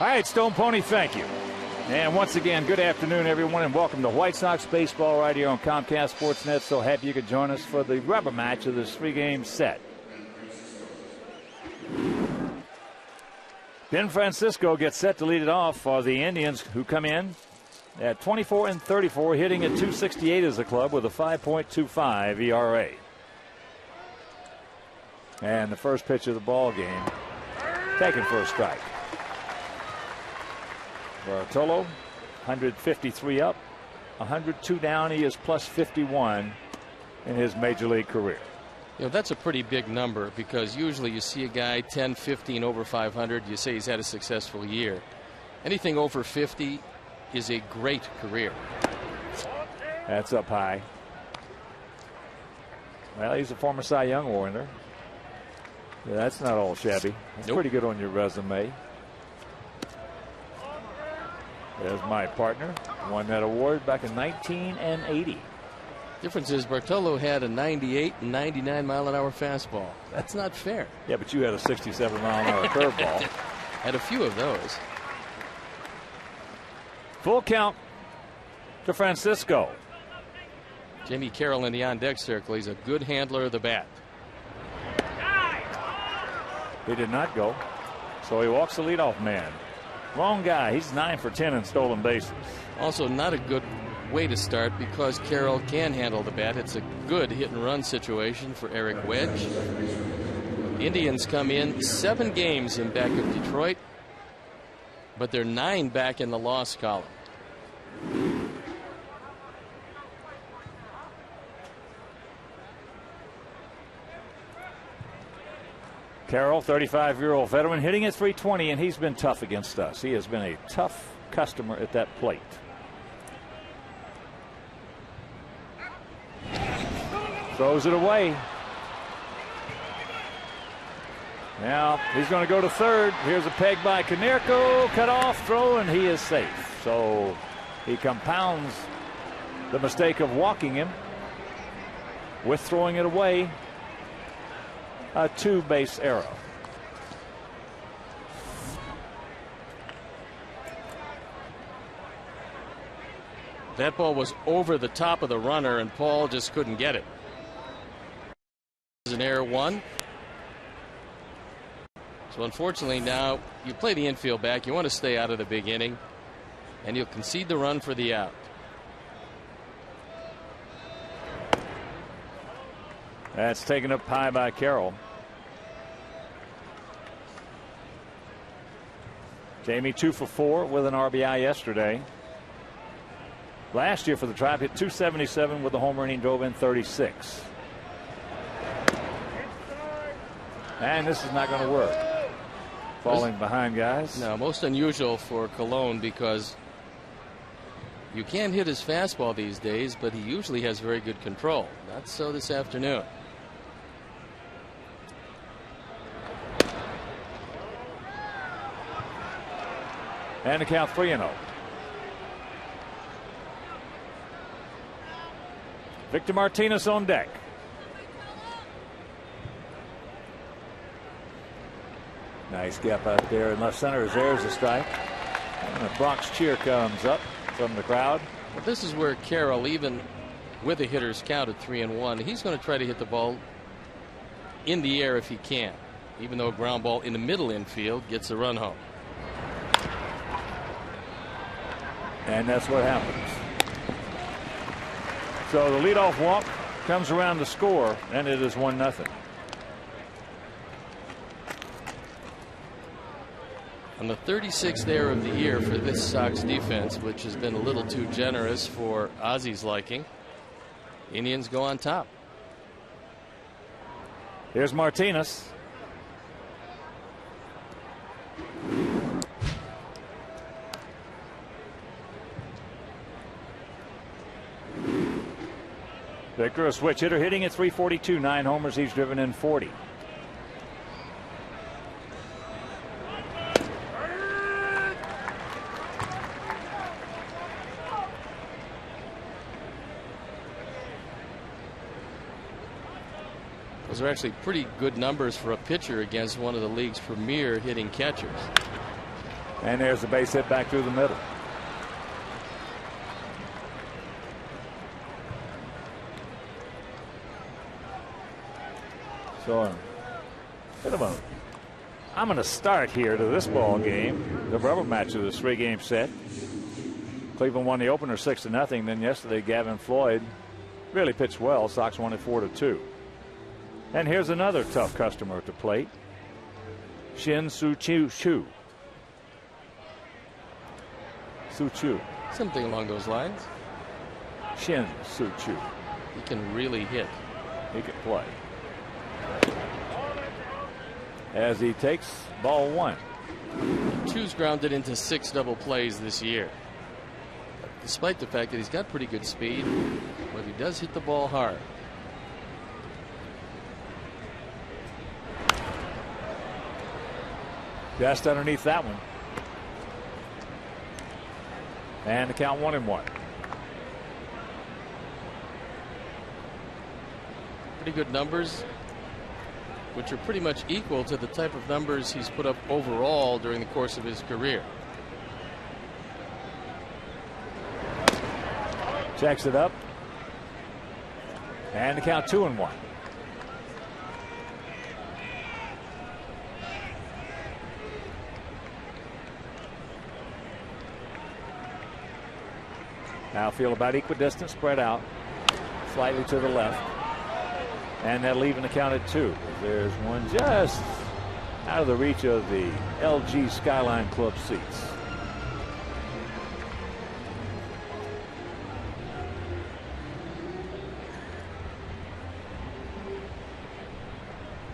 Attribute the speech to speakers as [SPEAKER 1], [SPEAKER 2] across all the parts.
[SPEAKER 1] All right, Stone Pony, thank you. And once again, good afternoon, everyone, and welcome to White Sox baseball right here on Comcast Sportsnet. So happy you could join us for the rubber match of this three-game set. Ben Francisco gets set to lead it off for the Indians, who come in at 24-34, hitting at .268 as a club with a 5.25 ERA. And the first pitch of the ball game, taken for a strike. Bartolo, 153 up, 102 down. He is plus 51 in his major league career.
[SPEAKER 2] You know, that's a pretty big number because usually you see a guy 10, 15 over 500. You say he's had a successful year. Anything over 50 is a great career.
[SPEAKER 1] That's up high. Well, he's a former Cy Young winner. Yeah, that's not all shabby. That's pretty good on your resume. There's my partner. Won that award back in 1980.
[SPEAKER 2] Difference is Bartolo had a 98 and 99 mile an hour fastball. That's not fair.
[SPEAKER 1] Yeah, but you had a 67 mile an hour curveball.
[SPEAKER 2] Had a few of those.
[SPEAKER 1] Full count to Francisco.
[SPEAKER 2] Jamie Carroll in the on deck circle. He's a good handler of the bat.
[SPEAKER 1] He did not go, so he walks the leadoff man. Wrong guy. He's 9 for 10 in stolen bases.
[SPEAKER 2] Also not a good way to start because Carroll can handle the bat. It's a good hit and run situation for Eric Wedge. Indians come in 7 games in back of Detroit, but they're 9 back in the loss column.
[SPEAKER 1] Carroll, 35-year-old veteran, hitting at .320, and he's been tough against us. He has been a tough customer at that plate. Throws it away. Now he's going to go to third. Here's a peg by Konerko. Cut off throw, and he is safe. So he compounds the mistake of walking him with throwing it away. A 2-base error.
[SPEAKER 2] That ball was over the top of the runner, and Paul just couldn't get it. An error 1. So unfortunately now you play the infield back. You want to stay out of the big inning, and you'll concede the run for the out.
[SPEAKER 1] That's taken up high by Carroll. Jamie 2 for 4 with an RBI yesterday. Last year for the Tribe hit .277 with a home run. He drove in 36. And this is not going to work. Falling behind guys.
[SPEAKER 2] No, most unusual for Colon because you can't hit his fastball these days, but he usually has very good control. Not so this afternoon.
[SPEAKER 1] And the count 3-0. Victor Martinez on deck. Nice gap out there in left center. There's a strike. And a Bronx cheer comes up from the crowd.
[SPEAKER 2] Well, this is where Carroll, even with a hitter's count at 3-1, he's going to try to hit the ball in the air if he can, even though a ground ball in the middle infield gets a run home.
[SPEAKER 1] And that's what happens. So the leadoff walk comes around to score, and it is 1-0.
[SPEAKER 2] On the 36th error of the year for this Sox defense, which has been a little too generous for Ozzy's liking, Indians go on top.
[SPEAKER 1] Here's Martinez. Victor, a switch hitter, hitting at .342, 9 homers. He's driven in 40.
[SPEAKER 2] Those are actually pretty good numbers for a pitcher against one of the league's premier hitting catchers.
[SPEAKER 1] And there's the base hit back through the middle. So, I'm going to start here to this ball game, the rubber match of this 3-game set. Cleveland won the opener 6-0. Then yesterday, Gavin Floyd really pitched well. Sox won it 4-2. And here's another tough customer at the plate, Shin Soo Chu.
[SPEAKER 2] Something along those lines.
[SPEAKER 1] Shin Soo Chu.
[SPEAKER 2] He can really hit.
[SPEAKER 1] He can play. As he takes ball 1.
[SPEAKER 2] Chu's grounded into 6 double plays this year. Despite the fact that he's got pretty good speed, but he does hit the ball hard.
[SPEAKER 1] Just underneath that one. And the count 1-1.
[SPEAKER 2] Pretty good numbers, which are pretty much equal to the type of numbers he's put up overall during the course of his career.
[SPEAKER 1] Checks it up. And the count 2-1. Outfield about equidistant, spread out slightly to the left. And that'll even the count at 2. There's one just out of the reach of the LG Skyline Club seats.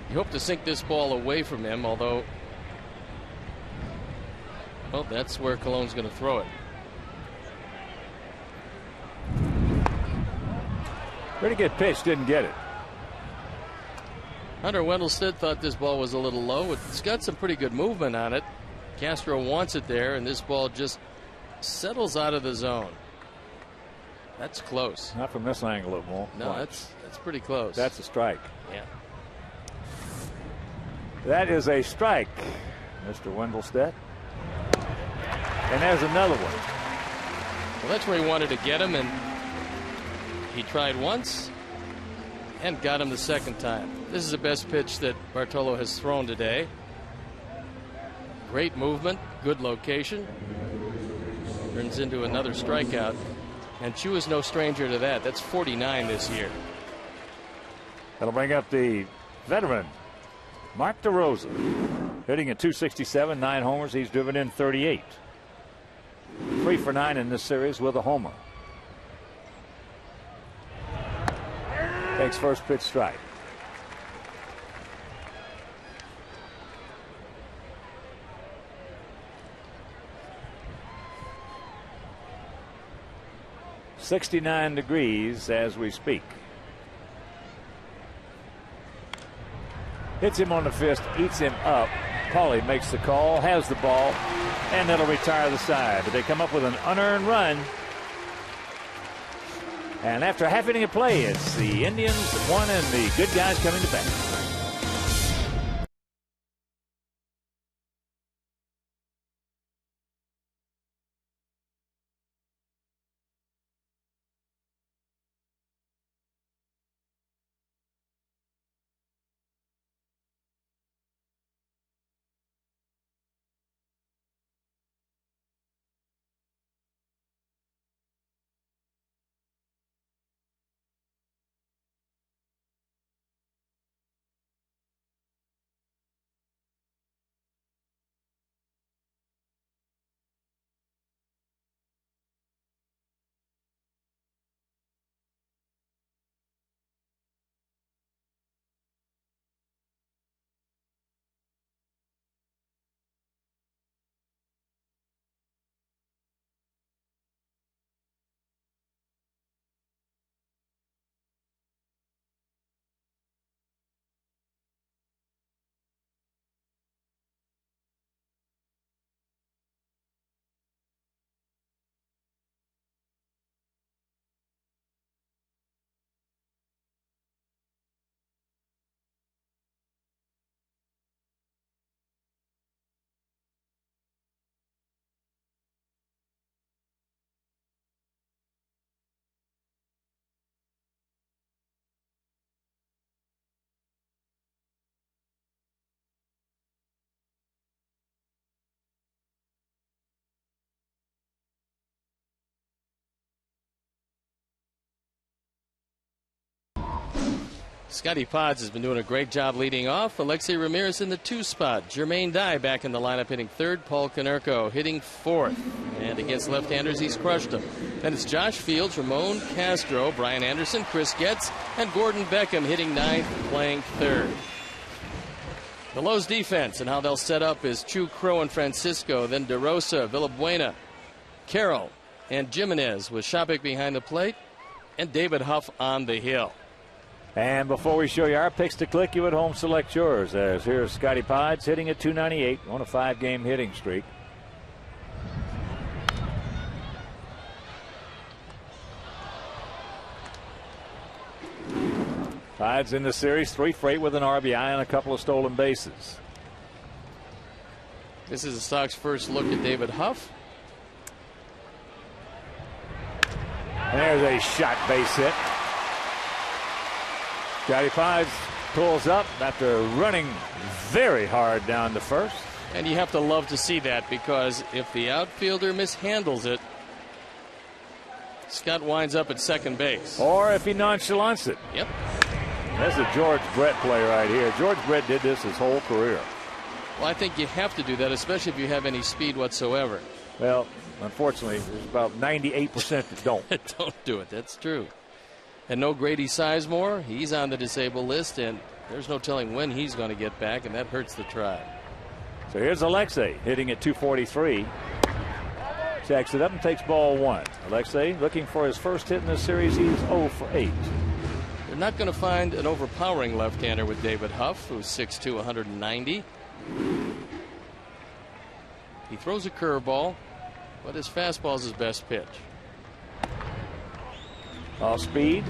[SPEAKER 2] You hope to sink this ball away from him, although, well, that's where Cologne's going to throw it.
[SPEAKER 1] Pretty good pitch, didn't get it.
[SPEAKER 2] Hunter Wendelstedt thought this ball was a little low. It's got some pretty good movement on it. Castro wants it there, and this ball just settles out of the zone. That's close.
[SPEAKER 1] Not from this angle, it won't.
[SPEAKER 2] No, that's pretty close.
[SPEAKER 1] That's a strike.
[SPEAKER 2] Yeah.
[SPEAKER 1] That is a strike, Mr. Wendelstedt. And there's another one.
[SPEAKER 2] Well, that's where he wanted to get him, and he tried once and got him the second time. This is the best pitch that Bartolo has thrown today. Great movement, good location. Turns into another strikeout. And Chu is no stranger to that. That's 49 this year.
[SPEAKER 1] That'll bring up the veteran, Mark DeRosa, hitting at .267, 9 homers. He's driven in 38. 3 for 9 in this series with a homer. Takes first pitch strike. .69 as we speak. Hits him on the fist, eats him up. Paulie makes the call, has the ball, and it'll retire the side. But they come up with an unearned run. And after a half inning of play, it's the Indians 1 and the good guys coming to bat.
[SPEAKER 2] Scotty Pods has been doing a great job leading off. Alexei Ramirez in the 2 spot. Jermaine Dye back in the lineup hitting 3rd. Paul Konerko hitting 4th. And against left-handers, he's crushed them. Then it's Josh Fields, Ramon Castro, Brian Anderson, Chris Getz, and Gordon Beckham hitting 9th, playing 3rd. The Lowe's defense and how they'll set up is Chu, Crow, and Francisco. Then DeRosa, Villabuena, Carroll, and Jimenez with Shopik behind the plate, and David Huff on the hill.
[SPEAKER 1] And before we show you our picks to click, you at home select yours. As here's Scotty Pods hitting at .298 on a 5-game hitting streak. Pods in the series, 3 freight with an RBI and a couple of stolen bases.
[SPEAKER 2] This is the Sox first look at David Huff.
[SPEAKER 1] And there's a shot base hit. Scotty Pods pulls up after running very hard down the first.
[SPEAKER 2] And you have to love to see that, because if the outfielder mishandles it, Scott winds up at second base.
[SPEAKER 1] Or if he nonchalants it.
[SPEAKER 2] Yep.
[SPEAKER 1] That's a George Brett play right here. George Brett did this his whole career.
[SPEAKER 2] Well, I think you have to do that, especially if you have any speed whatsoever.
[SPEAKER 1] Well, unfortunately, there's about 98% that don't.
[SPEAKER 2] Don't do it. That's true. And no Grady Sizemore. He's on the disabled list, and there's no telling when he's going to get back, and that hurts the Tribe.
[SPEAKER 1] So here's Alexei hitting at .243. Checks it up and takes ball 1. Alexei looking for his first hit in this series. He's 0 for 8.
[SPEAKER 2] They're not going to find an overpowering left-hander with David Huff, who's 6'2", 190. He throws a curveball, but his fastball is his best pitch.
[SPEAKER 1] Off speed.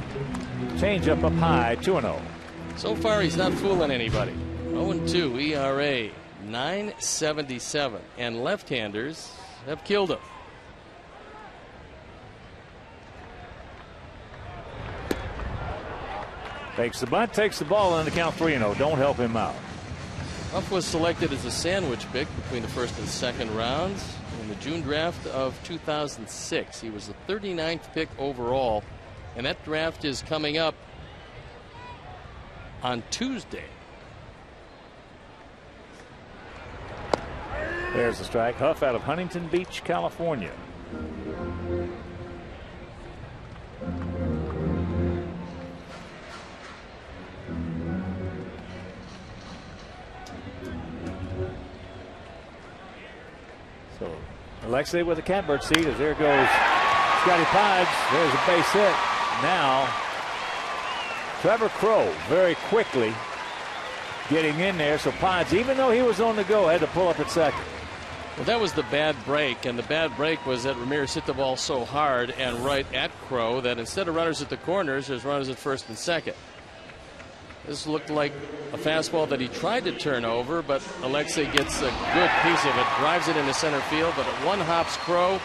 [SPEAKER 1] Change up high, 2-0.
[SPEAKER 2] So far, he's not fooling anybody. 0-2 ERA, 9.77, and left-handers have killed him.
[SPEAKER 1] Takes the bunt, takes the ball, and the count 3-0. Don't help him out.
[SPEAKER 2] Huff was selected as a sandwich pick between the first and second rounds in the June draft of 2006. He was the 39th pick overall, and that draft is coming up on Tuesday.
[SPEAKER 1] There's the strike. Huff out of Huntington Beach, California. So Alexei with the catbird seat as there goes Scotty Pods. There's a base hit. Now Trevor Crow very quickly getting in there. So Pods, even though he was on the go, had to pull up at second.
[SPEAKER 2] Well, that was the bad break, and the bad break was that Ramirez hit the ball so hard and right at Crow that instead of runners at the corners, there's runners at first and second. This looked like a fastball that he tried to turn over, but Alexei gets a good piece of it, drives it into center field, but at one hops Crow.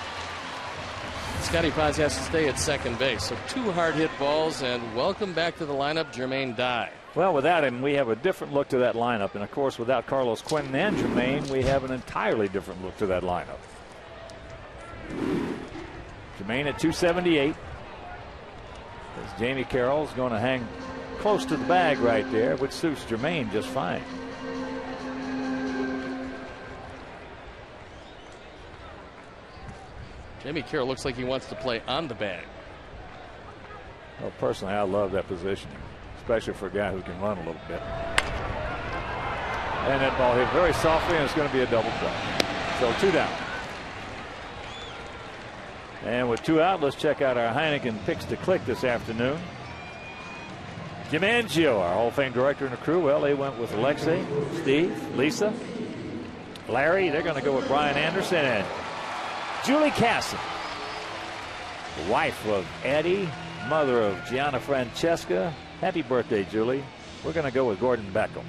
[SPEAKER 2] Scotty Pods has to stay at second base. So 2 hard hit balls, and welcome back to the lineup, Jermaine Dye.
[SPEAKER 1] Well, without him, we have a different look to that lineup. And, of course, without Carlos Quentin and Jermaine, we have an entirely different look to that lineup. Jermaine at 278. As Jamie Carroll's going to hang close to the bag right there, which suits Jermaine just fine.
[SPEAKER 2] Jamie Carroll looks like he wants to play on the bag.
[SPEAKER 1] Well, personally, I love that positioning, especially for a guy who can run a little bit. And that ball hit very softly, and it's going to be a double play. So 2 down. And with 2 out, let's check out our Heineken picks to click this afternoon. Jim Angio, our Hall of Fame director and the crew. Well, they went with Alexei, Steve, Lisa, Larry. They're going to go with Brian Anderson and Julie Casson, the wife of Eddie, mother of Gianna Francesca. Happy birthday, Julie. We're going to go with Gordon Beckham.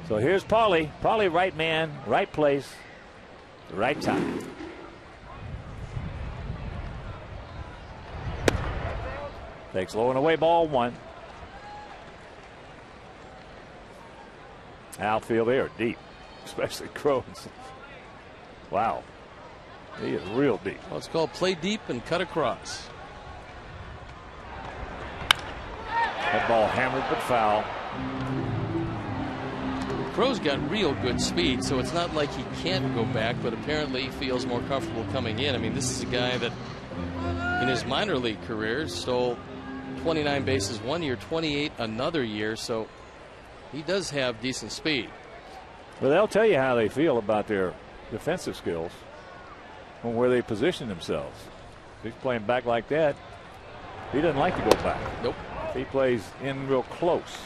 [SPEAKER 1] So here's Paulie. Paulie, right man, right place, the right time. Takes low and away, ball 1. Outfield there, deep, especially Crows. Wow. He is real deep.
[SPEAKER 2] Well, it's called play deep and cut across.
[SPEAKER 1] That ball hammered but foul.
[SPEAKER 2] Crow's got real good speed, so it's not like he can't go back, but apparently he feels more comfortable coming in. I mean, this is a guy that in his minor league career stole 29 bases one year, 28 another year, so he does have decent speed.
[SPEAKER 1] Well, they'll tell you how they feel about their defensive skills and where they position themselves. If he's playing back like that, he doesn't like to go back.
[SPEAKER 2] Nope.
[SPEAKER 1] If he plays in real close,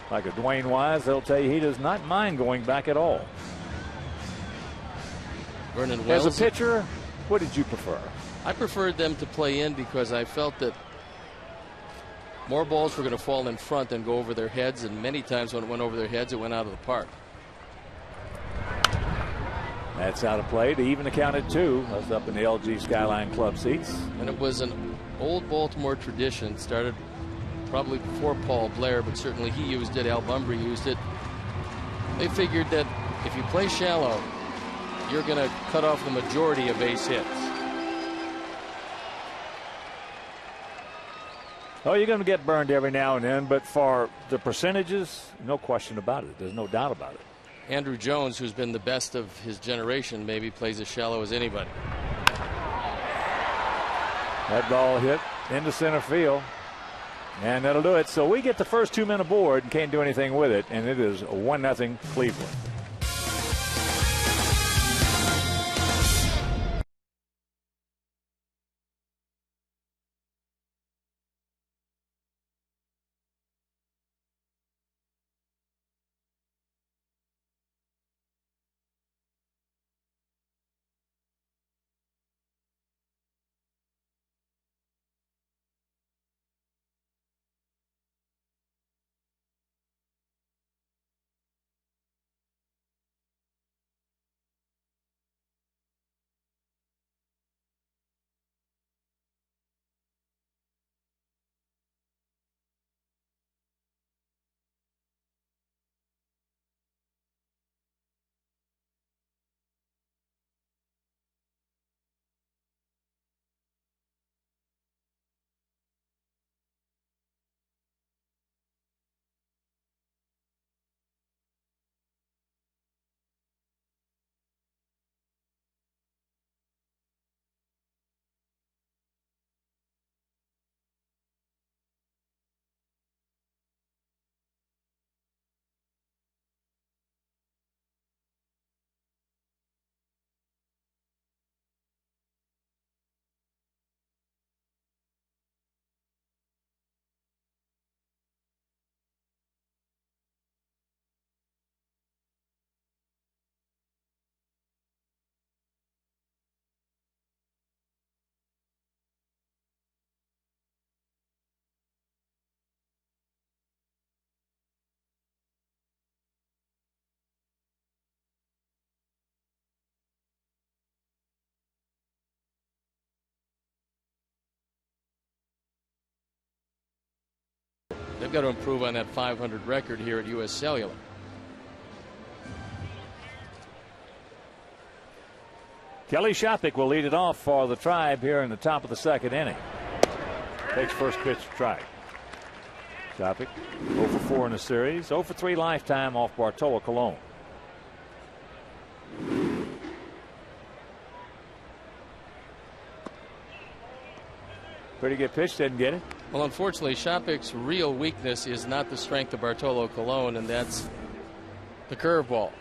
[SPEAKER 1] like a Dwayne Wise, they'll tell you he does not mind going back at all.
[SPEAKER 2] Vernon Wells.
[SPEAKER 1] As a pitcher, what did you prefer?
[SPEAKER 2] I preferred them to play in because I felt that more balls were going to fall in front than go over their heads, and many times when it went over their heads, it went out of the park.
[SPEAKER 1] That's out of play to even the count at 2. That's up in the LG Skyline Club seats.
[SPEAKER 2] And it was an old Baltimore tradition. Started probably before Paul Blair, but certainly he used it. Al Bumbry used it. They figured that if you play shallow, you're going to cut off the majority of base hits.
[SPEAKER 1] Oh, you're going to get burned every now and then, but for the percentages, no question about it. There's no doubt about it.
[SPEAKER 2] Andrew Jones, who's been the best of his generation, maybe plays as shallow as anybody.
[SPEAKER 1] That ball hit into center field, and that'll do it. So we get the first 2 men aboard and can't do anything with it, and it is 1-0 Cleveland.
[SPEAKER 2] They've got to improve on that 500 record here at U.S. Cellular.
[SPEAKER 1] Kelly Shopik will lead it off for the Tribe here in the top of the second inning. Takes first pitch strike. Shopik 0 for 4 in the series, 0 for 3 lifetime off Bartolo Colon. Pretty good pitch, didn't get it.
[SPEAKER 2] Well, unfortunately, Shopik's real weakness is not the strength of Bartolo Colon, and that's the curveball.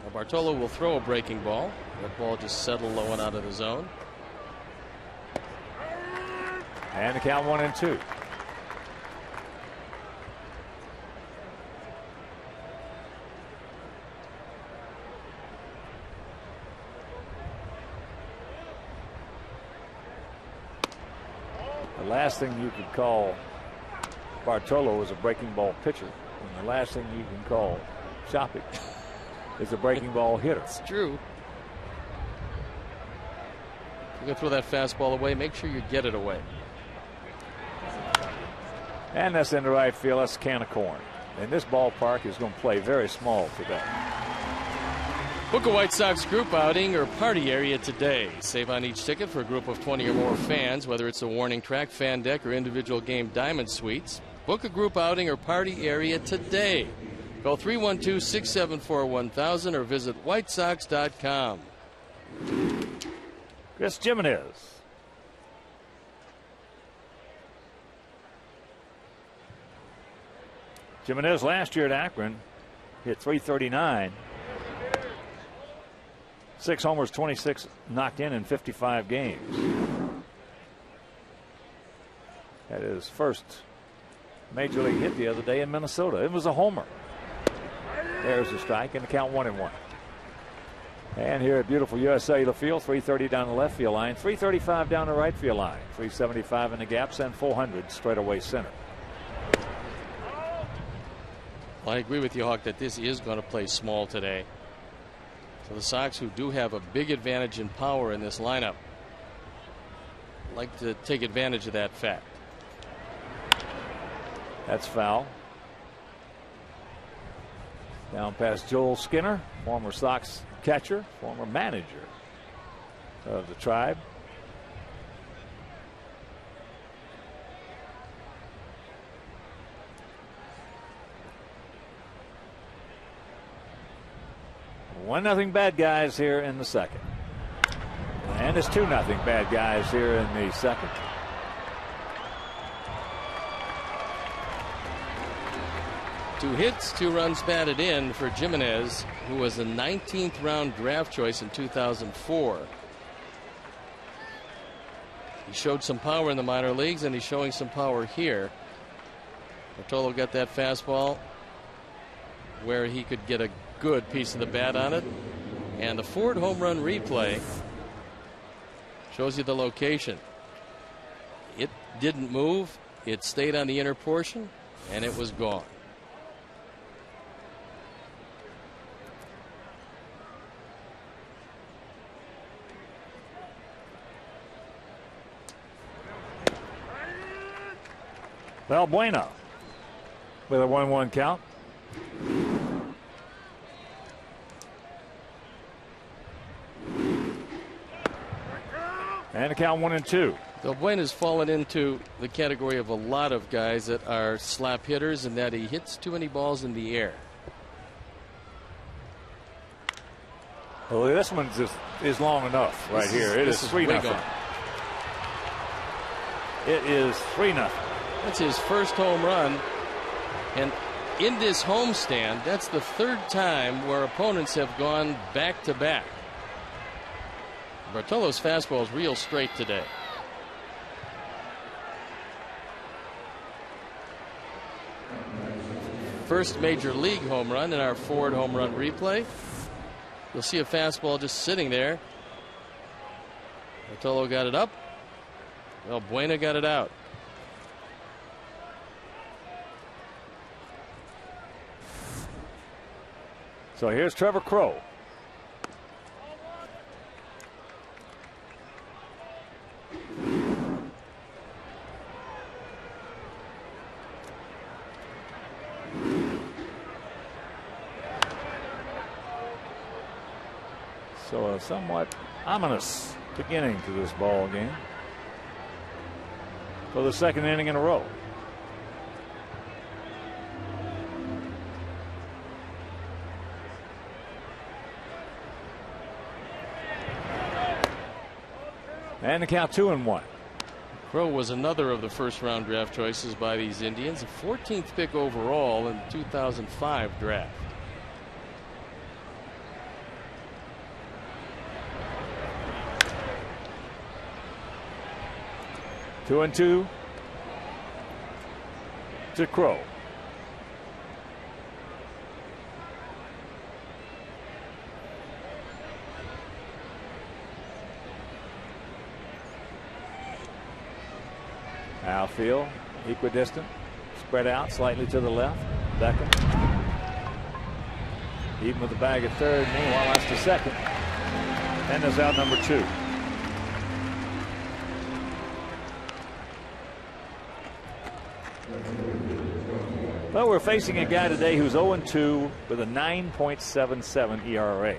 [SPEAKER 2] Now, Bartolo will throw a breaking ball. That ball just settled low and out of the zone.
[SPEAKER 1] And the count 1-2. The last thing you could call Bartolo is a breaking ball pitcher, and the last thing you can call Shopik is a breaking ball hitter.
[SPEAKER 2] It's true. You're going to throw that fastball away. Make sure you get it away.
[SPEAKER 1] And that's into right field. That's a can of corn. And this ballpark is going to play very small today.
[SPEAKER 2] Book a White Sox group outing or party area today. Save on each ticket for a group of 20 or more fans, whether it's a warning track, fan deck, or individual game diamond suites. Book a group outing or party area today. Call 312-674-1000 or visit whitesox.com.
[SPEAKER 1] Chris Jimenez. Jimenez last year at Akron hit .339. 6 homers, 26 knocked in 55 games. Had his first major league hit the other day in Minnesota. It was a homer. There's the strike, and the count 1-1. And here at beautiful US Cellular Field, 330 down the left field line, 335 down the right field line, 375 in the gaps, and 400 straight away center.
[SPEAKER 2] Well, I agree with you, Hawk, that this is going to play small today. So the Sox, who do have a big advantage in power in this lineup, like to take advantage of that fact.
[SPEAKER 1] That's foul. Down past Joel Skinner, former Sox catcher, former manager of the Tribe. One nothing bad guys here in the second. And it's 2-0 bad guys here in the second.
[SPEAKER 2] Two hits, 2 runs batted in for Jimenez, who was a 19th round draft choice in 2004. He showed some power in the minor leagues, and he's showing some power here. Bartolo got that fastball where he could get a good piece of the bat on it, and the Ford home run replay shows you the location. It didn't move, it stayed on the inner portion, and it was gone.
[SPEAKER 1] Valbuena with a 1-1 count. And a count 1-2.
[SPEAKER 2] Valbuena's fallen into the category of a lot of guys that are slap hitters, and that he hits too many balls in the air.
[SPEAKER 1] Well, this one is long enough right here. It is 3-0. It is 3-0.
[SPEAKER 2] That's his first home run, and in this homestand, that's the third time where opponents have gone back to back. Bartolo's fastball is real straight today. First major league home run in our Ford home run replay. You'll see a fastball just sitting there. Bartolo got it up. Valbuena got it out.
[SPEAKER 1] So here's Trevor Crowe. So a somewhat ominous beginning to this ball game for the second inning in a row. And the count 2-1.
[SPEAKER 2] Crowe was another of the first round draft choices by these Indians, a 14th pick overall in the 2005 draft.
[SPEAKER 1] Two and two to Crowe. Outfield, equidistant, spread out slightly to the left. Beckham. Even with the bag at third. Meanwhile, that's to second. And there's out number 2. Well, we're facing a guy today who's 0-2 with a 9.77 ERA.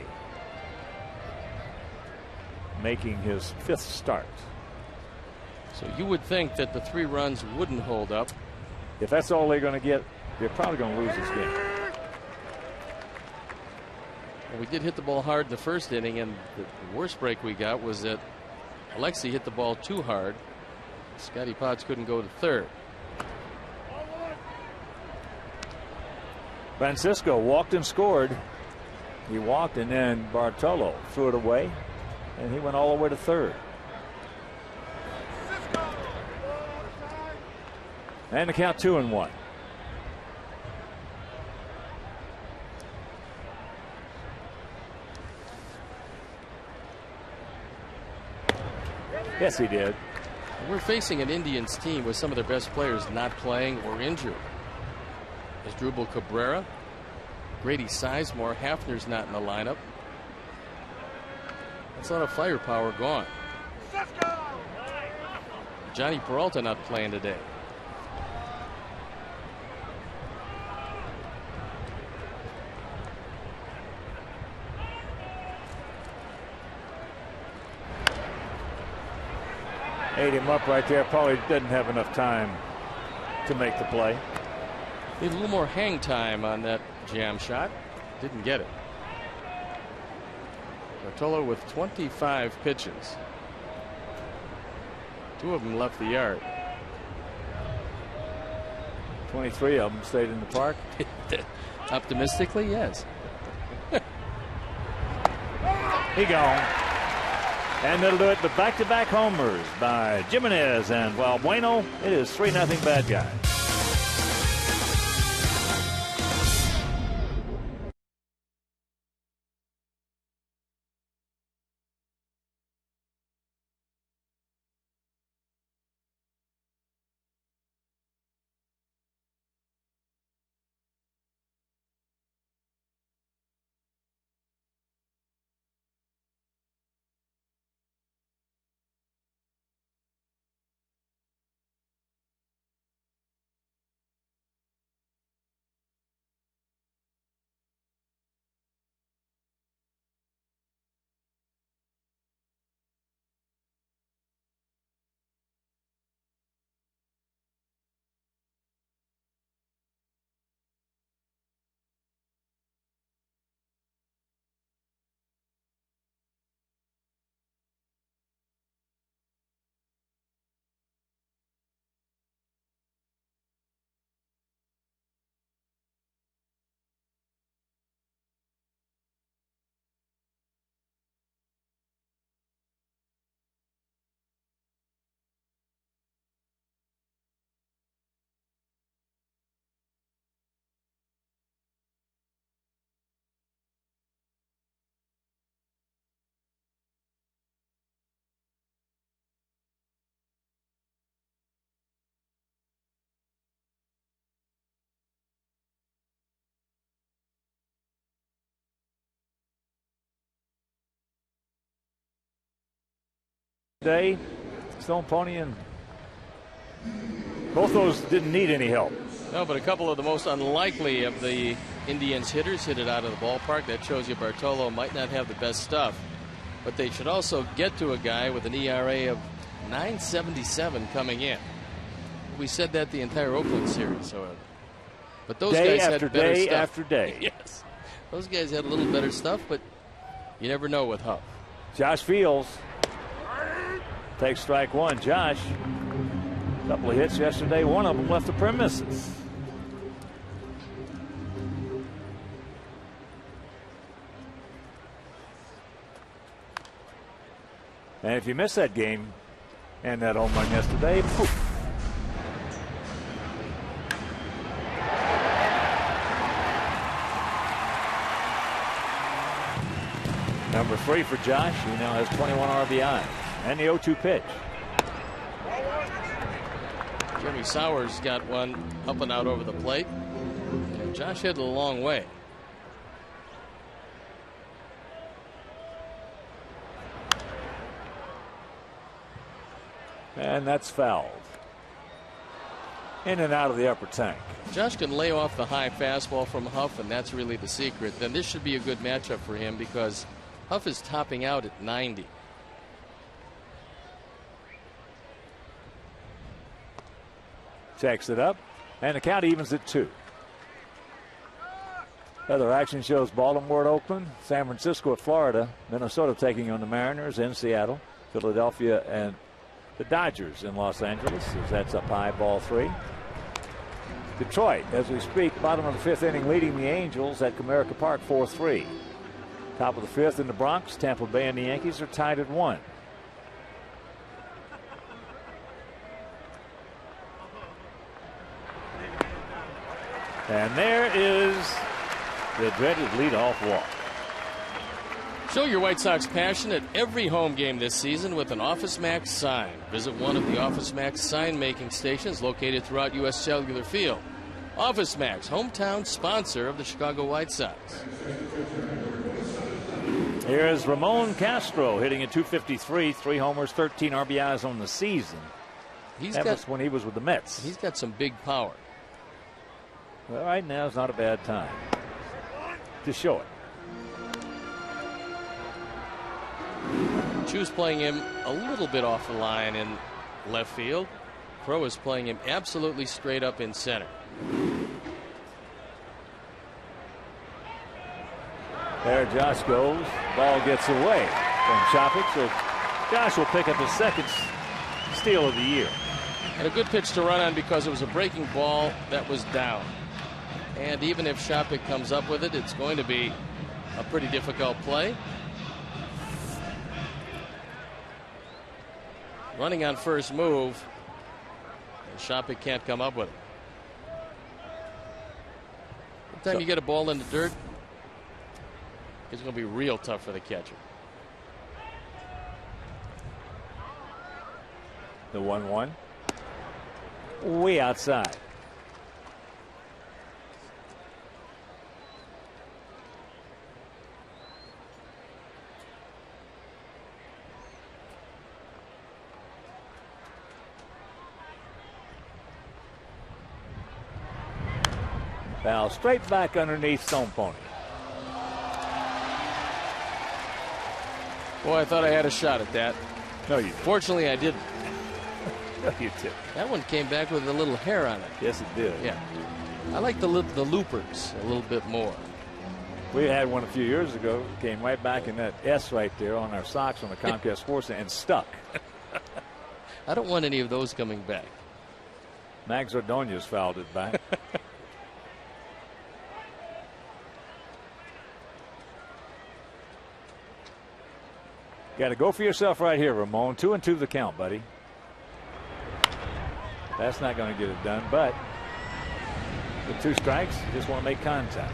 [SPEAKER 1] making his 5th start.
[SPEAKER 2] So you would think that the 3 runs wouldn't hold up.
[SPEAKER 1] If that's all they're going to get, they're probably going to lose this game.
[SPEAKER 2] Well, we did hit the ball hard the first inning, and the worst break we got was that Alexi hit the ball too hard. Scotty Potts couldn't go to third.
[SPEAKER 1] Francisco walked and scored. He walked, and then Bartolo threw it away, and he went all the way to third. And the count 2-1. Yes, he did.
[SPEAKER 2] We're facing an Indians team with some of their best players not playing or injured. There's Drupal Cabrera, Grady Sizemore. Hafner's not in the lineup. That's a lot of firepower gone. Johnny Peralta not playing today.
[SPEAKER 1] Ate him up right there. Probably didn't have enough time to make the play.
[SPEAKER 2] Need a little more hang time on that jam shot. Didn't get it. Bartolo with 25 pitches. 2 of them left the yard.
[SPEAKER 1] 23 of them stayed in the park.
[SPEAKER 2] Optimistically, yes.
[SPEAKER 1] He gone. And that'll do it. The back-to-back homers by Jimenez and Valbuena. It is 3-0 Bad Guys. Today, Stone Pony and both those didn't need any help.
[SPEAKER 2] No, but a couple of the most unlikely of the Indians hitters hit it out of the ballpark. That shows you Bartolo might not have the best stuff, but they should also get to a guy with an ERA of 9.77 coming in. We said that the entire Oakland series, however. But those guys had better
[SPEAKER 1] day
[SPEAKER 2] stuff.
[SPEAKER 1] after day.
[SPEAKER 2] Yes, those guys had a little better stuff, but you never know with Huff.
[SPEAKER 1] Josh Fields takes strike 1. Josh, a couple of hits yesterday. One of them left the premises. And if you missed that game and that home run yesterday, poof. Number 3 for Josh. He now has 21 RBI. And the 0-2 pitch.
[SPEAKER 2] Jimmy Sowers got one up and out over the plate. And Josh hit it a long way.
[SPEAKER 1] And that's fouled. In and out of the upper tank.
[SPEAKER 2] Josh can lay off the high fastball from Huff, and that's really the secret. Then this should be a good matchup for him because Huff is topping out at 90.
[SPEAKER 1] Checks it up, and the count evens at 2. Other action shows Baltimore at Oakland, San Francisco at Florida, Minnesota taking on the Mariners in Seattle, Philadelphia and the Dodgers in Los Angeles, as that's up high, ball 3. Detroit, as we speak, bottom of the 5th inning, leading the Angels at Comerica Park 4-3. Top of the 5th in the Bronx, Tampa Bay and the Yankees are tied at 1. And there is the dreaded leadoff walk.
[SPEAKER 2] Show your White Sox passion at every home game this season with an Office Max sign. Visit one of the Office Max sign-making stations located throughout U.S. Cellular Field. Office Max, hometown sponsor of the Chicago White Sox.
[SPEAKER 1] Here's Ramon Castro hitting at .253, 3 homers, 13 RBIs on the season. That was when he was with the Mets.
[SPEAKER 2] He's got some big power.
[SPEAKER 1] Well, right now is not a bad time to show it.
[SPEAKER 2] Chu's playing him a little bit off the line in left field. Crow is playing him absolutely straight up in center.
[SPEAKER 1] There Josh goes. Ball gets away from Chapik, so Josh will pick up his second steal of the year.
[SPEAKER 2] And a good pitch to run on because it was a breaking ball that was down. And even if Chapik comes up with it, it's going to be a pretty difficult play. Running on first move, and Chapik can't come up with it. Every time you get a ball in the dirt, it's going to be real tough for the catcher.
[SPEAKER 1] The 1-1. Way outside. Foul straight back underneath Stone Pony.
[SPEAKER 2] Boy, I thought I had a shot at that.
[SPEAKER 1] No, you didn't.
[SPEAKER 2] Fortunately, I didn't.
[SPEAKER 1] No, you didn't.
[SPEAKER 2] That one came back with a little hair on it.
[SPEAKER 1] Yes, it did.
[SPEAKER 2] Yeah. I like the loopers a little bit more.
[SPEAKER 1] We had one a few years ago. Came right back in that S right there on our socks on the Comcast Sports and stuck.
[SPEAKER 2] I don't want any of those coming back.
[SPEAKER 1] Max Ordonez fouled it back. Got to go for yourself right here, Ramon. 2-2 the count, buddy. That's not going to get it done, but with 2 strikes, you just want to make contact.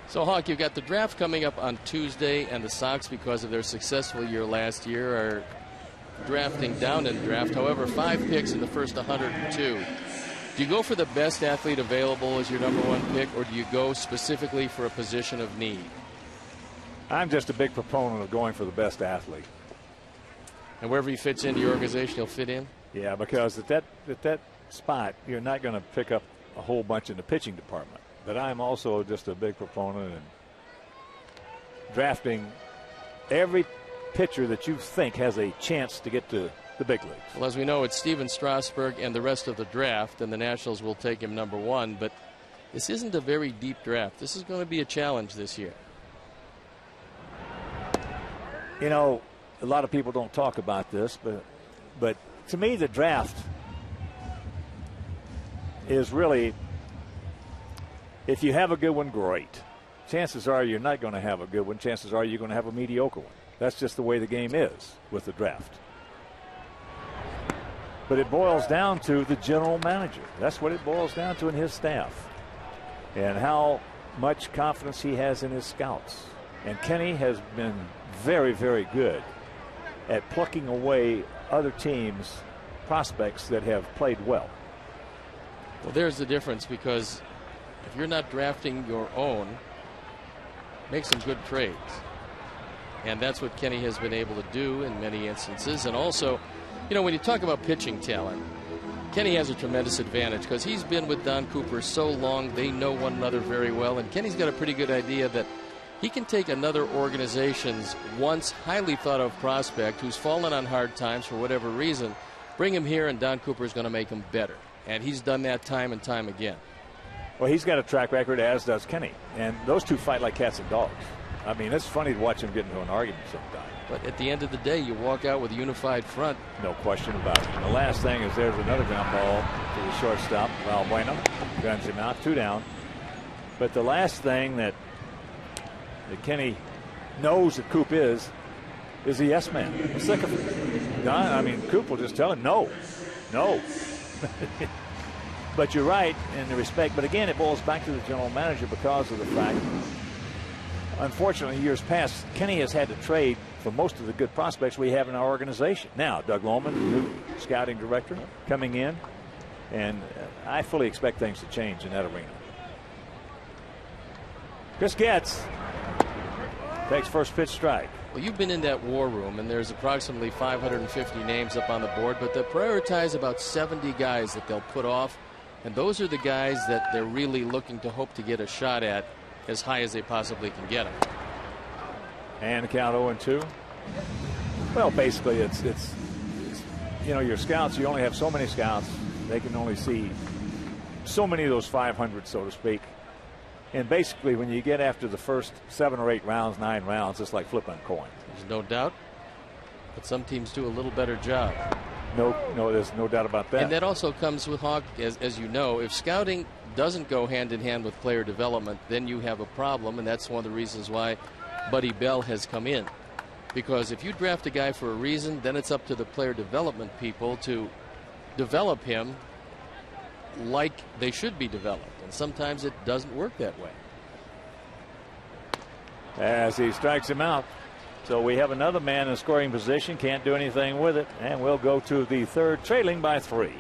[SPEAKER 2] So, Hawk, you've got the draft coming up on Tuesday, and the Sox, because of their successful year last year, are drafting down in the draft. However, 5 picks in the first 102. Do you go for the best athlete available as your #1 pick, or do you go specifically for a position of need?
[SPEAKER 1] I'm just a big proponent of going for the best athlete.
[SPEAKER 2] And wherever he fits into your organization, he'll fit in?
[SPEAKER 1] Yeah, because at that spot, you're not going to pick up a whole bunch in the pitching department. But I'm also just a big proponent in drafting every pitcher that you think has a chance to get to the big leagues.
[SPEAKER 2] Well, as we know, it's Steven Strasburg and the rest of the draft, and the Nationals will take him #1. But this isn't a very deep draft. This is going to be a challenge this year.
[SPEAKER 1] You know, a lot of people don't talk about this, but to me, the draft is really, if you have a good one, great. Chances are you're not going to have a good one. Chances are you're going to have a mediocre one. That's just the way the game is with the draft. But it boils down to the general manager. That's what it boils down to, in his staff, and how much confidence he has in his scouts. And Kenny has been very, very good at plucking away other teams' prospects that have played well.
[SPEAKER 2] Well, there's the difference, because if you're not drafting your own, make some good trades. And that's what Kenny has been able to do in many instances. And also, you know, when you talk about pitching talent, Kenny has a tremendous advantage because he's been with Don Cooper so long. They know one another very well. And Kenny's got a pretty good idea that he can take another organization's once highly thought of prospect who's fallen on hard times for whatever reason, bring him here, and Don Cooper is going to make him better. And he's done that time and time again.
[SPEAKER 1] Well, he's got a track record, as does Kenny. And those two fight like cats and dogs. I mean, it's funny to watch them get into an argument sometimes.
[SPEAKER 2] But at the end of the day, you walk out with a unified front.
[SPEAKER 1] No question about it. And the last thing is there's another ground ball to the shortstop. Valbuena guns him out, 2 down. But the last thing that Kenny knows that Coop is a yes man. A sycophant. I mean, Coop will just tell him no. But you're right in the respect. But again, it boils back to the general manager because of the fact, unfortunately, years past, Kenny has had to trade for most of the good prospects we have in our organization. Now, Doug Lohman, the new scouting director, coming in, and I fully expect things to change in that arena. Chris Getz takes first pitch strike.
[SPEAKER 2] Well, you've been in that war room, and there's approximately 550 names up on the board, but they prioritize about 70 guys that they'll put off, and those are the guys that they're really looking to hope to get a shot at as high as they possibly can get them.
[SPEAKER 1] And the count 0-2. Well, basically, it's you know, your scouts, you only have so many scouts. They can only see so many of those 500, so to speak. And basically, when you get after the first 7 or 8 rounds, 9 rounds, it's like flipping a coin.
[SPEAKER 2] There's no doubt. But some teams do a little better job.
[SPEAKER 1] No, there's no doubt about that.
[SPEAKER 2] And that also comes with Hawk, as you know. If scouting doesn't go hand in hand with player development, then you have a problem, and that's one of the reasons why Buddy Bell has come in. Because if you draft a guy for a reason, then it's up to the player development people to develop him like they should be developed. And sometimes it doesn't work that way.
[SPEAKER 1] As he strikes him out. So we have another man in scoring position, can't do anything with it, and we'll go to the third, trailing by 3.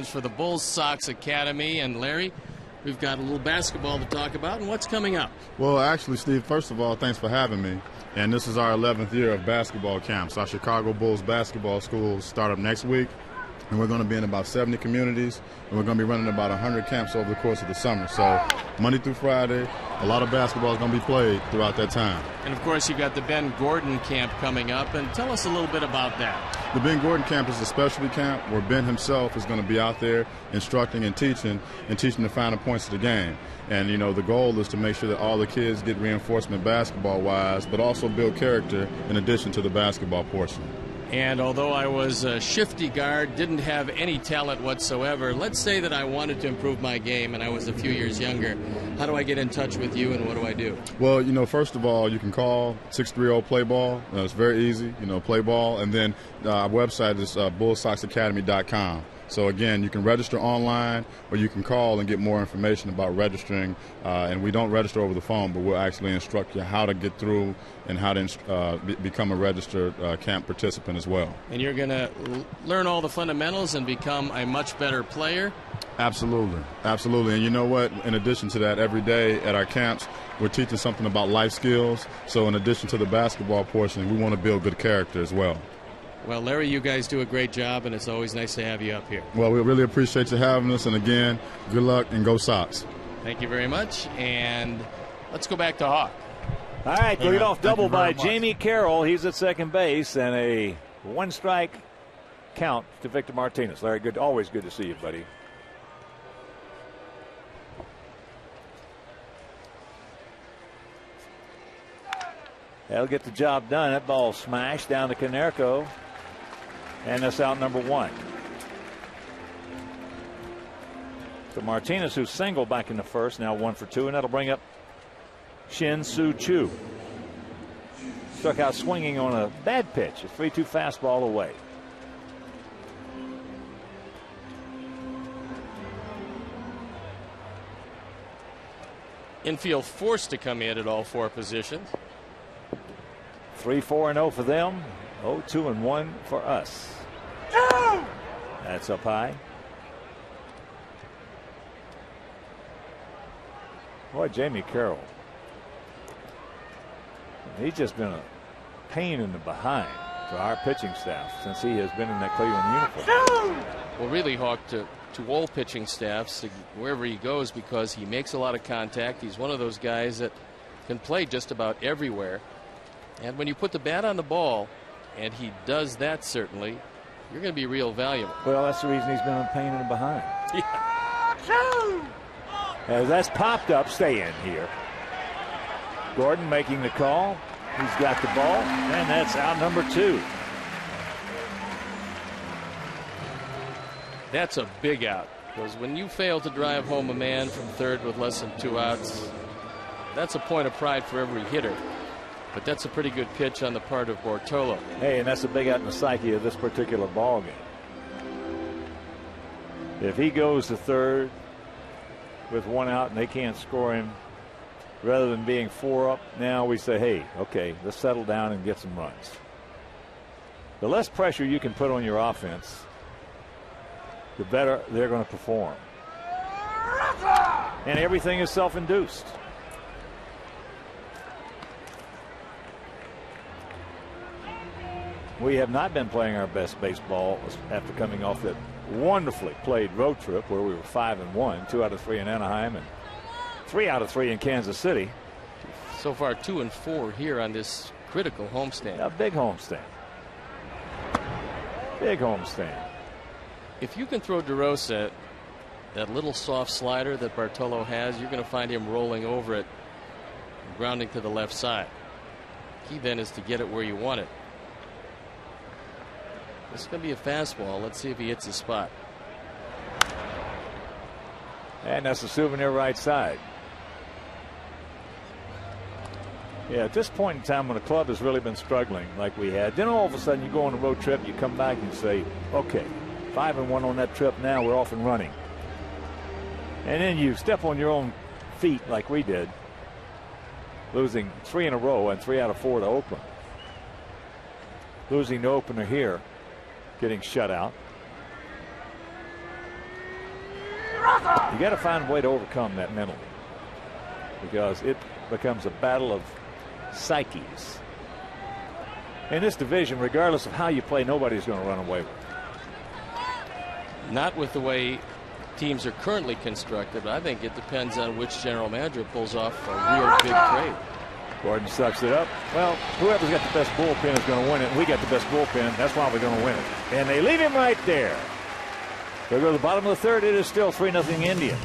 [SPEAKER 2] For the Bulls Sox Academy. And Larry, we've got a little basketball to talk about, and what's coming up?
[SPEAKER 3] Well, actually, Steve, first of all, thanks for having me. And this is our 11th year of basketball camps. Our Chicago Bulls basketball schools start up next week, and we're going to be in about 70 communities, and we're going to be running about 100 camps over the course of the summer. So Monday through Friday, a lot of basketball is going to be played throughout that time.
[SPEAKER 2] And, of course, you've got the Ben Gordon camp coming up, and tell us a little bit about that.
[SPEAKER 3] The Ben Gordon camp is a specialty camp where Ben himself is going to be out there instructing and teaching the finer points of the game. And, you know, the goal is to make sure that all the kids get reinforcement basketball-wise, but also build character in addition to the basketball portion.
[SPEAKER 2] And although I was a shifty guard, didn't have any talent whatsoever, let's say that I wanted to improve my game and I was a few years younger. How do I get in touch with you, and what do I do?
[SPEAKER 3] Well, you know, first of all, you can call 630-PLAY-BALL. It's very easy, you know, play ball. And then our website is bullsoxacademy.com. So again, you can register online, or you can call and get more information about registering. And we don't register over the phone, but we'll actually instruct you how to get through and how to become a registered camp participant as well.
[SPEAKER 2] And you're going to learn all the fundamentals and become a much better player?
[SPEAKER 3] Absolutely. Absolutely. And you know what? In addition to that, every day at our camps, we're teaching something about life skills. So in addition to the basketball portion, we want to build good character as well.
[SPEAKER 2] Well, Larry, you guys do a great job, and it's always nice to have you up here.
[SPEAKER 3] Well, we really appreciate you having us. And again, good luck and go Sox.
[SPEAKER 2] Thank you very much. And let's go back to Hawk.
[SPEAKER 1] All right, lead-off double by Jamie Carroll. He's at second base, and a one-strike count to Victor Martinez. Larry, good, always good to see you, buddy. That'll get the job done. That ball smashed down to Konerko, and that's out number one. So Martinez, who singled back in the first, now 1 for 2, and that'll bring up Shin Soo Choo. Struck out swinging on a bad pitch, a 3-2 fastball away.
[SPEAKER 2] Infield forced to come in at all four positions.
[SPEAKER 1] 3-4-0 for them. 0-2-1 for us. That's up high. Boy, Jamie Carroll. He's just been a pain in the behind for our pitching staff since he has been in that Cleveland uniform.
[SPEAKER 2] Well, really, Hawk, to all pitching staffs, wherever he goes, because he makes a lot of contact. He's one of those guys that can play just about everywhere. And when you put the bat on the ball, and he does that, certainly, you're going to be real valuable.
[SPEAKER 1] Well, that's the reason he's been a pain in the behind.
[SPEAKER 2] Yeah.
[SPEAKER 1] As that's popped up, stay in here. Gordon making the call. He's got the ball, and that's out number 2.
[SPEAKER 2] That's a big out, because when you fail to drive home a man from third with less than 2 outs, that's a point of pride for every hitter. But that's a pretty good pitch on the part of Bartolo.
[SPEAKER 1] Hey, and that's a big out in the psyche of this particular ball game. If he goes to third with 1 out and they can't score him, rather than being 4 up, now we say, hey, okay, let's settle down and get some runs. The less pressure you can put on your offense, the better they're going to perform. And everything is self-induced. We have not been playing our best baseball after coming off that wonderfully played road trip where we were 5-1, 2 out of 3 in Anaheim, and 3 out of 3 in Kansas City.
[SPEAKER 2] So far, 2-4 here on this critical homestand.
[SPEAKER 1] A big homestand. Big homestand.
[SPEAKER 2] If you can throw DeRosa that little soft slider that Bartolo has, you're going to find him rolling over it, grounding to the left side. Key then is to get it where you want it. This is going to be a fastball. Let's see if he hits the spot.
[SPEAKER 1] And that's a souvenir right side. Yeah, at this point in time when the club has really been struggling like we had, then all of a sudden you go on a road trip, you come back and say, okay, 5-1 on that trip, now we're off and running. And then you step on your own feet like we did, losing 3 in a row and 3 out of 4 to Oakland. Losing the opener here, getting shut out. You got to find a way to overcome that mentally, because it becomes a battle of psyches. In this division, regardless of how you play, nobody's going to run away with it.
[SPEAKER 2] Not with the way teams are currently constructed, but I think it depends on which general manager pulls off a real big trade.
[SPEAKER 1] Gordon sucks it up. Well, whoever's got the best bullpen is going to win it. We got the best bullpen. That's why we're going to win it. And they leave him right there. They go to the bottom of the third. It is still 3-0 Indians.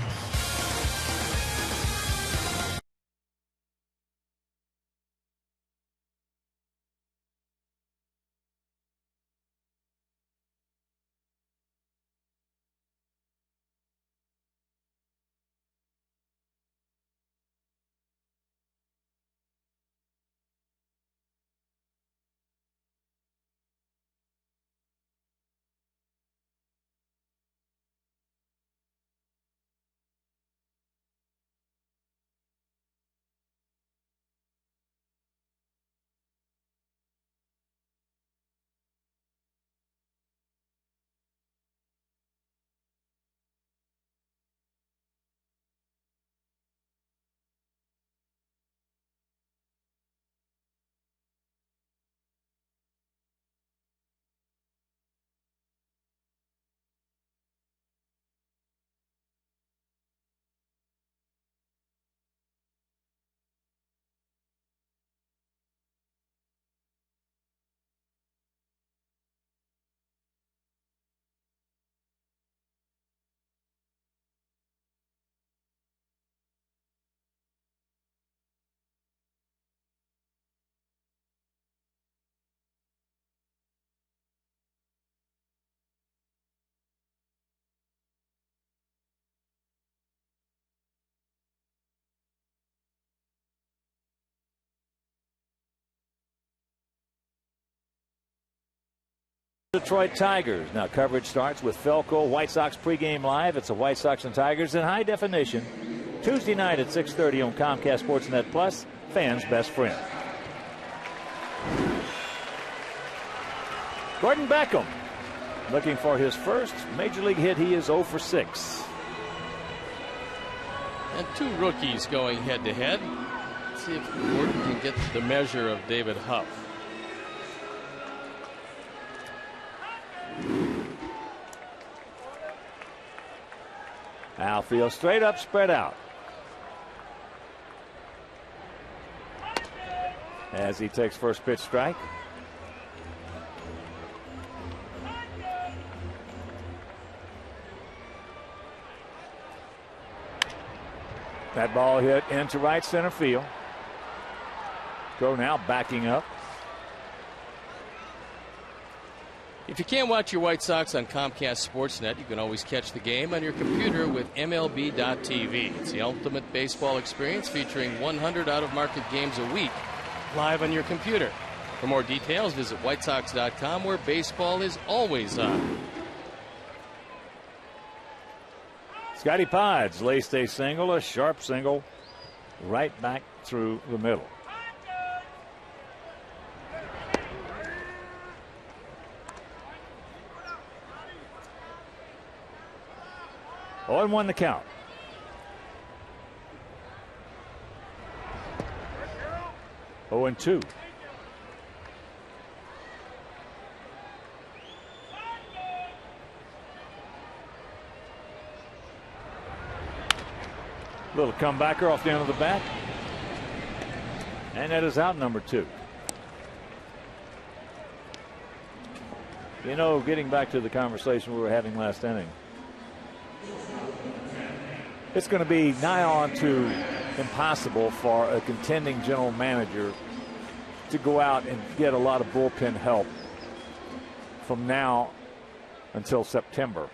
[SPEAKER 1] Detroit Tigers. Now coverage starts with Felco. White Sox pregame live. It's the White Sox and Tigers in high definition. Tuesday night at 6:30 on Comcast Sportsnet Plus. Fans' best friend. Gordon Beckham looking for his first major league hit. He is 0 for 6.
[SPEAKER 2] And two rookies going head to head. Let's see if Gordon can get the measure of David Huff.
[SPEAKER 1] Outfield straight up, spread out. As he takes first pitch strike. That ball hit into right center field. Go now backing up.
[SPEAKER 2] If you can't watch your White Sox on Comcast Sportsnet, you can always catch the game on your computer with MLB.tv. It's the ultimate baseball experience featuring 100 out-of-market games a week live on your computer. For more details, visit WhiteSox.com, where baseball is always on.
[SPEAKER 1] Scotty Pods laced a single, a sharp single, right back through the middle. Oh, and 1 the count. Oh, and 2. Little comebacker off the end of the bat. And that is out number 2. You know, getting back to the conversation we were having last inning, it's going to be nigh on to impossible for a contending general manager to go out and get a lot of bullpen help from now until September.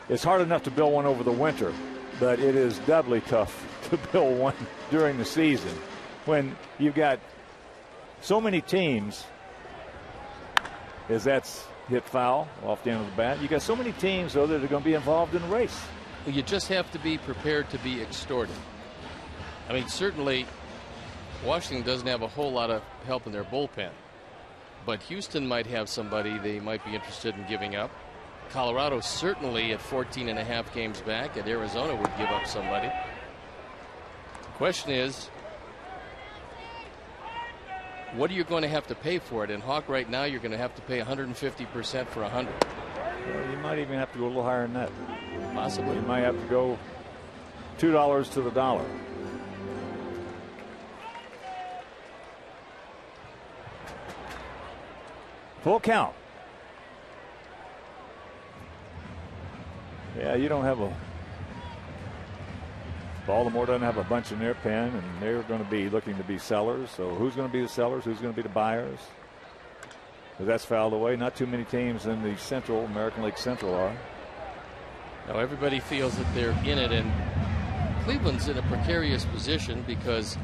[SPEAKER 1] It's hard enough to build one over the winter, but it is doubly tough to build one during the season when you've got so many teams, as that's hit foul off the end of the bat. You got so many teams, though, that are going to be involved in the race.
[SPEAKER 2] Well, you just have to be prepared to be extorted. I mean, certainly Washington doesn't have a whole lot of help in their bullpen, but Houston might have somebody they might be interested in giving up. Colorado certainly at 14.5 games back, and Arizona would give up somebody. The question is, what are you going to have to pay for it? In Hawk right now, you're going to have to pay 150% for 100.
[SPEAKER 1] Well, you might even have to go a little higher than that.
[SPEAKER 2] Possibly.
[SPEAKER 1] You might have to go $2 to the dollar. Full count. Yeah, you don't have a. Baltimore doesn't have a bunch in their pen, and they're going to be looking to be sellers. So who's going to be the sellers? Who's going to be the buyers? Because that's fouled away. Not too many teams in the Central, American League Central are.
[SPEAKER 2] Now everybody feels that they're in it, and Cleveland's in a precarious position because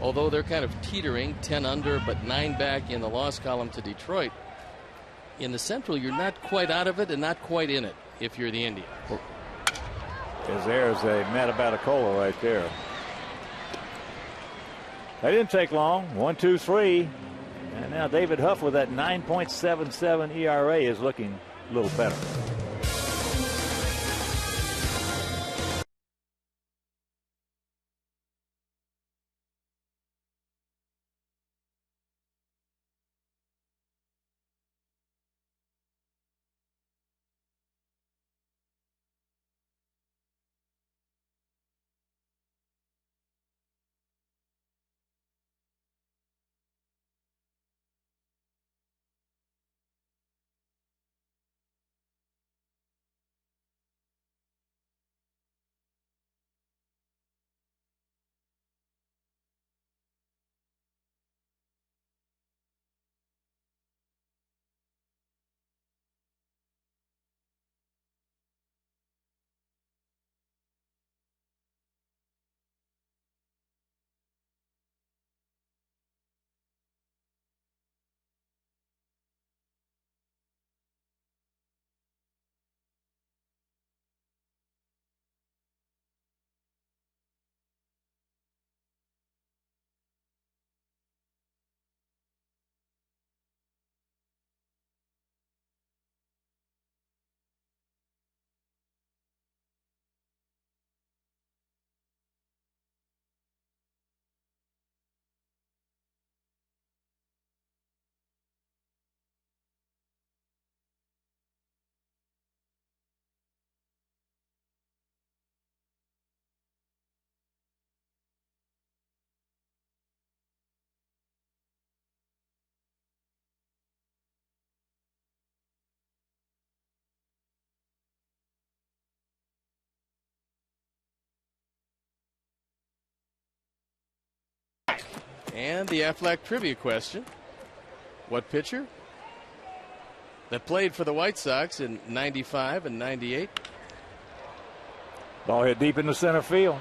[SPEAKER 2] although they're kind of teetering 10 under but 9 back in the loss column to Detroit, in the Central you're not quite out of it and not quite in it if you're the Indians.
[SPEAKER 1] Because there's a Matabatacola right there. That didn't take long. 1, 2, 3. And now David Huff with that 9.77 ERA is looking a little better.
[SPEAKER 2] And the Aflac trivia question. What pitcher that played for the White Sox in 95 and 98?
[SPEAKER 1] Ball hit deep into center field.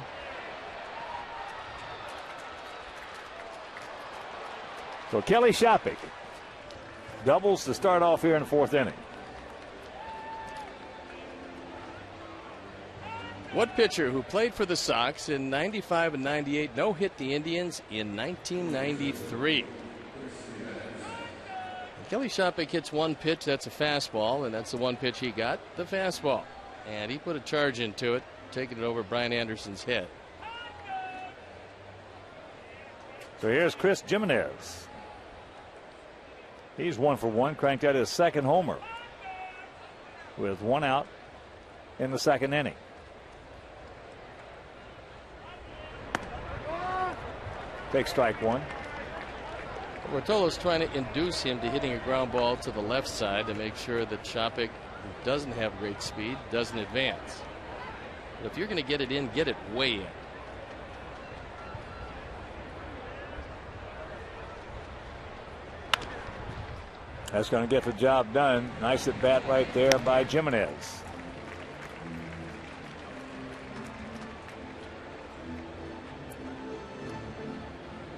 [SPEAKER 1] So Kelly Shopik doubles to start off here in the fourth inning.
[SPEAKER 2] What pitcher who played for the Sox in 95 and 98 no-hit the Indians in 1993? Kelly Shopik hits one pitch. That's a fastball, and that's the one pitch he got, the fastball. And he put a charge into it, taking it over Brian Anderson's head.
[SPEAKER 1] So here's Chris Jimenez. He's 1 for 1, cranked out his second homer with 1 out in the second inning. Take strike 1.
[SPEAKER 2] Rotolo's trying to induce him to hitting a ground ball to the left side to make sure that Shopik, who doesn't have great speed, doesn't advance. But if you're going to get it in, get it way in.
[SPEAKER 1] That's going to get the job done. Nice at bat right there by Jimenez.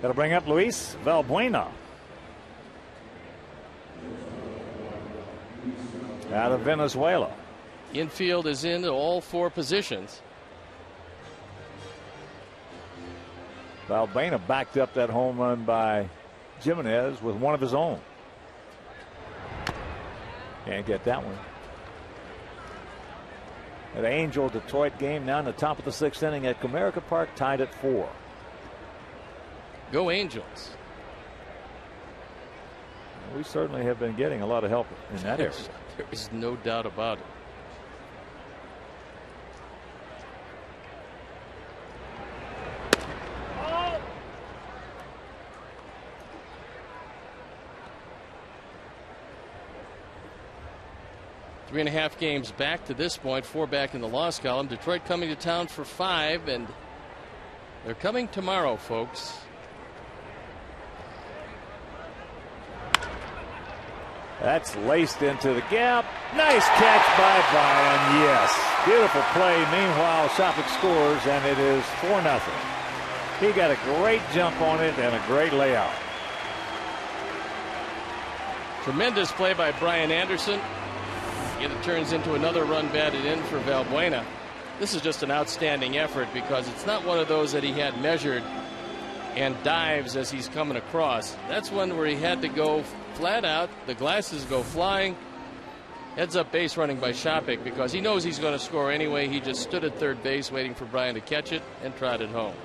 [SPEAKER 1] That'll bring up Luis Valbuena out of Venezuela.
[SPEAKER 2] Infield is in all 4 positions.
[SPEAKER 1] Valbuena backed up that home run by Jimenez with one of his own. Can't get that one. An Angel Detroit game now in the top of the 6th inning at Comerica Park, tied at 4.
[SPEAKER 2] Go Angels.
[SPEAKER 1] We certainly have been getting a lot of help in that area.
[SPEAKER 2] There is no doubt about it. Three and a half games back to this point, 4 back in the loss column. Detroit coming to town for 5, and they're coming tomorrow, folks.
[SPEAKER 1] That's laced into the gap. Nice catch by Byron. Yes. Beautiful play. Meanwhile, Shopik scores, and it is 4-0. He got a great jump on it and a great layout.
[SPEAKER 2] Tremendous play by Brian Anderson. Yet it turns into another run batted in for Valbuena. This is just an outstanding effort because it's not one of those that he had measured and dives as he's coming across. That's one where he had to go flat out. The glasses go flying. Heads up base running by Shopik because he knows he's going to score anyway. He just stood at third base waiting for Brian to catch it and trotted home.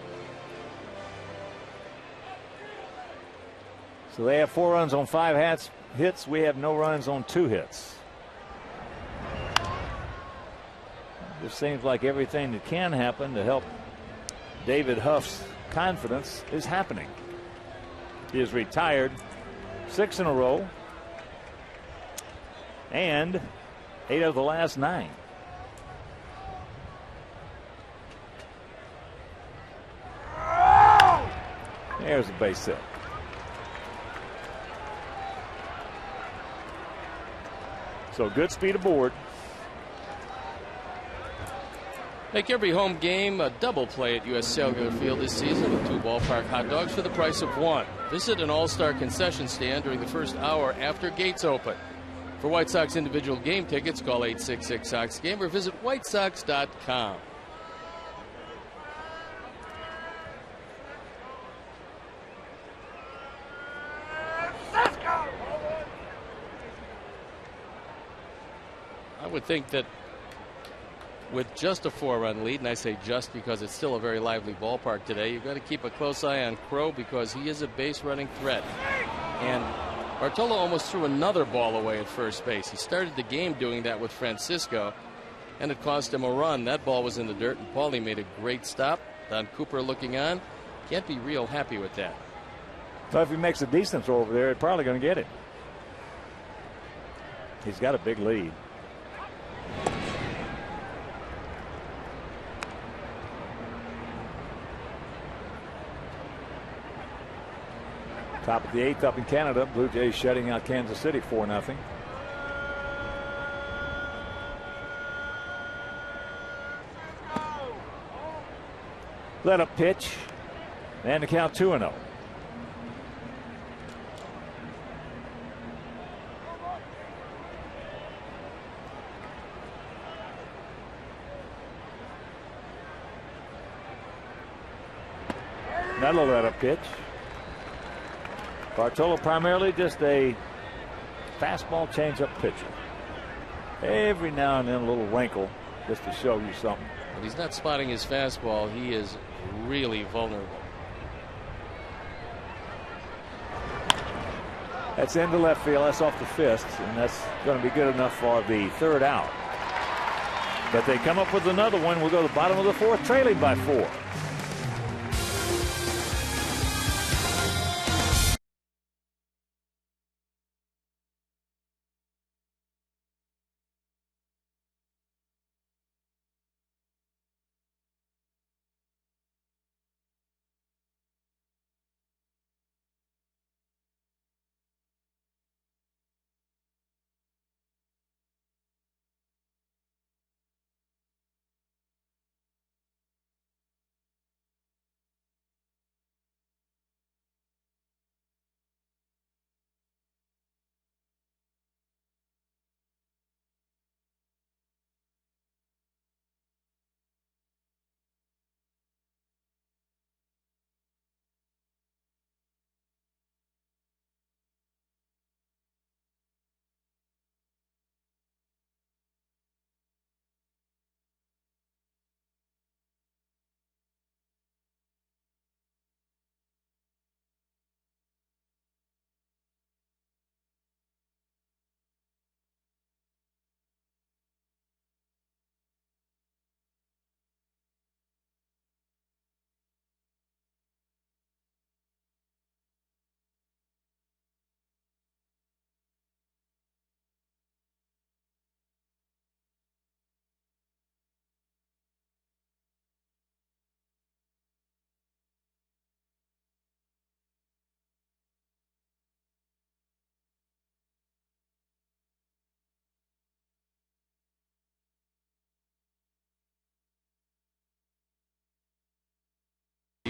[SPEAKER 1] So they have 4 runs on 5 hits. We have no runs on 2 hits. Just seems like everything that can happen to help David Huff's confidence is happening. He is retired 6 in a row and 8 of the last 9. There's a base hit. So good speed aboard.
[SPEAKER 2] Make every home game a double play at U.S. Cellular Field this season with 2 ballpark hot dogs for the price of 1. Visit an All-Star concession stand during the first hour after gates open. For White Sox individual game tickets, call 866-SOX-GAME or visit whitesox.com. I would think that with just a 4-run lead, and I say just because it's still a very lively ballpark today, you've got to keep a close eye on Crow because he is a base running threat. And Bartolo almost threw another ball away at first base. He started the game doing that with Francisco, and it cost him a run. That ball was in the dirt, and Paulie made a great stop. Don Cooper looking on. Can't be real happy with that.
[SPEAKER 1] So if he makes a decent throw over there, he's probably going to get it. He's got a big lead. Top of the 8th up in Canada. Blue Jays shutting out Kansas City 4-0. Let up pitch. And the count 2-0. Another let up pitch. Bartolo primarily just a fastball changeup pitcher. Every now and then a little wrinkle just to show you something.
[SPEAKER 2] But he's not spotting his fastball. He is really vulnerable.
[SPEAKER 1] That's into left field. That's off the fist, and that's going to be good enough for the 3rd out. But they come up with another one. We'll go to the bottom of the 4th, trailing by 4.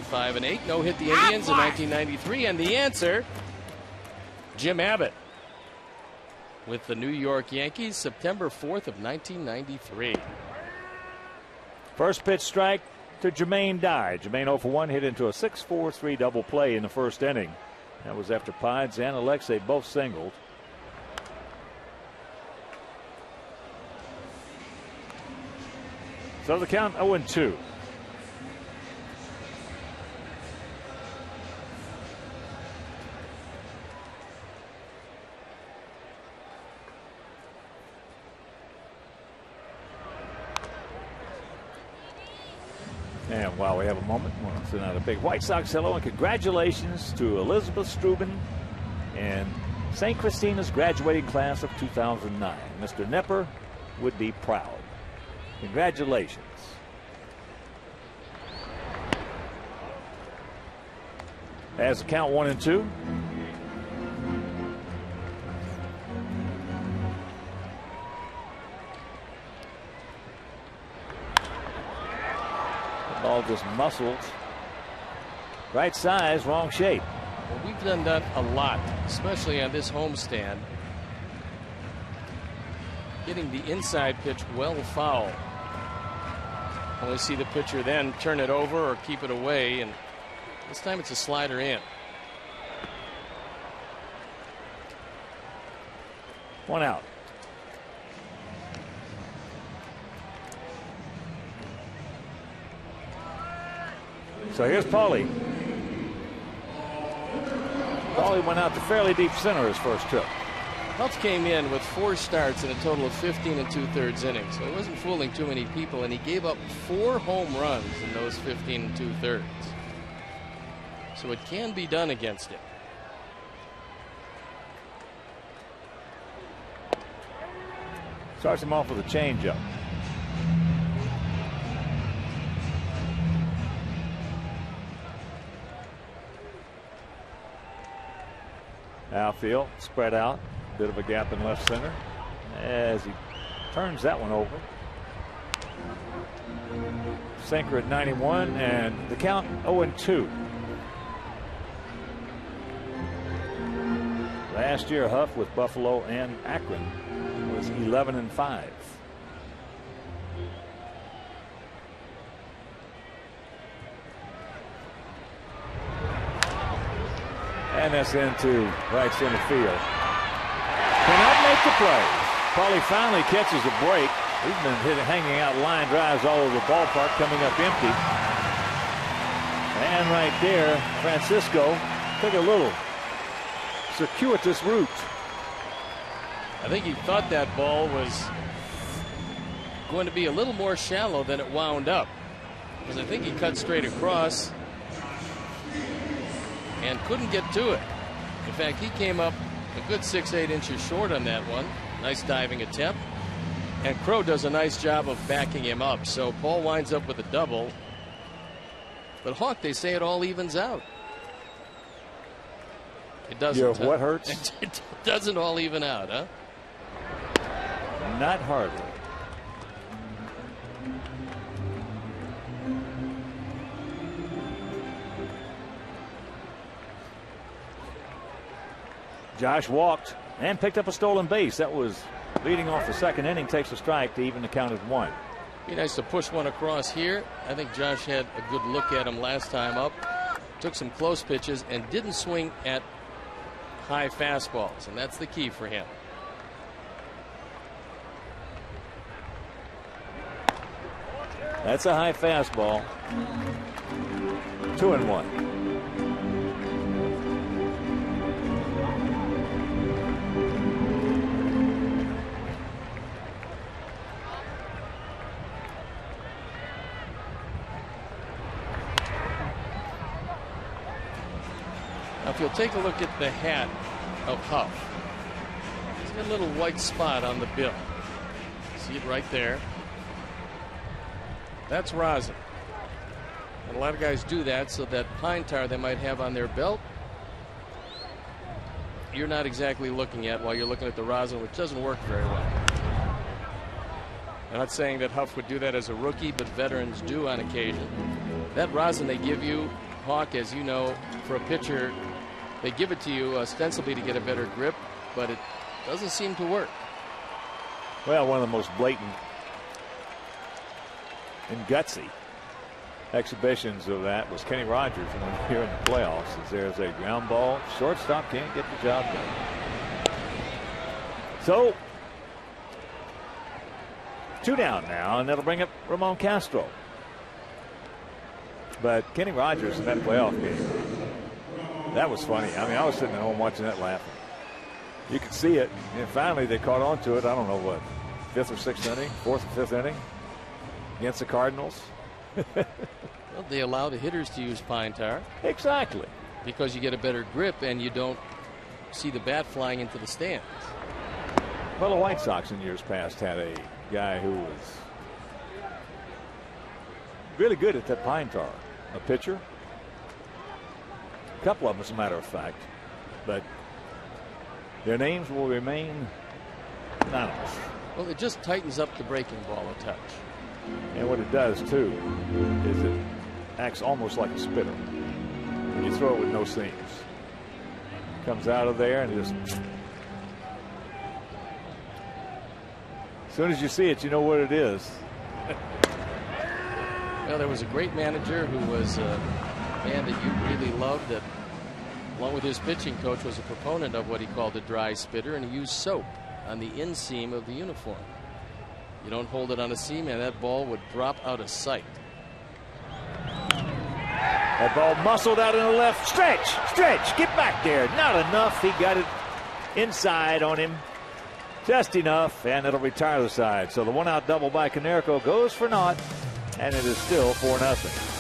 [SPEAKER 2] Five and 8, no hit the Indians in 1993, and the answer, Jim Abbott with the New York Yankees, September 4th of 1993.
[SPEAKER 1] First pitch strike to Jermaine Dye. Jermaine 0 for 1, hit into a 6-4-3 double play in the first inning. That was after Pides and Alexei both singled. So the count 0-2. And while we have a moment, we'll send out a big White Sox hello and congratulations to Elizabeth Struben and St. Christina's graduating class of 2009. Mr. Nepper would be proud. Congratulations. As the count 1-2. Ball just muscled. Right size, wrong shape.
[SPEAKER 2] Well, we've done that a lot, especially on this homestand. Getting the inside pitch well foul. Only see the pitcher then turn it over or keep it away, and this time it's a slider in.
[SPEAKER 1] One out. So here's Paulie. Paulie went out to fairly deep center his first trip.
[SPEAKER 2] Peltz came in with 4 starts in a total of 15 2/3 innings, so he wasn't fooling too many people, and he gave up 4 home runs in those 15 2/3. So it can be done against him.
[SPEAKER 1] Starts him off with a changeup. Outfield, spread out, bit of a gap in left center as he turns that one over. Sinker at 91, and the count 0-2. Last year, Huff with Buffalo and Akron was 11-5. And that's into right center field. Cannot make the play. Paulie finally catches a break. He's been hanging out line drives all over the ballpark, coming up empty. And right there, Francisco took a little circuitous route.
[SPEAKER 2] I think he thought that ball was going to be a little more shallow than it wound up, because I think he cut straight across and couldn't get to it. In fact, he came up a good 6-8 inches short on that one. Nice diving attempt. And Crow does a nice job of backing him up. So Paul winds up with a double. But Hawk, they say it all evens out. It doesn't.
[SPEAKER 1] Yeah, what hurts?
[SPEAKER 2] It doesn't all even out, huh?
[SPEAKER 1] Not hardly. Josh walked and picked up a stolen base. That was leading off the second inning. Takes a strike to even the count at 1.
[SPEAKER 2] Be nice to push one across here. I think Josh had a good look at him last time up. Took some close pitches and didn't swing at high fastballs, and that's the key for him.
[SPEAKER 1] That's a high fastball. 2-1.
[SPEAKER 2] Now, if you'll take a look at the hat of Huff, he's got a little white spot on the bill. See it right there? That's rosin. And a lot of guys do that so that pine tar they might have on their belt, you're not exactly looking at while you're looking at the rosin, which doesn't work very well. I'm not saying that Huff would do that as a rookie, but veterans do on occasion. That rosin they give you, Hawk, as you know, for a pitcher, they give it to you ostensibly to get a better grip, but it doesn't seem to work.
[SPEAKER 1] Well, one of the most blatant and gutsy exhibitions of that was Kenny Rogers when we were here in the playoffs. As there's a ground ball, shortstop can't get the job done. So 2 down now, and that'll bring up Ramon Castro. But Kenny Rogers in that playoff game, that was funny. I mean, I was sitting at home watching that laughing. You could see it, and finally they caught on to it. I don't know what, 5th or 6th inning, 4th or 5th inning against the Cardinals.
[SPEAKER 2] Well, they allow the hitters to use pine tar.
[SPEAKER 1] Exactly.
[SPEAKER 2] Because you get a better grip and you don't see the bat flying into the stands.
[SPEAKER 1] Well, the White Sox in years past had a guy who was really good at that pine tar. A pitcher. A couple of them, as a matter of fact. But their names will remain anonymous.
[SPEAKER 2] Well, it just tightens up the breaking ball a touch.
[SPEAKER 1] And what it does, too, is it acts almost like a spitter. When you throw it with no seams. Comes out of there and just... As soon as you see it, you know what it is.
[SPEAKER 2] Well, there was a great manager who was a man that you really loved that, along with his pitching coach, was a proponent of what he called a dry spitter, and he used soap on the inseam of the uniform. You don't hold it on a seam, and that ball would drop out of sight.
[SPEAKER 1] That ball muscled out in the left. Stretch, get back there. Not enough. He got it inside on him. Just enough, and it'll retire the side. So the 1-out double by Konerko goes for naught, and it is still 4-0.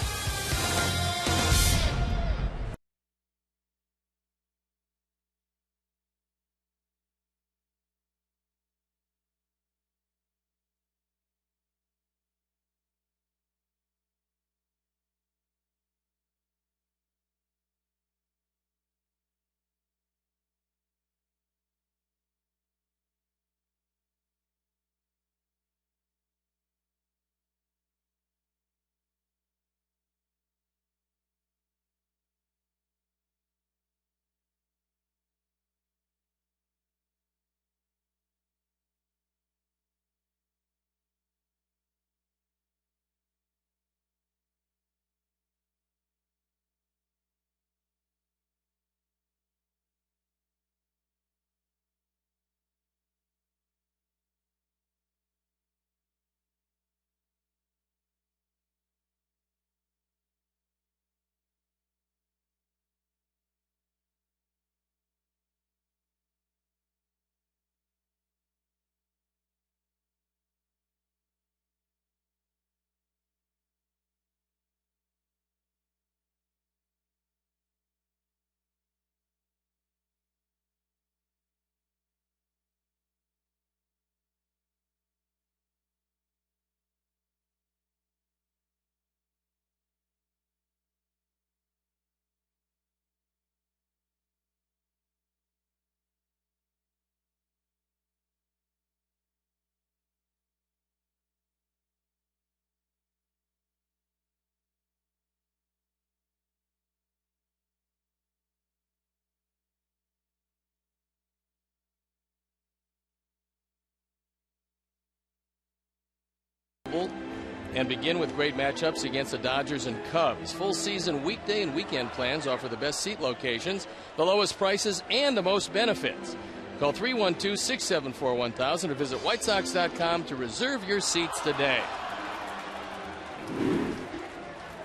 [SPEAKER 2] and begin with great matchups against the Dodgers and Cubs. Full season weekday and weekend plans offer the best seat locations, the lowest prices, and the most benefits. Call 312-674-1000 or visit whitesox.com to reserve your seats today.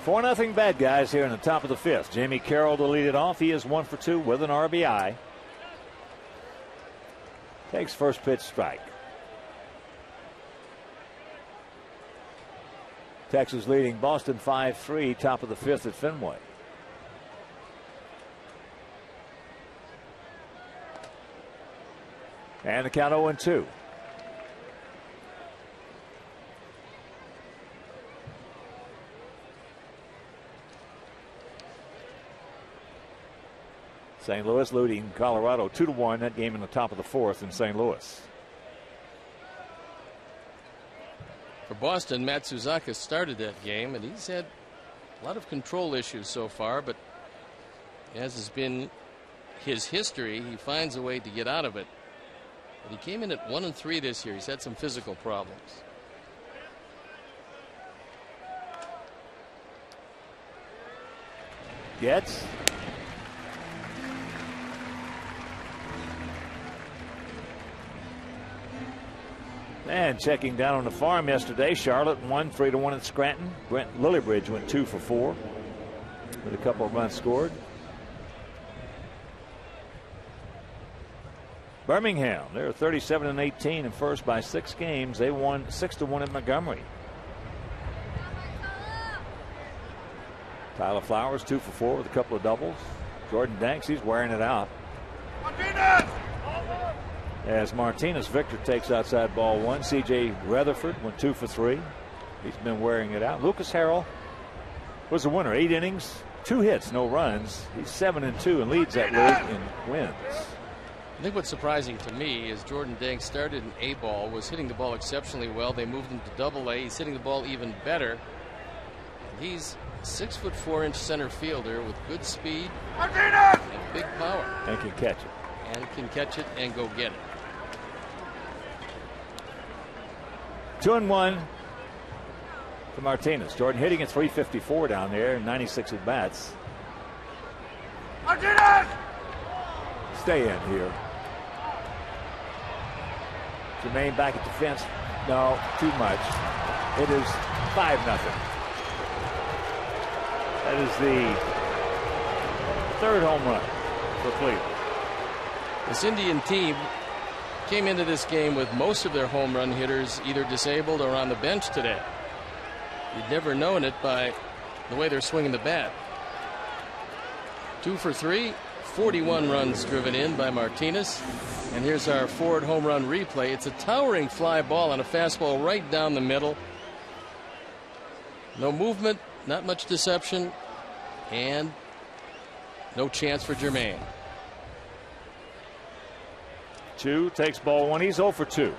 [SPEAKER 1] 4-0 bad guys here in the top of the fifth. Jamie Carroll to lead it off. He is 1 for 2 with an RBI. Takes first pitch strike. Texas leading Boston 5-3, top of the fifth at Fenway. And the count 0-2. St. Louis leading Colorado 2-1. That game in the top of the fourth in St. Louis.
[SPEAKER 2] For Boston, Matsuzaka started that game, and he's had a lot of control issues so far, but as has been his history, he finds a way to get out of it. But he came in at 1-3 this year. He's had some physical problems.
[SPEAKER 1] Gets. And checking down on the farm yesterday, Charlotte won 3-1 at Scranton. Brent Lillibridge went 2 for 4 with a couple of runs scored. Birmingham, they're 37-18 and first by 6 games. They won 6-1 at Montgomery. Tyler Flowers 2 for 4 with a couple of doubles. Jordan Danks, he's wearing it out. As Martinez, Victor takes outside ball 1. C.J. Rutherford went 2 for 3. He's been wearing it out. Lucas Harrell was the winner. 8 innings, 2 hits, no runs. He's 7-2 and leads that league in wins.
[SPEAKER 2] I think what's surprising to me is Jordan Danks started in A-ball, was hitting the ball exceptionally well. They moved him to Double-A. He's hitting the ball even better. He's 6'4" center fielder with good speed and big power.
[SPEAKER 1] And can catch it.
[SPEAKER 2] And can catch it and go get it.
[SPEAKER 1] 2-1 to Martinez. Jordan hitting at .354 down there, 96 at bats.
[SPEAKER 4] Martinez!
[SPEAKER 1] Stay in here. Jermaine back at the fence. No, too much. It is 5-0. That is the third home run for Cleveland.
[SPEAKER 2] This Indian team came into this game with most of their home run hitters either disabled or on the bench today. You'd never known it by the way they're swinging the bat. 2 for 3, 41 runs driven in by Martinez. And here's our Ford home run replay. It's a towering fly ball on a fastball right down the middle. No movement, not much deception, and no chance for Jermaine.
[SPEAKER 1] 2 takes ball 1. He's 0 for 2.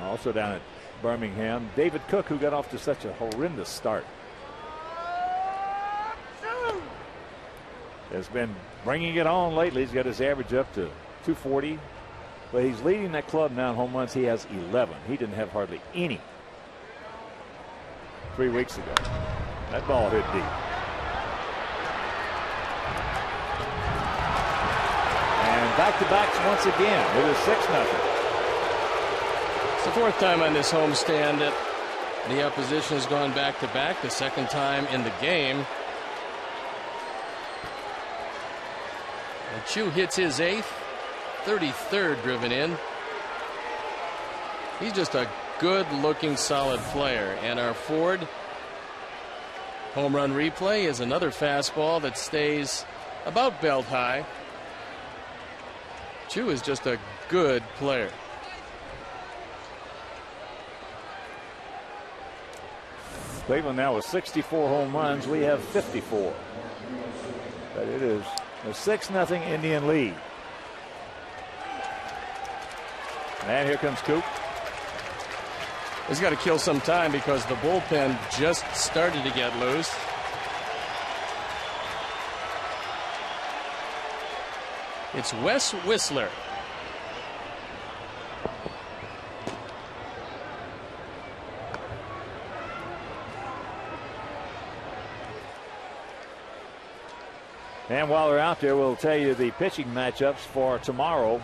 [SPEAKER 1] Also down at Birmingham, David Cook, who got off to such a horrendous start, has been bringing it on lately. He's got his average up to 240, but he's leading that club now in home runs. He has 11. He didn't have hardly any 3 weeks ago. That ball hit deep. And back-to-backs once again. It is 6-0.
[SPEAKER 2] It's the 4th time on this homestand that the opposition has gone back-to-back, the 2nd time in the game. And Chu hits his 8th, 33rd driven in. He's just a good-looking, solid player. And our Ford home run replay is another fastball that stays about belt high. Chu is just a good player.
[SPEAKER 1] Cleveland now with 64 home runs. We have 54. But it is a 6-0 Indian lead. And here comes Coop.
[SPEAKER 2] He's got to kill some time because the bullpen just started to get loose. It's Wes Whistler.
[SPEAKER 1] And while they're out there, we'll tell you the pitching matchups for tomorrow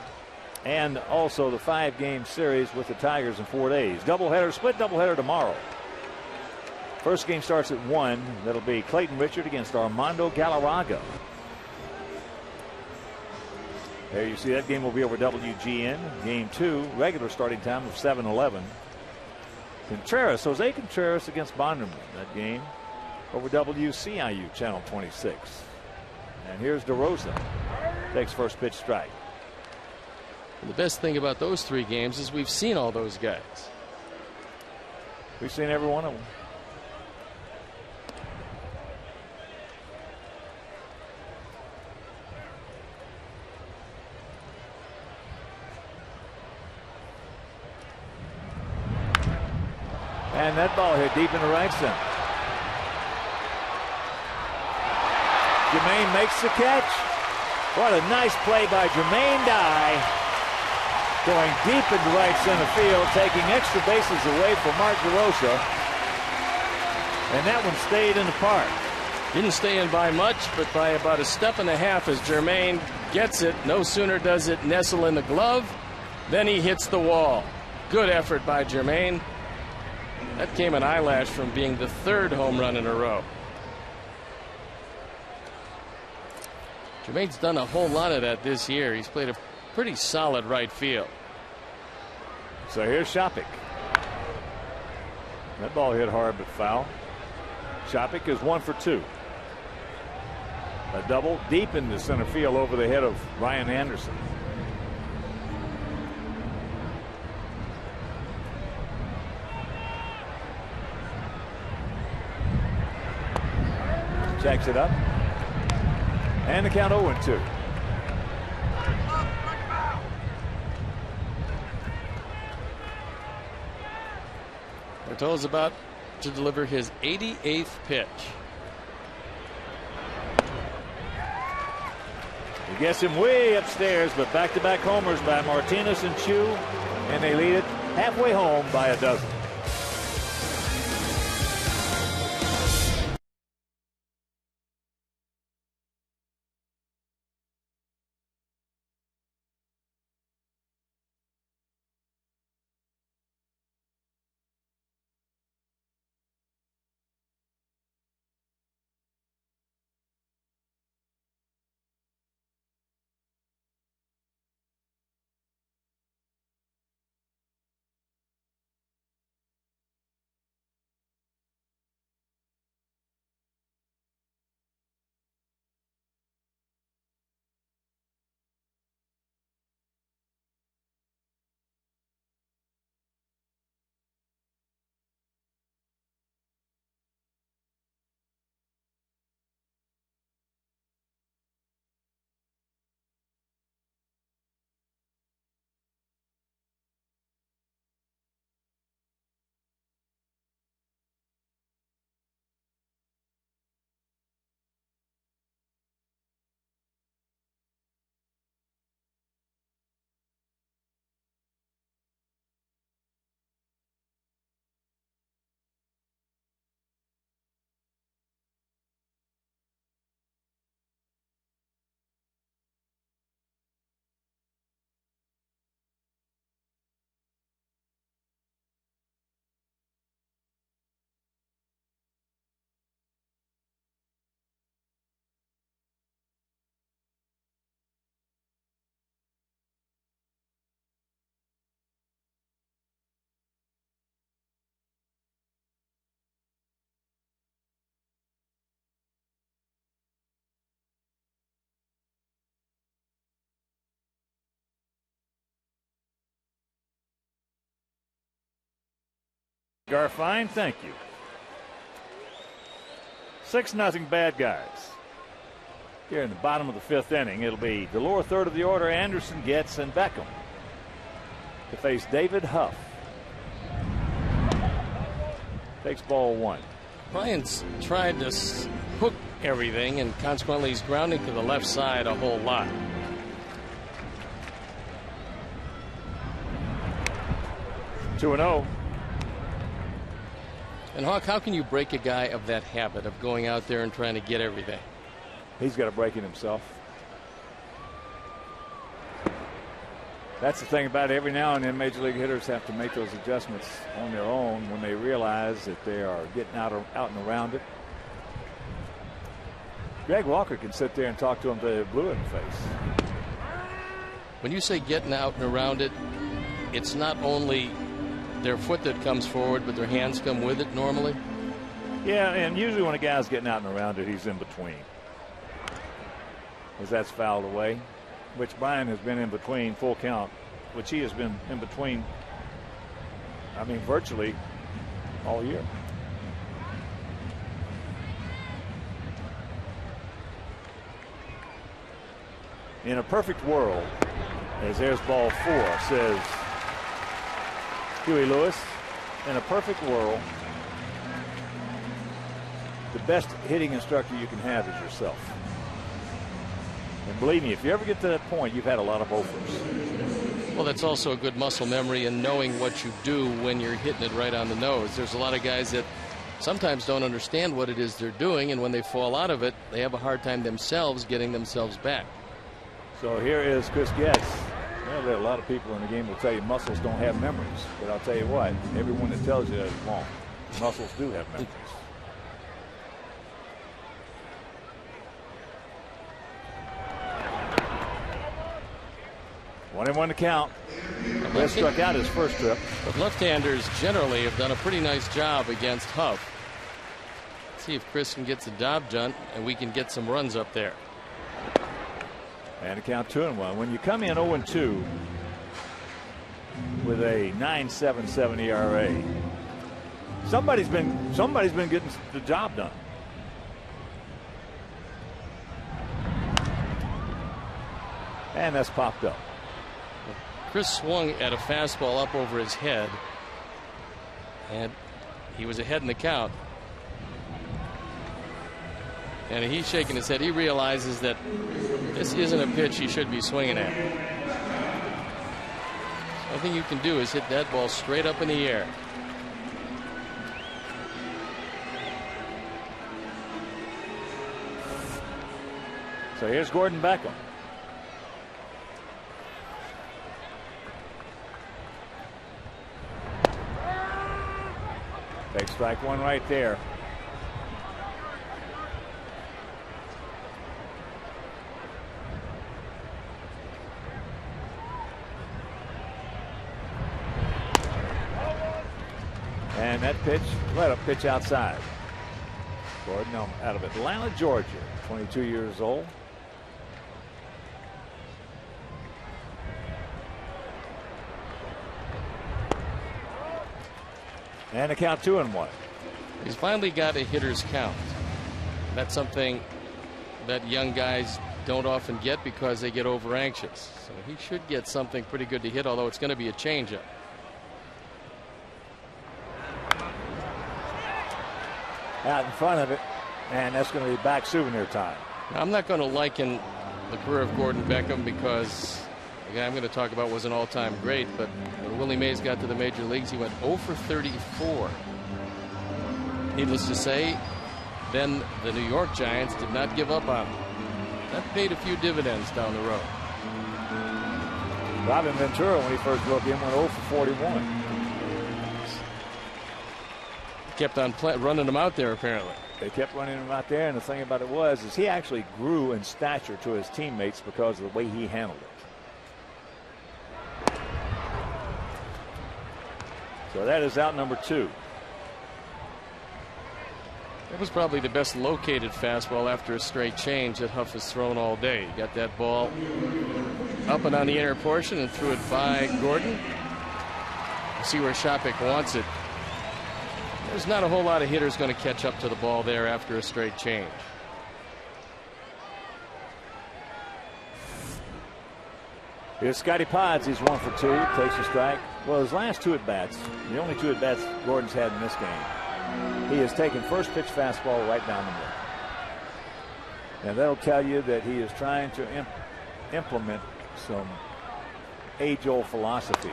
[SPEAKER 1] and also the 5-game series with the Tigers in 4 days. Doubleheader, split doubleheader tomorrow. First game starts at 1. That'll be Clayton Richard against Armando Galarraga. There you see that game will be over WGN. Game 2, regular starting time of 7:11. Jose Contreras against Bonderman. That game over WCIU Channel 26. And here's DeRosa. Takes first pitch strike.
[SPEAKER 2] The best thing about those 3 games is we've seen all those guys.
[SPEAKER 1] We've seen every one of them. And that ball hit deep into right center. Jermaine makes the catch. What a nice play by Jermaine Dye. Going deep into right center field, taking extra bases away from Mark DeRosa. And that one stayed in the park.
[SPEAKER 2] Didn't stay in by much, but by about 1.5 steps as Jermaine gets it. No sooner does it nestle in the glove, then he hits the wall. Good effort by Jermaine. That came an eyelash from being the 3rd home run in a row. Jermaine's done a whole lot of that this year. He's played a pretty solid right field.
[SPEAKER 1] So here's Shopik. That ball hit hard but foul. Shopik is 1 for 2. A double deep into center field over the head of Ryan Anderson. Checks it up. And the count 0-2.
[SPEAKER 2] Bertol's about to deliver his 88th pitch.
[SPEAKER 1] He gets him way upstairs, but back-to-back homers by Martinez and Chu, and they lead it halfway home by a dozen. Garfine, thank you. 6-0 Bad Guys. Here in the bottom of the 5th inning, it'll be the lower third of the order. Anderson, Getz, and Beckham to face David Huff. Takes ball 1.
[SPEAKER 2] Bryant's tried to hook everything, and consequently he's grounding to the left side a whole lot.
[SPEAKER 1] Two and 0.
[SPEAKER 2] And Hawk, how can you break a guy of that habit of going out there and trying to get everything?
[SPEAKER 1] He's got a break in himself. That's the thing about it. Every now and then major league hitters have to make those adjustments on their own when they realize that they are getting out and around it. Greg Walker can sit there and talk to him till they're blue in the face.
[SPEAKER 2] When you say getting out and around it, it's not only their foot that comes forward, but their hands come with it normally?
[SPEAKER 1] Yeah, and usually when a guy's getting out and around it, he's in between. As that's fouled away, which Brian has been in between full count, which he has been in between, I mean, virtually all year. In a perfect world, as there's ball 4, says Huey Lewis, in a perfect world, the best hitting instructor you can have is yourself. And believe me, if you ever get to that point, you've had a lot of offers.
[SPEAKER 2] Well, that's also a good muscle memory and knowing what you do when you're hitting it right on the nose. There's a lot of guys that sometimes don't understand what it is they're doing, and when they fall out of it, they have a hard time themselves getting themselves back.
[SPEAKER 1] So here is Chris Getz. Well, there are a lot of people in the game will tell you muscles don't have memories. But I'll tell you what, everyone that tells you that is wrong. Muscles do have memories. One and one to count. Chris struck out his first trip.
[SPEAKER 2] But left-handers generally have done a pretty nice job against Huff. Let's see if Chris can get the job done and we can get some runs up there.
[SPEAKER 1] And a count 2-1. When you come in 0-2 with a 9.77 ERA, somebody's been getting the job done. And that's popped up.
[SPEAKER 2] Chris swung at a fastball up over his head, and he was ahead in the count. And he's shaking his head. He realizes that this isn't a pitch he should be swinging at. The only thing you can do is hit that ball straight up in the air.
[SPEAKER 1] So here's Gordon Beckham. Take strike one right there. And that pitch, let a pitch outside. Gordon out of Atlanta, Georgia, 22 years old. And a count 2-1.
[SPEAKER 2] He's finally got a hitter's count. That's something that young guys don't often get because they get over anxious. So he should get something pretty good to hit, although it's going to be a changeup.
[SPEAKER 1] Out in front of it, and that's going to be back souvenir time.
[SPEAKER 2] Now, I'm not going to liken the career of Gordon Beckham because the guy I'm going to talk about was an all-time great, but when Willie Mays got to the major leagues, he went 0 for 34. Needless to say, then the New York Giants did not give up on him. That paid a few dividends down the road.
[SPEAKER 1] Robin Ventura, when he first broke in, went 0 for 41.
[SPEAKER 2] Kept on running him out there, apparently.
[SPEAKER 1] They kept running him out there, and the thing about it was is he actually grew in stature to his teammates because of the way he handled it. So that is out number 2.
[SPEAKER 2] That was probably the best located fastball after a straight change that Huff has thrown all day. He got that ball up and on the inner portion and threw it by Gordon. You see where Shopik wants it. There's not a whole lot of hitters going to catch up to the ball there after a straight change.
[SPEAKER 1] Here's Scotty Pods. He's 1 for 2. Takes a strike. Well, his last 2 at-bats, the only 2 at-bats Gordon's had in this game, he has taken first pitch fastball right down the middle. And that'll tell you that he is trying to implement some age-old philosophies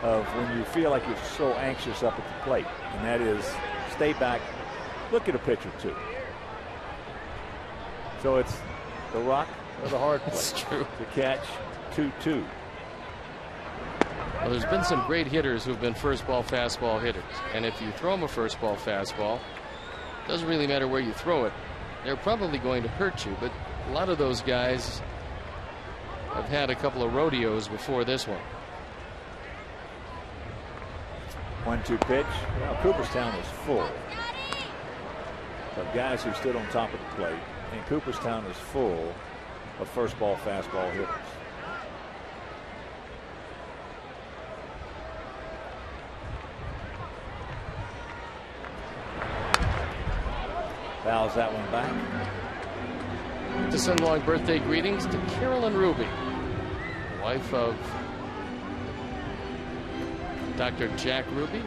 [SPEAKER 1] of when you feel like you're so anxious up at the plate, and that is stay back, look at a pitch or two. So it's the rock or the hard
[SPEAKER 2] That's
[SPEAKER 1] place
[SPEAKER 2] true.
[SPEAKER 1] to catch 2-2.
[SPEAKER 2] Well, there's been some great hitters who've been first ball fastball hitters, and if you throw them a first ball fastball, it doesn't really matter where you throw it. They're probably going to hurt you, but a lot of those guys have had a couple of rodeos before this one.
[SPEAKER 1] 1-2 pitch. Well, Cooperstown is full of guys who stood on top of the plate, and Cooperstown is full of first ball fastball hitters. Fouls that one back.
[SPEAKER 2] To send along birthday greetings to Carolyn Ruby, wife of Dr. Jack Ruby.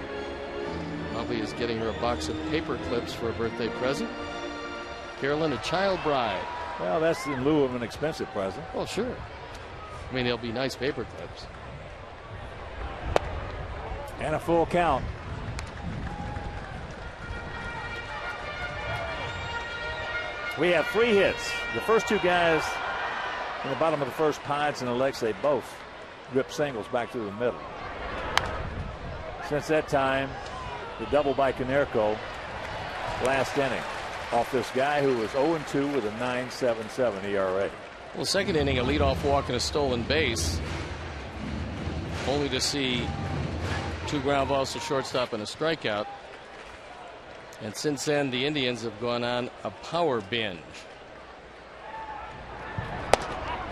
[SPEAKER 2] Probably is getting her a box of paper clips for a birthday present. Carolyn, a child bride.
[SPEAKER 1] Well, that's in lieu of an expensive present.
[SPEAKER 2] Well, sure. I mean, they'll be nice paper clips.
[SPEAKER 1] And a full count. We have 3 hits. The first 2 guys in the bottom of the first, Pides and Alexei, both rip singles back through the middle. Since that time, the double by Konerko last inning off this guy who was 0-2 with a 9.77 ERA.
[SPEAKER 2] Well, second inning, a leadoff walk and a stolen base, only to see 2 ground balls to shortstop and a strikeout. And since then, the Indians have gone on a power binge.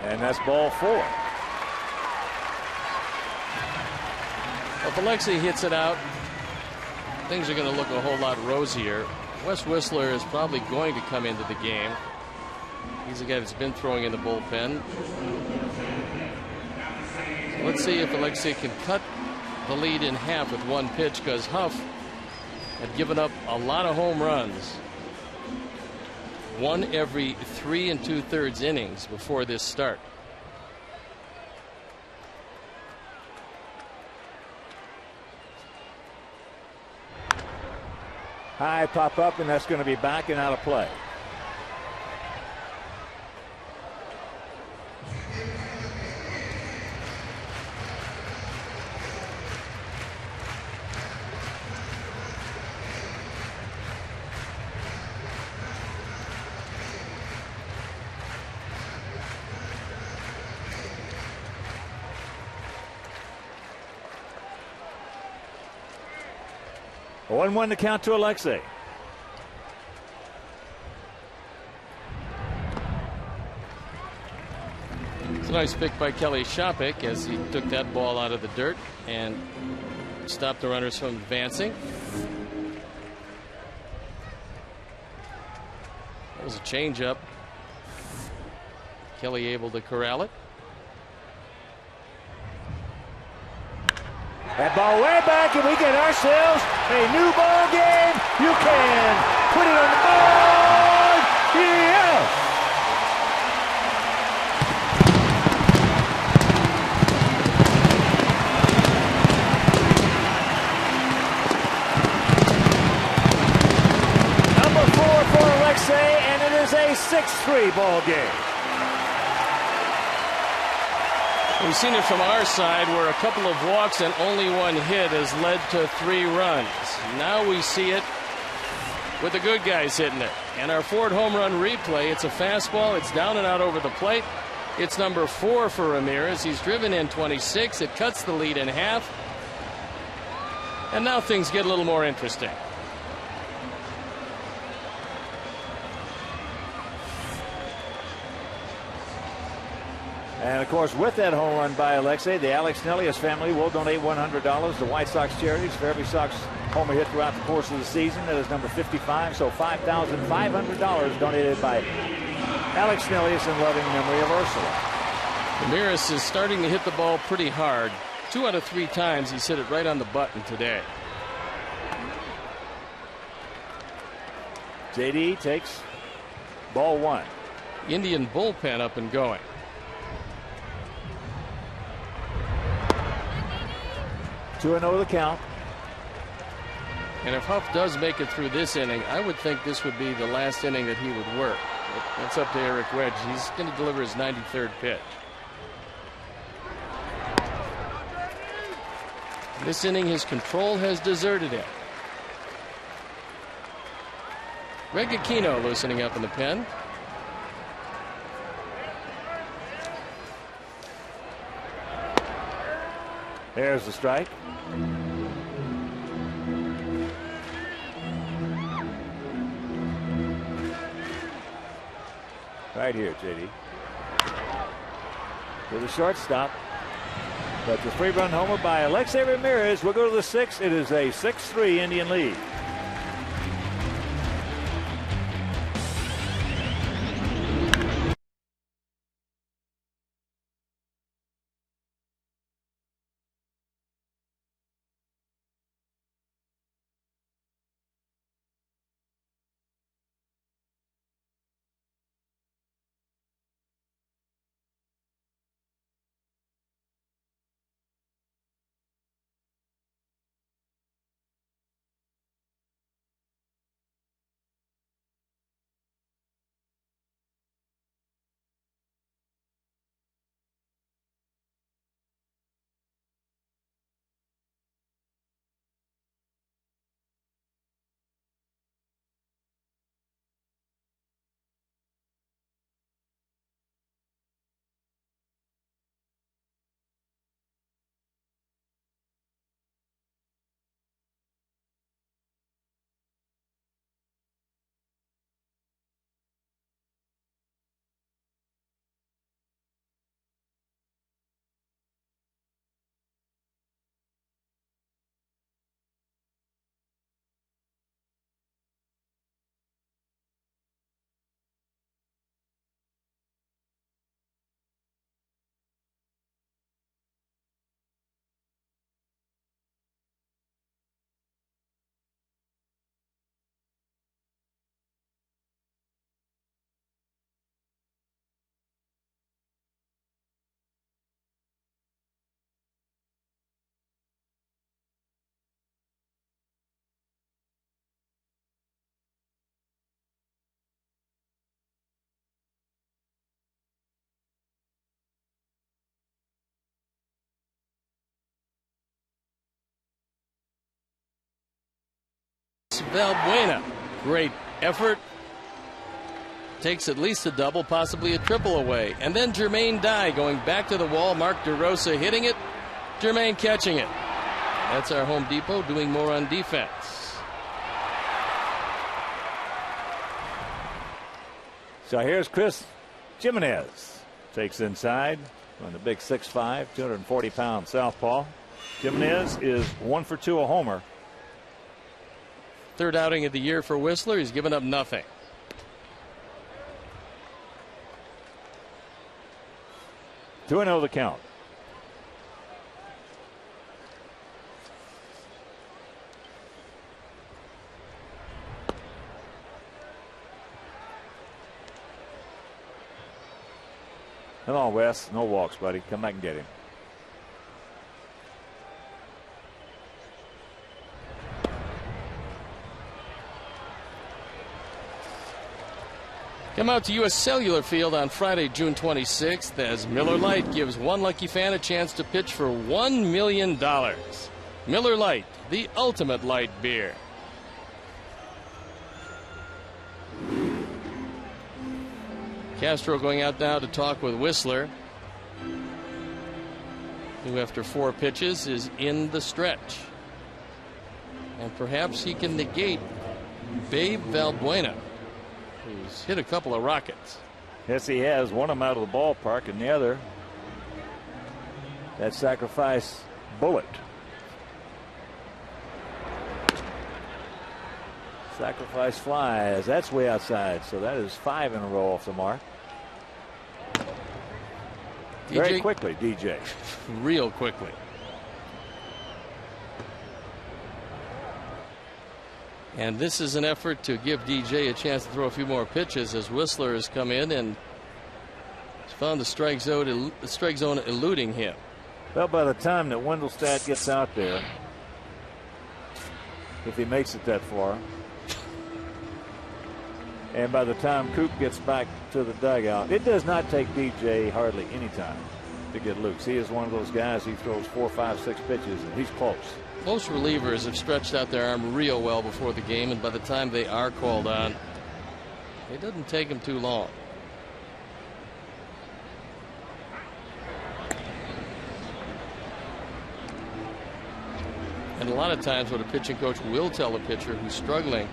[SPEAKER 1] And that's ball 4.
[SPEAKER 2] Well, if Alexei hits it out, things are going to look a whole lot rosier. Wes Whistler is probably going to come into the game. He's a guy that's been throwing in the bullpen. Let's see if Alexei can cut the lead in half with 1 pitch, because Huff had given up a lot of home runs, 1 every 3 2/3 innings before this start.
[SPEAKER 1] High pop up, and that's going to be back and out of play. A 1-1 to count to Alexei.
[SPEAKER 2] It's a nice pick by Kelly Shopik as he took that ball out of the dirt and stopped the runners from advancing. That was a changeup. Kelly able to corral it.
[SPEAKER 1] That ball way back, and we get ourselves a new ball game. You can put it on the board. Yeah. Number 4 for Alexei, and it is a 6-3 ball game.
[SPEAKER 2] We've seen it from our side where a couple of walks and only 1 hit has led to 3 runs. Now we see it with the good guys hitting it. And our Ford home run replay, it's a fastball. It's down and out over the plate. It's number 4 for Ramirez. He's driven in 26. It cuts the lead in half. And now things get a little more interesting.
[SPEAKER 1] And of course, with that home run by Alexei, the Alex Nelius family will donate $100 to White Sox charities for every Sox homer hit throughout the course of the season. That is number 55, so $5,500 donated by Alex Nelius in loving memory of Ursula.
[SPEAKER 2] Ramirez is starting to hit the ball pretty hard. 2 out of 3 times he's hit it right on the button today.
[SPEAKER 1] JD takes ball 1.
[SPEAKER 2] Indian bullpen up and going.
[SPEAKER 1] Two 2-0 the count.
[SPEAKER 2] And if Huff does make it through this inning, I would think this would be the last inning that he would work. That's up to Eric Wedge. He's going to deliver his 93rd pitch. This inning, his control has deserted him. Greg Aquino loosening up in the pen.
[SPEAKER 1] There's the strike. Right here, JD. To the shortstop. That's a 3-run homer by Alexei Ramirez. We'll go to the 6th. It is a 6-3 Indian lead.
[SPEAKER 2] Valbuena, great effort. Takes at least a double, possibly a triple away. And then Jermaine Dye going back to the wall. Mark DeRosa hitting it. Jermaine catching it. That's our Home Depot doing more on defense.
[SPEAKER 1] So here's Chris Jimenez. Takes inside on the big 6'5", 240-pound southpaw. Jimenez is 1 for 2, a homer.
[SPEAKER 2] Third outing of the year for Whistler. He's given up nothing.
[SPEAKER 1] Two 2-0 the count. Come on, Wes. No walks, buddy. Come back and get him.
[SPEAKER 2] Come out to U.S. Cellular Field on Friday, June 26th, as Miller Lite gives one lucky fan a chance to pitch for $1 million. Miller Lite, the ultimate light beer. Castro going out now to talk with Whistler, who after 4 pitches is in the stretch. And perhaps he can negate Babe Valbuena, who's hit a couple of rockets.
[SPEAKER 1] Yes, he has. One of them out of the ballpark, and the other, that sacrifice bullet. Sacrifice flies. That's way outside. So that is 5 in a row off the mark. Very quickly, DJ.
[SPEAKER 2] Real quickly. And this is an effort to give DJ a chance to throw a few more pitches, as Whistler has come in and found the strike zone eluding him.
[SPEAKER 1] Well, by the time that Wendelstedt gets out there, if he makes it that far, And by the time Coop gets back to the dugout, it does not take DJ hardly any time to get loose. He is one of those guys, he throws 4, 5, 6 pitches, and he's close.
[SPEAKER 2] Most relievers have stretched out their arm real well before the game, and by the time they are called on, it doesn't take them too long. And a lot of times what a pitching coach will tell a pitcher who's struggling,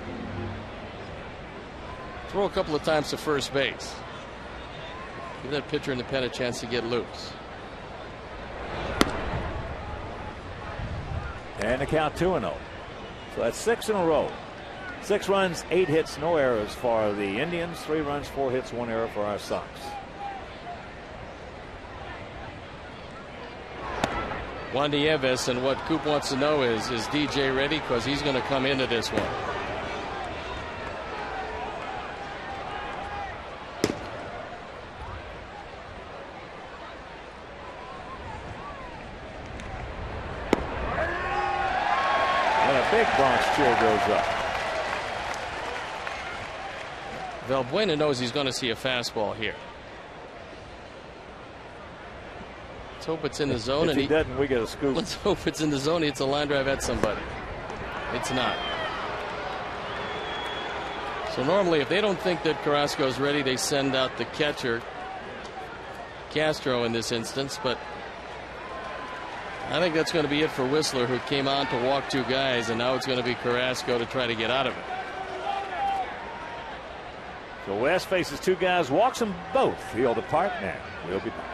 [SPEAKER 2] throw a couple of times to first base. Give that pitcher in the pen a chance to get loose.
[SPEAKER 1] And the count 2-0. So that's 6 in a row. 6 runs, 8 hits, no errors for the Indians. 3 runs, 4 hits, 1 error for our Sox.
[SPEAKER 2] Juan Nieves, and what Coop wants to know is DJ ready? Because he's going to come into this one.
[SPEAKER 1] And a big Bronx cheer goes up.
[SPEAKER 2] Valbuena knows he's going to see a fastball here. Let's hope it's in the zone.
[SPEAKER 1] If he doesn't, we get a scoop.
[SPEAKER 2] Let's hope it's in the zone. It's a line drive at somebody. It's not. So normally, if they don't think that Carrasco's ready, they send out the catcher, Castro in this instance. But I think that's going to be it for Whistler, who came on to walk 2 guys, and now it's going to be Carrasco to try to get out of it.
[SPEAKER 1] So West faces 2 guys, walks them both. Field apart now. We'll be back.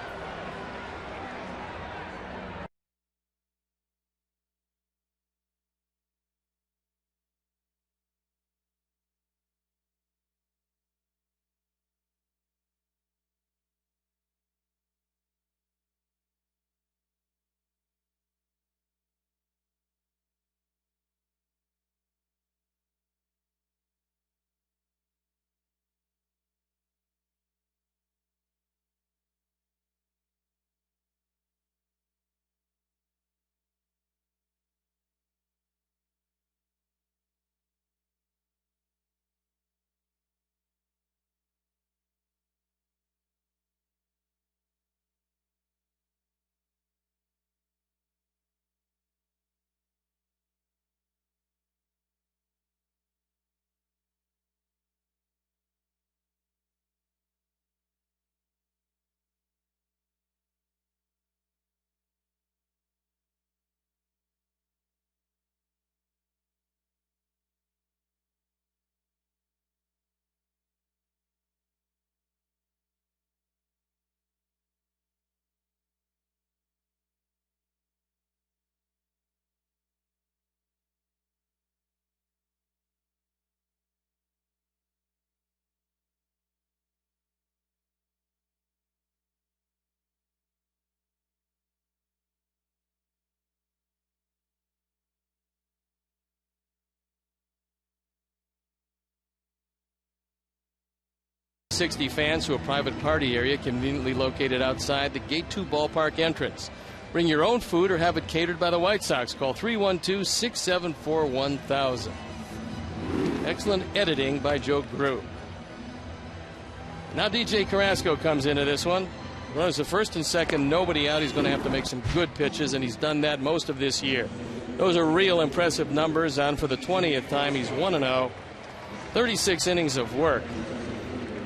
[SPEAKER 2] .60 fans to a private party area conveniently located outside the Gate 2 ballpark entrance. Bring your own food or have it catered by the White Sox. Call 312-674-1000. Excellent editing by Joe Grew. Now DJ Carrasco comes into this one. Runs the first and second, nobody out. He's going to have to make some good pitches, and he's done that most of this year. Those are real impressive numbers. On for the 20th time, he's 1-0. 36 innings of work.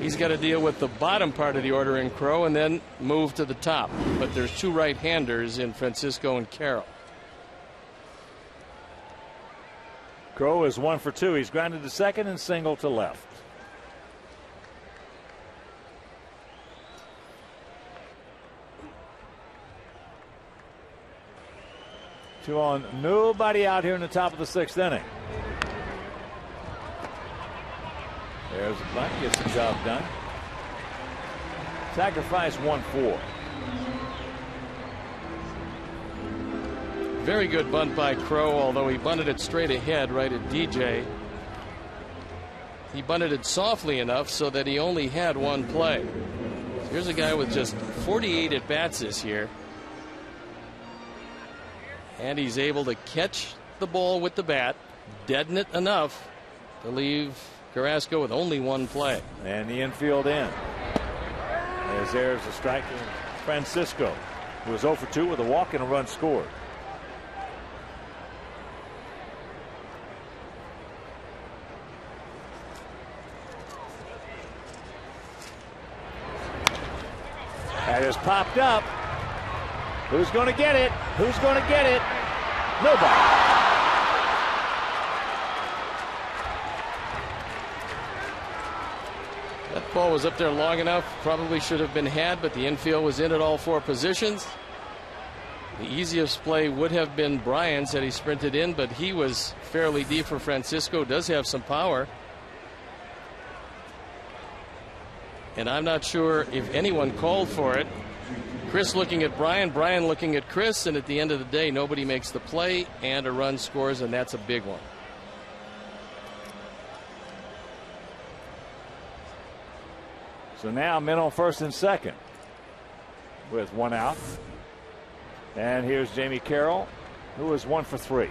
[SPEAKER 2] He's got to deal with the bottom part of the order in Crow and then move to the top. But there's 2 right-handers in Francisco and Carroll.
[SPEAKER 1] Crow is 1 for 2. He's grounded to second and single to left. Two on, nobody out here in the top of the 6th inning. There's a bunt, gets the job done. Sacrifice 1-4.
[SPEAKER 2] Very good bunt by Crow, although he bunted it straight ahead right at DJ. He bunted it softly enough so that he only had 1 play. So here's a guy with just 48 at-bats this year. And he's able to catch the ball with the bat, deaden it enough to leave Carrasco with only one play.
[SPEAKER 1] And the infield in. As there's a strike to Francisco, who was 0 for 2 with a walk and a run scored. That is popped up. Who's going to get it? Who's going to get it? Nobody.
[SPEAKER 2] That ball was up there long enough. Probably should have been had, but the infield was in at all 4 positions. The easiest play would have been Brian's had he sprinted in, but he was fairly deep for Francisco. Does have some power. And I'm not sure if anyone called for it. Chris looking at Brian, Brian looking at Chris, and at the end of the day, nobody makes the play, and a run scores, and that's a big one.
[SPEAKER 1] So now men on first and second with 1 out. And here's Jamie Carroll, who is 1 for 3.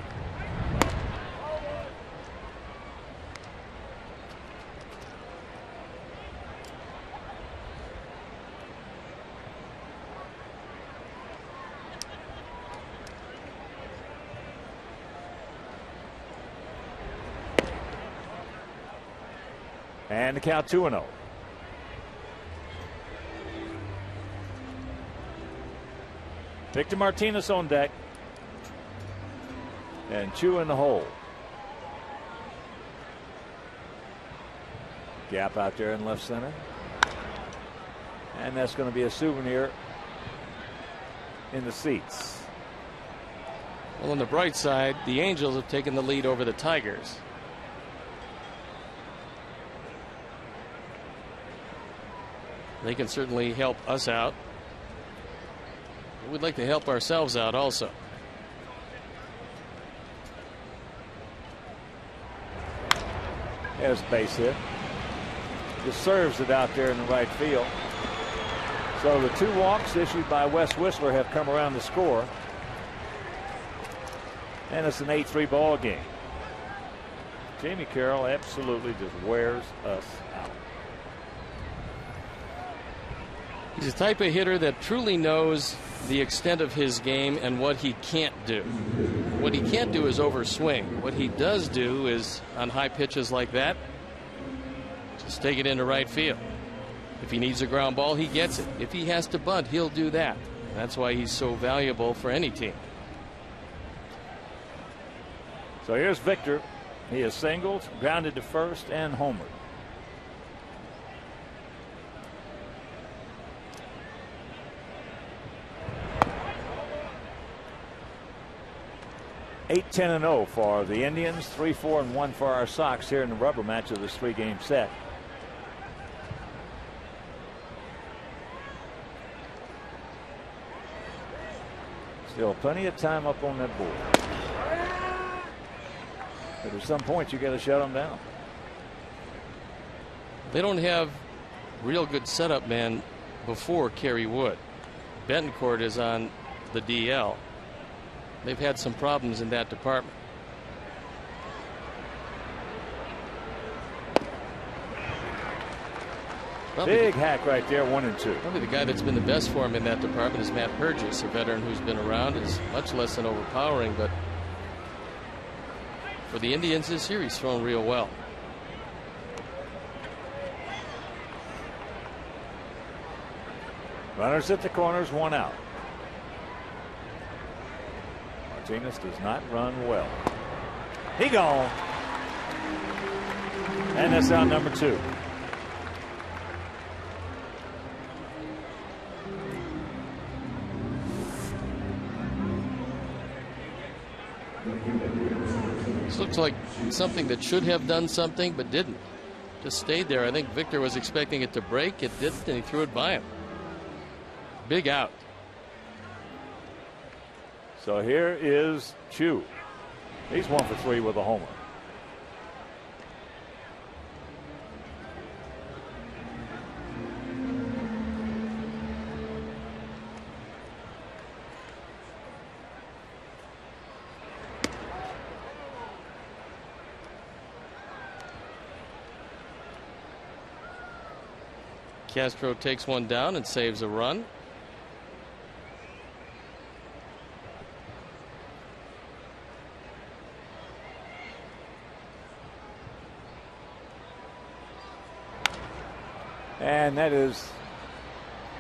[SPEAKER 1] And the count 2-0. Victor Martinez on deck. And Chu in the hole. Gap out there in left center. And that's going to be a souvenir in the seats.
[SPEAKER 2] Well, on the bright side, the Angels have taken the lead over the Tigers. They can certainly help us out. We'd like to help ourselves out also.
[SPEAKER 1] There's a base hit. Just serves it out there in the right field. So the 2 walks issued by Wes Whistler have come around to score. And it's an 8-3 ball game. Jamie Carroll absolutely just wears us out.
[SPEAKER 2] He's a type of hitter that truly knows the extent of his game and what he can't do. What he can't do is overswing. What he does do is, on high pitches like that, just take it into right field. If he needs a ground ball, he gets it. If he has to bunt, he'll do that. That's why he's so valuable for any team.
[SPEAKER 1] So here's Victor. He is singled, grounded to first, and homered. Eight, 10-0 for the Indians. 3-4-1 for our Sox here in the rubber match of this 3-game set. Still plenty of time up on that board. But at some point you got to shut them down.
[SPEAKER 2] They don't have real good setup man before Kerry Wood. Betancourt is on the DL. They've had some problems in that department.
[SPEAKER 1] Big hack right there, 1-2.
[SPEAKER 2] Probably the guy that's been the best for him in that department is Matt Purgis, a veteran who's been around, is much less than overpowering, but for the Indians this year he's thrown real well.
[SPEAKER 1] Runners at the corners, 1 out. Martinez does not run well. He gone. And that's out number 2.
[SPEAKER 2] This looks like something that should have done something but didn't. Just stayed there. I think Victor was expecting it to break. It didn't, and he threw it by him. Big out.
[SPEAKER 1] So here is Chu. He's 1 for 3 with a homer.
[SPEAKER 2] Castro takes one down and saves a run.
[SPEAKER 1] And that is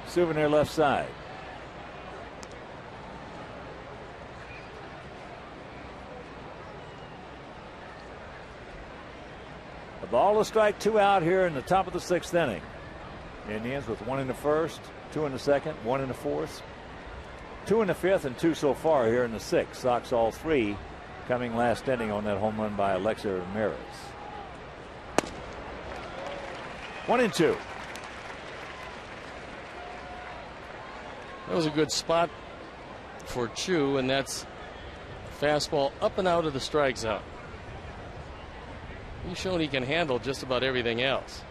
[SPEAKER 1] souvenir left side. A ball to strike, 2 out here in the top of the 6th inning. Indians with 1 in the 1st, 2 in the 2nd, 1 in the 4th, 2 in the 5th, and 2 so far here in the 6th. Sox all 3 coming last inning on that home run by Alexei Ramirez. 1-2.
[SPEAKER 2] That was a good spot for Chu, and that's fastball up and out of the strike zone. He's shown he can handle just about everything else.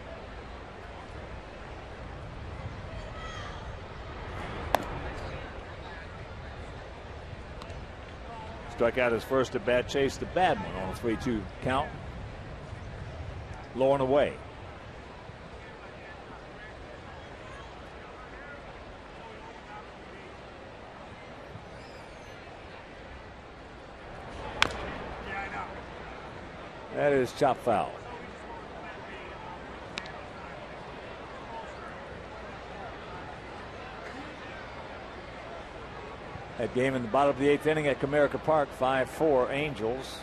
[SPEAKER 1] Struck out his first at bat, chased the bad one on a 3-2 count. Low and away. That is chop foul. That game in the bottom of the 8th inning at Comerica Park, 5-4 Angels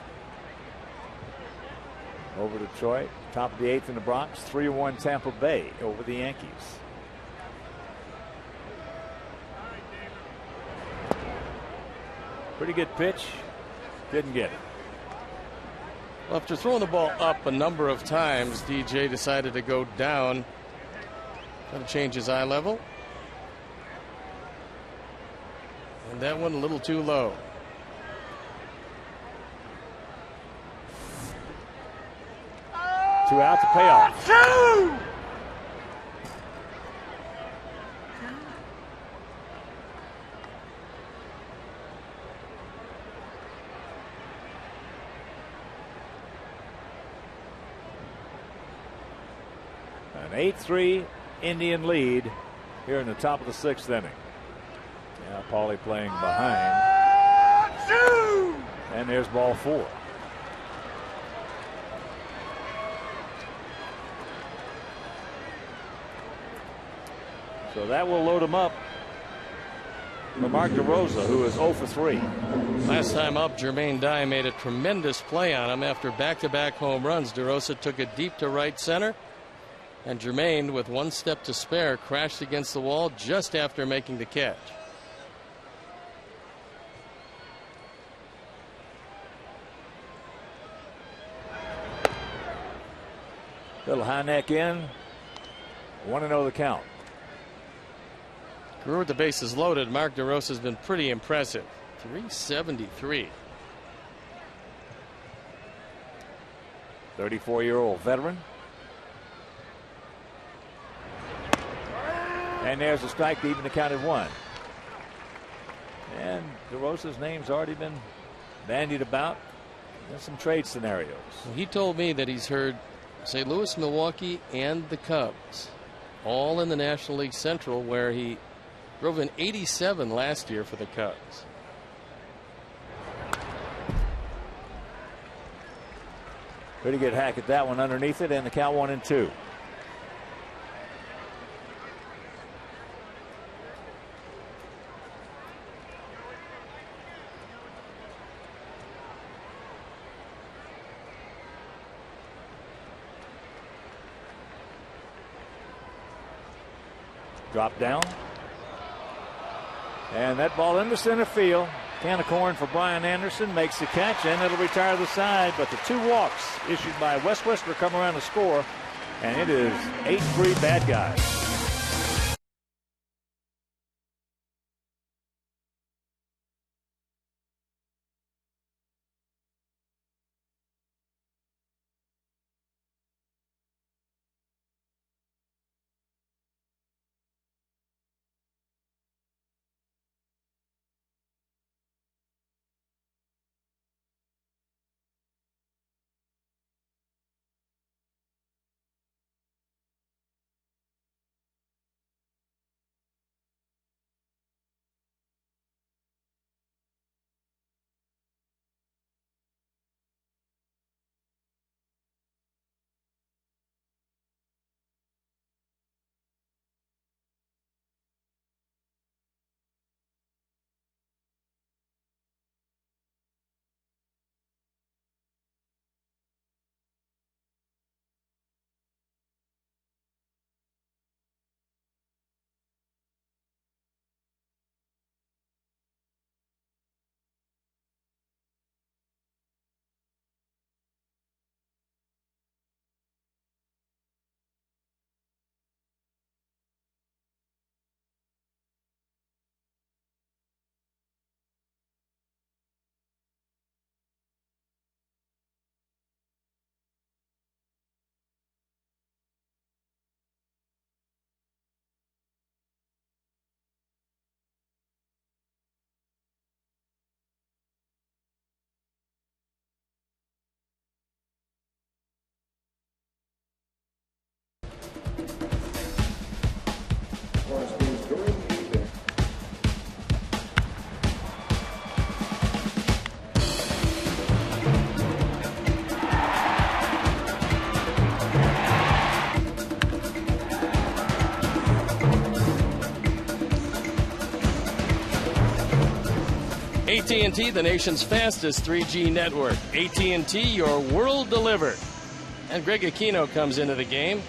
[SPEAKER 1] over Detroit. Top of the 8th in the Bronx, 3-1 Tampa Bay over the Yankees. Pretty good pitch. Didn't get it.
[SPEAKER 2] Well, after throwing the ball up a number of times, DJ decided to go down. Got to change his eye level. And that one a little too low.
[SPEAKER 1] Two out to pay off. An 8-3 Indian lead here in the top of the 6th inning. Now Paulie playing behind. And there's ball 4. So that will load him up for Mark DeRosa, who is 0 for 3.
[SPEAKER 2] Last time up, Jermaine Dye made a tremendous play on him after back-to-back home runs. DeRosa took it deep to right center. And Jermaine, with 1 step to spare, crashed against the wall just after making the catch.
[SPEAKER 1] Little high neck in. 1-0 the count.
[SPEAKER 2] Grew with the bases loaded. Mark DeRosa has been pretty impressive. 373.
[SPEAKER 1] 34-year-old veteran. And there's a strike to even the count at 1. And DeRosa's name's already been bandied about in some trade scenarios.
[SPEAKER 2] He told me that he's heard St. Louis, Milwaukee, and the Cubs all in the National League Central, where he drove in 87 last year for the Cubs.
[SPEAKER 1] Pretty good hack at that one underneath it, and the count 1-2. Drop down. And that ball into center field. Can of corn for Brian Anderson, makes the catch, and it'll retire the side. But the 2 walks issued by Wes Whistler come around to score, and it is 8-3 bad guys.
[SPEAKER 2] AT&T, the nation's fastest 3G network. AT&T, your world delivered. And Greg Aquino comes into the game.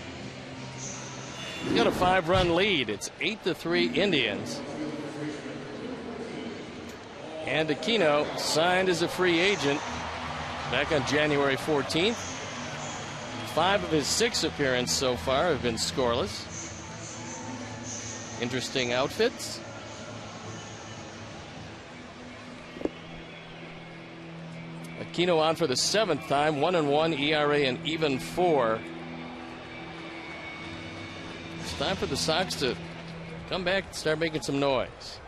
[SPEAKER 2] He's got a 5-run lead. It's 8-3 Indians. And Aquino signed as a free agent back on January 14th. 5 of his 6 appearances so far have been scoreless. Interesting outfits. Aquino on for the 7th time, 1-1 ERA and even 4. It's time for the Sox to come back and start making some noise.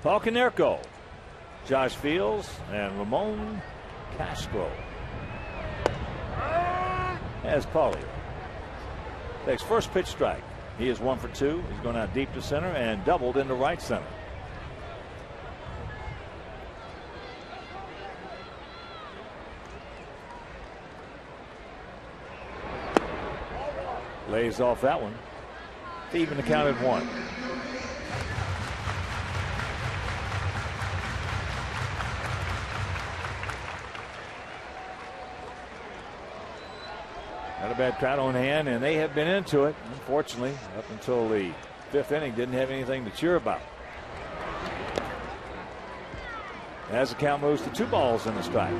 [SPEAKER 1] Paul Konerko, Josh Fields, and Ramon Castro. As Paulie takes first pitch strike. He is 1 for 2. He's going out deep to center and doubled into right center. Lays off that one. To even the count at 1. Not a bad crowd on hand, and they have been into it. Unfortunately, up until the 5th inning, didn't have anything to cheer about. As the count moves to 2 balls and a strike.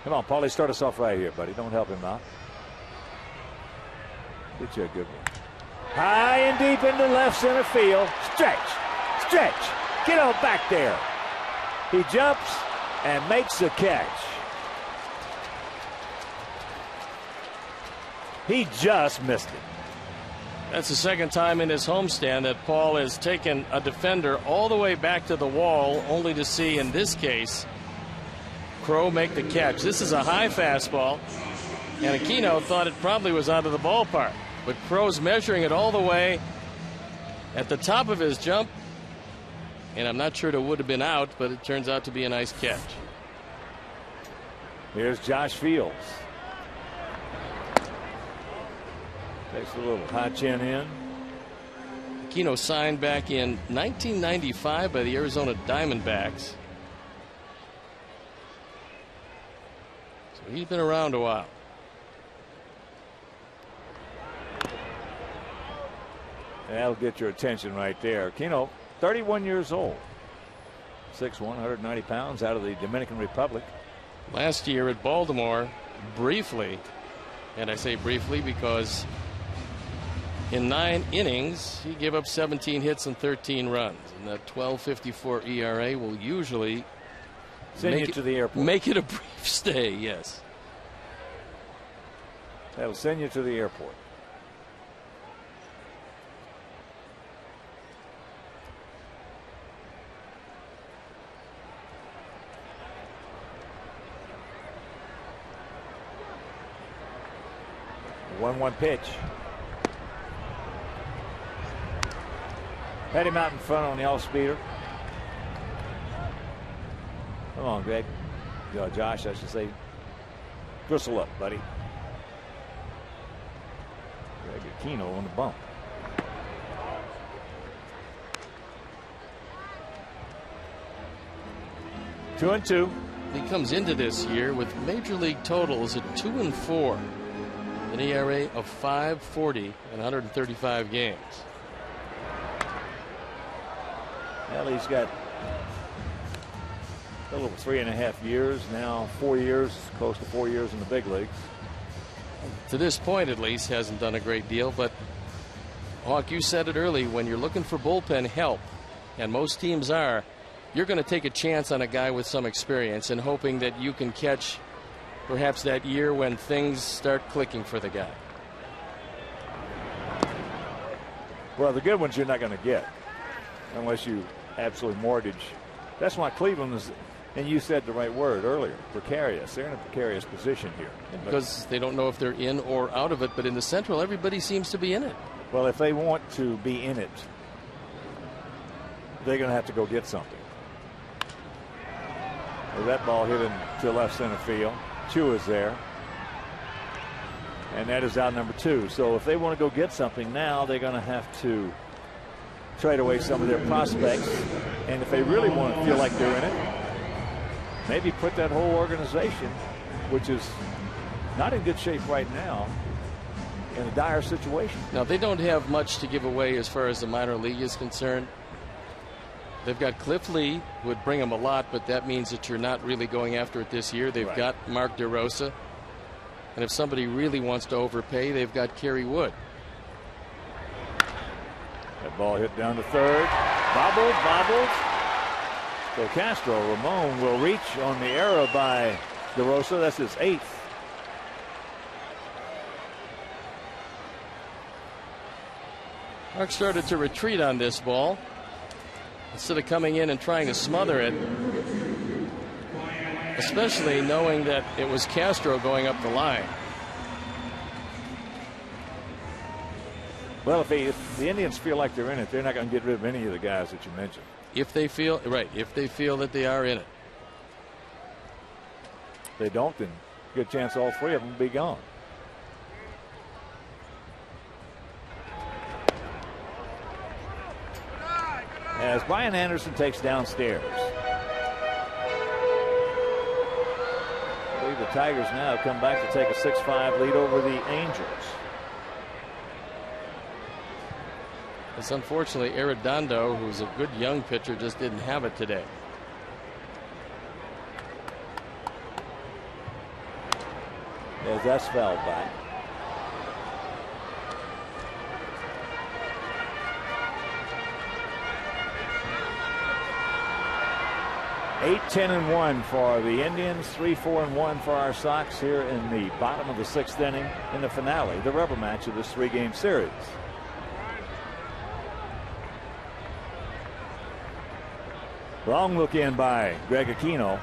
[SPEAKER 1] Come on, Paulie, start us off right here, buddy. Don't help him out. Get you a good one. High and deep into left center field. Stretch. Stretch. Get on back there. He jumps and makes the catch. He just missed it.
[SPEAKER 2] That's the second time in his homestand that Paul has taken a defender all the way back to the wall, only to see, in this case, Crowe make the catch. This is a high fastball, and Aquino thought it probably was out of the ballpark. But Crowe's measuring it all the way at the top of his jump, and I'm not sure it would have been out, but it turns out to be a nice catch.
[SPEAKER 1] Here's Josh Fields. Takes a little high chin in.
[SPEAKER 2] Aquino signed back in 1995 by the Arizona Diamondbacks. So he's been around a while.
[SPEAKER 1] That'll get your attention right there. Aquino, 31 years old. 6'1", 190 pounds, out of the Dominican Republic.
[SPEAKER 2] Last year at Baltimore, briefly, and I say briefly because in 9 innings, he gave up 17 hits and 13 runs. And that 12.54 ERA will usually
[SPEAKER 1] send you to the airport.
[SPEAKER 2] Make it a brief stay, yes.
[SPEAKER 1] That'll send you to the airport. The 1-1 pitch. Had him out in front on the off speeder. Come on, Greg. Josh, I should say. Bristle up, buddy. Greg Aquino on the bump. Two and two.
[SPEAKER 2] He comes into this year with major league totals at 2-4, an ERA of 5.40 in 135 games.
[SPEAKER 1] Well, he's got a little over 3.5 years now, 4 years, close to 4 years in the big leagues.
[SPEAKER 2] To this point, at least, hasn't done a great deal. But Hawk, you said it early, when you're looking for bullpen help, and most teams are, you're going to take a chance on a guy with some experience and hoping that you can catch perhaps that year when things start clicking for the guy.
[SPEAKER 1] Well, the good ones you're not going to get unless you absolutely mortgage. That's why Cleveland is, and you said the right word earlier, precarious. They're in a precarious position here.
[SPEAKER 2] Because they don't know if they're in or out of it, but in the Central, everybody seems to be in it.
[SPEAKER 1] Well, if they want to be in it, they're going to have to go get something. Well, that ball hit into left center field. Chu is there. And that is out number 2. So if they want to go get something now, they're going to have to trade away some of their prospects. And if they really want to feel like they're in it, maybe put that whole organization, which is not in good shape right now, in a dire situation.
[SPEAKER 2] Now, they don't have much to give away as far as the minor league is concerned. They've got Cliff Lee, who would bring them a lot, but that means that you're not really going after it this year. They've got Mark DeRosa. And if somebody really wants to overpay, they've got Kerry Wood.
[SPEAKER 1] That ball hit down to third. Bobbled. So Castro Ramon will reach on the error by DeRosa. That's his 8th.
[SPEAKER 2] Mark started to retreat on this ball instead of coming in and trying to smother it, especially knowing that it was Castro going up the line.
[SPEAKER 1] Well, if the Indians feel like they're in it, they're not going to get rid of any of the guys that you mentioned.
[SPEAKER 2] If they feel that they are in it.
[SPEAKER 1] If they don't, then good chance all 3 of them will be gone. As Brian Anderson takes downstairs. I believe the Tigers now come back to take a 6-5 lead over the Angels.
[SPEAKER 2] It's unfortunately Arredondo, who's a good young pitcher, just didn't have it today.
[SPEAKER 1] As that's fouled back. Eight, 10-1 for the Indians, 3-4-1 for our Sox here in the bottom of the 6th inning in the finale, the rubber match of this 3-game series. Long look in by Greg Aquino.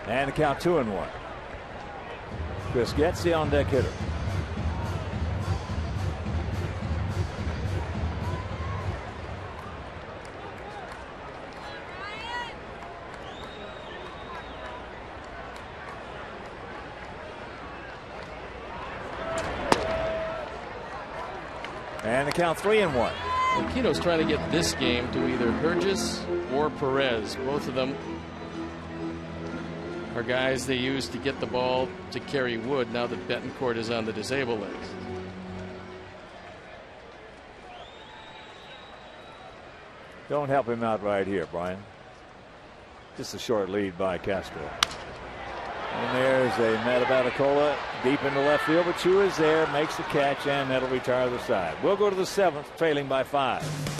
[SPEAKER 1] And the count 2-1. Chris Getz, the on deck hitter. And the count 3-1.
[SPEAKER 2] Aquino's trying to get this game to either Burgess or Perez. Both of them are guys they use to get the ball to Kerry Wood now that Betancourt is on the disabled list.
[SPEAKER 1] Don't help him out right here, Brian. Just a short lead by Castro. And there's a Matabatacola deep into left field, but Chu is there, makes the catch, and that'll retire the side. We'll go to the 7th, trailing by 5.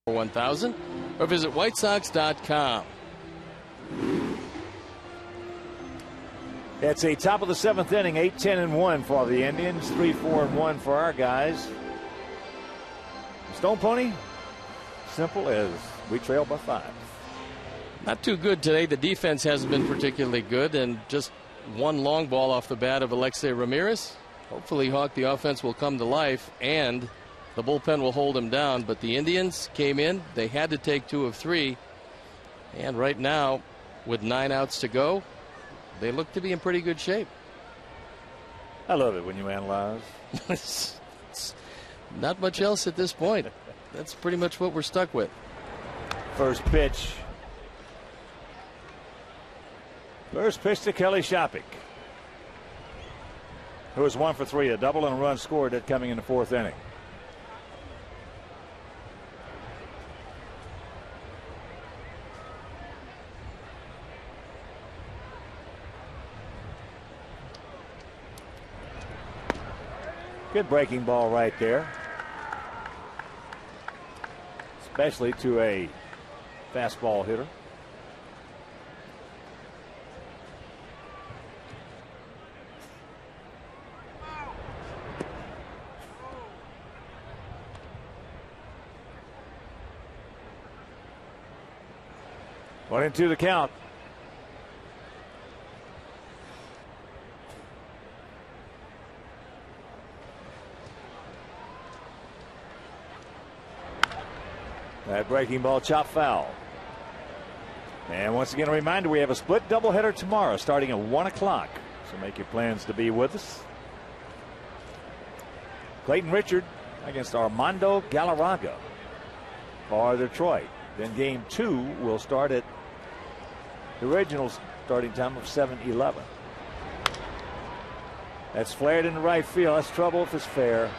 [SPEAKER 2] 1000 or visit whitesox.com.
[SPEAKER 1] It's a top of the 7th inning, 8-10-1 for the Indians, 3-4-1 for our guys. Stone Pony, simple as we trail by 5.
[SPEAKER 2] Not too good today. The defense hasn't been particularly good, and just one long ball off the bat of Alexei Ramirez. Hopefully, Hawk, the offense will come to life and the bullpen will hold him down. But the Indians came in. They had to take 2 of 3. And right now, with 9 outs to go, they look to be in pretty good shape.
[SPEAKER 1] I love it when you analyze.
[SPEAKER 2] Not much else at this point. That's pretty much what we're stuck with.
[SPEAKER 1] First pitch. First pitch to Kelly Shopik, who was 1 for 3, a double and a run scored at coming in the 4th inning. Good breaking ball right there, especially to a fastball hitter. One and 2 to count. That breaking ball chopped foul. And once again, a reminder, we have a split doubleheader tomorrow starting at 1 o'clock. So make your plans to be with us. Clayton Richard against Armando Galarraga for Detroit. Then game 2 will start at the original starting time of 7:11. That's flared into right field. That's trouble if it's fair.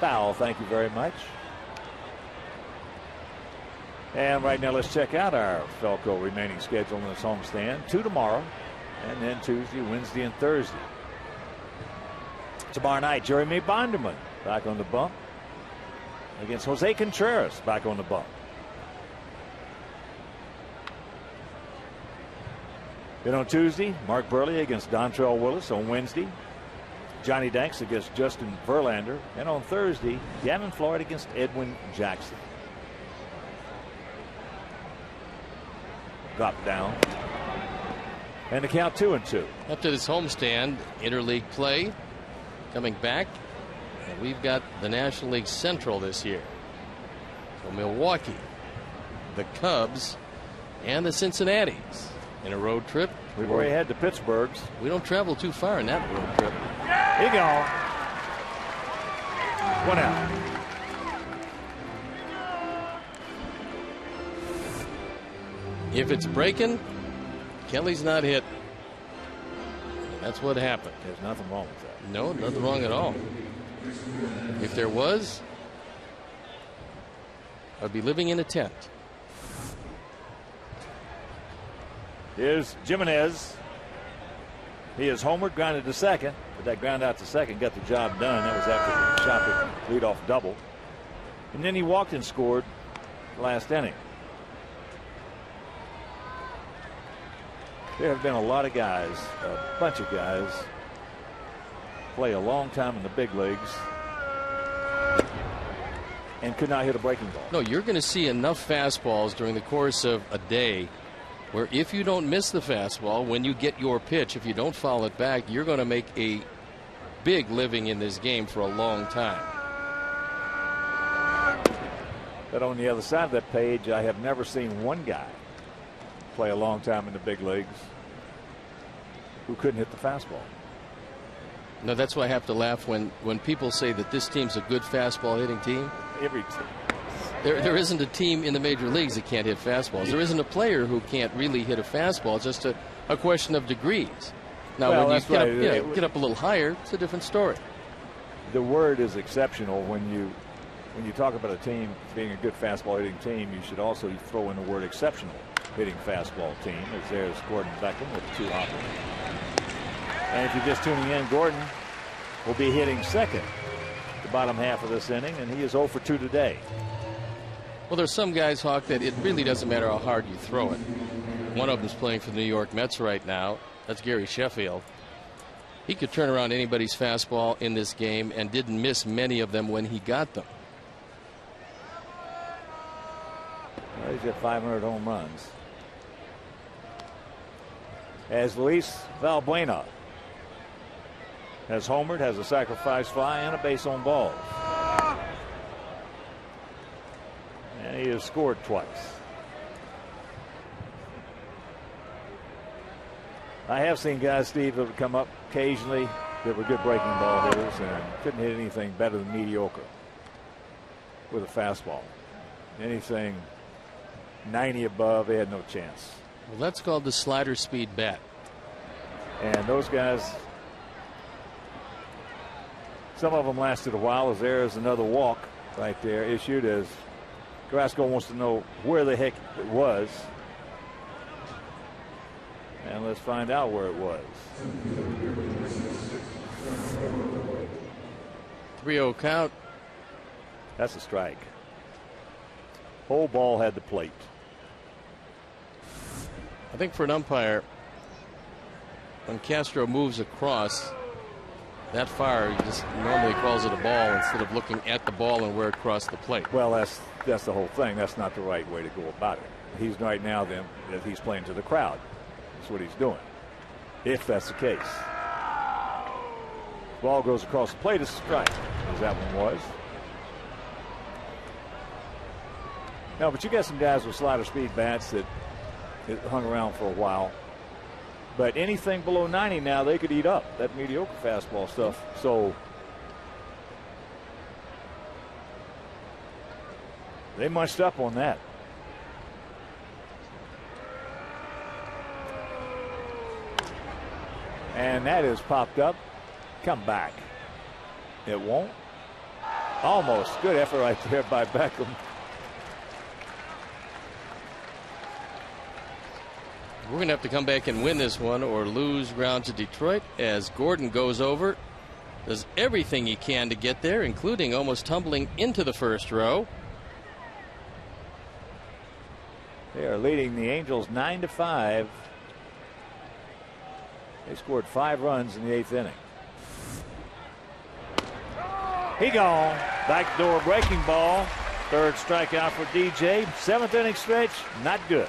[SPEAKER 1] Foul, thank you very much. And right now, let's check out our Felco remaining schedule in this homestand. 2 tomorrow, and then Tuesday, Wednesday, and Thursday. Tomorrow night, Jeremy Bonderman back on the bump against Jose Contreras back on the bump. Then on Tuesday, Mark Burley against Dontrell Willis. On Wednesday, Johnny Danks against Justin Verlander. And on Thursday, Gavin Floyd against Edwin Jackson. Drop down. And the count 2-2.
[SPEAKER 2] After this homestand, interleague play coming back. And we've got the National League Central this year. So Milwaukee, the Cubs, and the Cincinnatis in a road trip.
[SPEAKER 1] We've already had the Pittsburghs.
[SPEAKER 2] We don't travel too far in that road trip.
[SPEAKER 1] Here you go. 1 out.
[SPEAKER 2] If it's breaking, Kelly's not hit. That's what happened.
[SPEAKER 1] There's nothing wrong with that.
[SPEAKER 2] No, nothing wrong at all. If there was, I'd be living in a tent.
[SPEAKER 1] Here's Jimenez. He is homered, grounded to second, but that ground out to second got the job done. That was after the Shopik leadoff double. And then he walked and scored the last inning. There have been a lot of guys, a bunch of guys, play a long time in the big leagues and could not hit a breaking ball.
[SPEAKER 2] No, you're going to see enough fastballs during the course of a day where if you don't miss the fastball when you get your pitch, if you don't foul it back, you're going to make a big living in this game for a long time.
[SPEAKER 1] But on the other side of that page, I have never seen one guy play a long time in the big leagues who couldn't hit the fastball.
[SPEAKER 2] No, that's why I have to laugh when people say that this team's a good fastball hitting team.
[SPEAKER 1] Every team.
[SPEAKER 2] There isn't a team in the major leagues that can't hit fastballs. There isn't a player who can't really hit a fastball. It's just a question of degrees. Now,
[SPEAKER 1] well,
[SPEAKER 2] when you
[SPEAKER 1] right.
[SPEAKER 2] get up a little higher, it's a different story.
[SPEAKER 1] The word is exceptional. When you talk about a team being a good fastball hitting team, you should also throw in the word exceptional hitting fastball team. As there's Gordon Beckham with 2 hoppers. And if you're just tuning in, Gordon will be hitting second the bottom half of this inning, and he is 0 for 2 today.
[SPEAKER 2] Well, there's some guys, Hawk, that it really doesn't matter how hard you throw it. One of them's playing for the New York Mets right now. That's Gary Sheffield. He could turn around anybody's fastball in this game and didn't miss many of them when he got them.
[SPEAKER 1] Well, he's got 500 home runs. As Luis Valbuena has homered, has a sacrifice fly, and a base on balls. And he has scored twice. I have seen guys, Steve, that would come up occasionally that were good breaking ball hitters and couldn't hit anything better than mediocre with a fastball. Anything 90 above, they had no chance.
[SPEAKER 2] Well, that's called the slider speed bat.
[SPEAKER 1] And those guys, some of them lasted a while, as there is another walk right there issued, as Carrasco wants to know where the heck it was. And let's find out where it was.
[SPEAKER 2] 3-0 count.
[SPEAKER 1] That's a strike. Whole ball had the plate.
[SPEAKER 2] I think for an umpire, when Castro moves across that far, he just normally calls it a ball instead of looking at the ball and where it crossed the plate.
[SPEAKER 1] Well, that's the whole thing. That's not the right way to go about it. He's right now then that he's playing to the crowd. That's what he's doing. If that's the case. Ball goes across the plate, it's a strike, as that one was. No, but you got some guys with slider speed bats that hung around for a while. But anything below 90 now, they could eat up that mediocre fastball stuff. So they munched up on that. And that is popped up. Come back. It won't. Almost. Good effort right there by Beckham.
[SPEAKER 2] We're going to have to come back and win this one or lose ground to Detroit, as Gordon goes over, does everything he can to get there, including almost tumbling into the first row.
[SPEAKER 1] They are leading the Angels 9-5. They scored 5 runs in the 8th inning. He gone. Backdoor breaking ball. Third strikeout for DJ. 7th inning stretch, not good.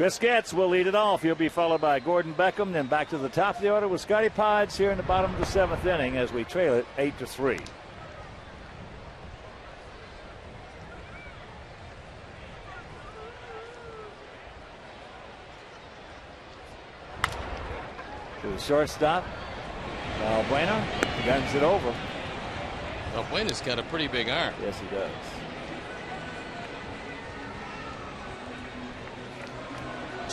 [SPEAKER 1] Biscuits will lead it off. He'll be followed by Gordon Beckham. Then back to the top of the order with Scotty Pods here in the bottom of the 7th inning as we trail it 8-3. To the shortstop. Bueno guns it over.
[SPEAKER 2] Buena's got a pretty big arm.
[SPEAKER 1] Yes, he does.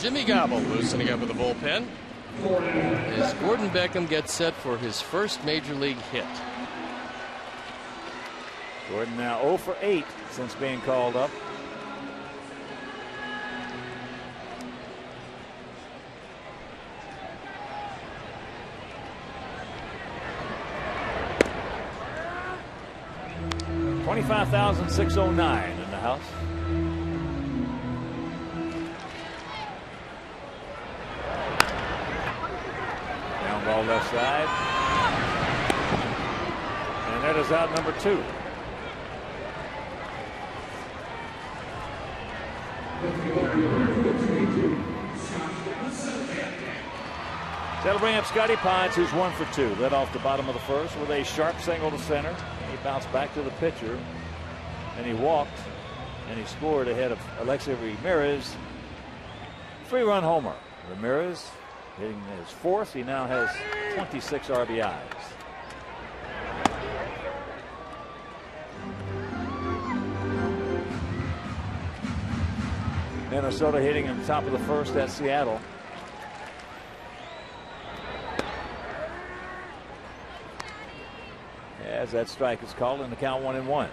[SPEAKER 2] Jimmy Gobble loosening up with the bullpen as Gordon Beckham gets set for his first major league hit.
[SPEAKER 1] Gordon now 0 for 8 since being called up. $25,609 in the house. Down ball left side. And that is out number 2. That'll bring up Scotty Pods, who's 1 for 2. Led off the bottom of the first with a sharp single to center. He bounced back to the pitcher, and he walked, and he scored ahead of Alexei Ramirez. 3-run homer. Ramirez hitting his 4th. He now has 26 RBIs. Minnesota hitting in the top of the first at Seattle. As that strike is called in the count 1-1.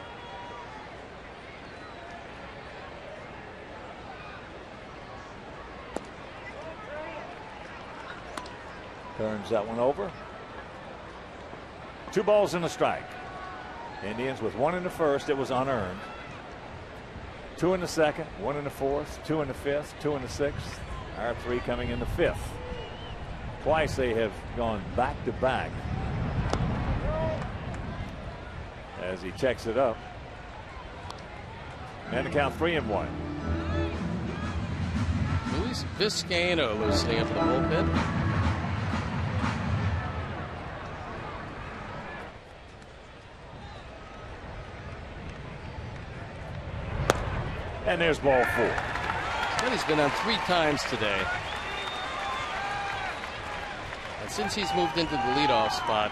[SPEAKER 1] Turns that one over. 2 balls and a strike. Indians with 1 in the first. It was unearned. 2 in the second, 1 in the fourth, 2 in the fifth, 2 in the sixth. Our 3 coming in the 5th. Twice they have gone back to back. As he checks it up. And the count 3-1.
[SPEAKER 2] Luis Vizcaino loosening up the bullpen.
[SPEAKER 1] And there's ball 4.
[SPEAKER 2] And he's been on 3 times today. And since he's moved into the leadoff spot,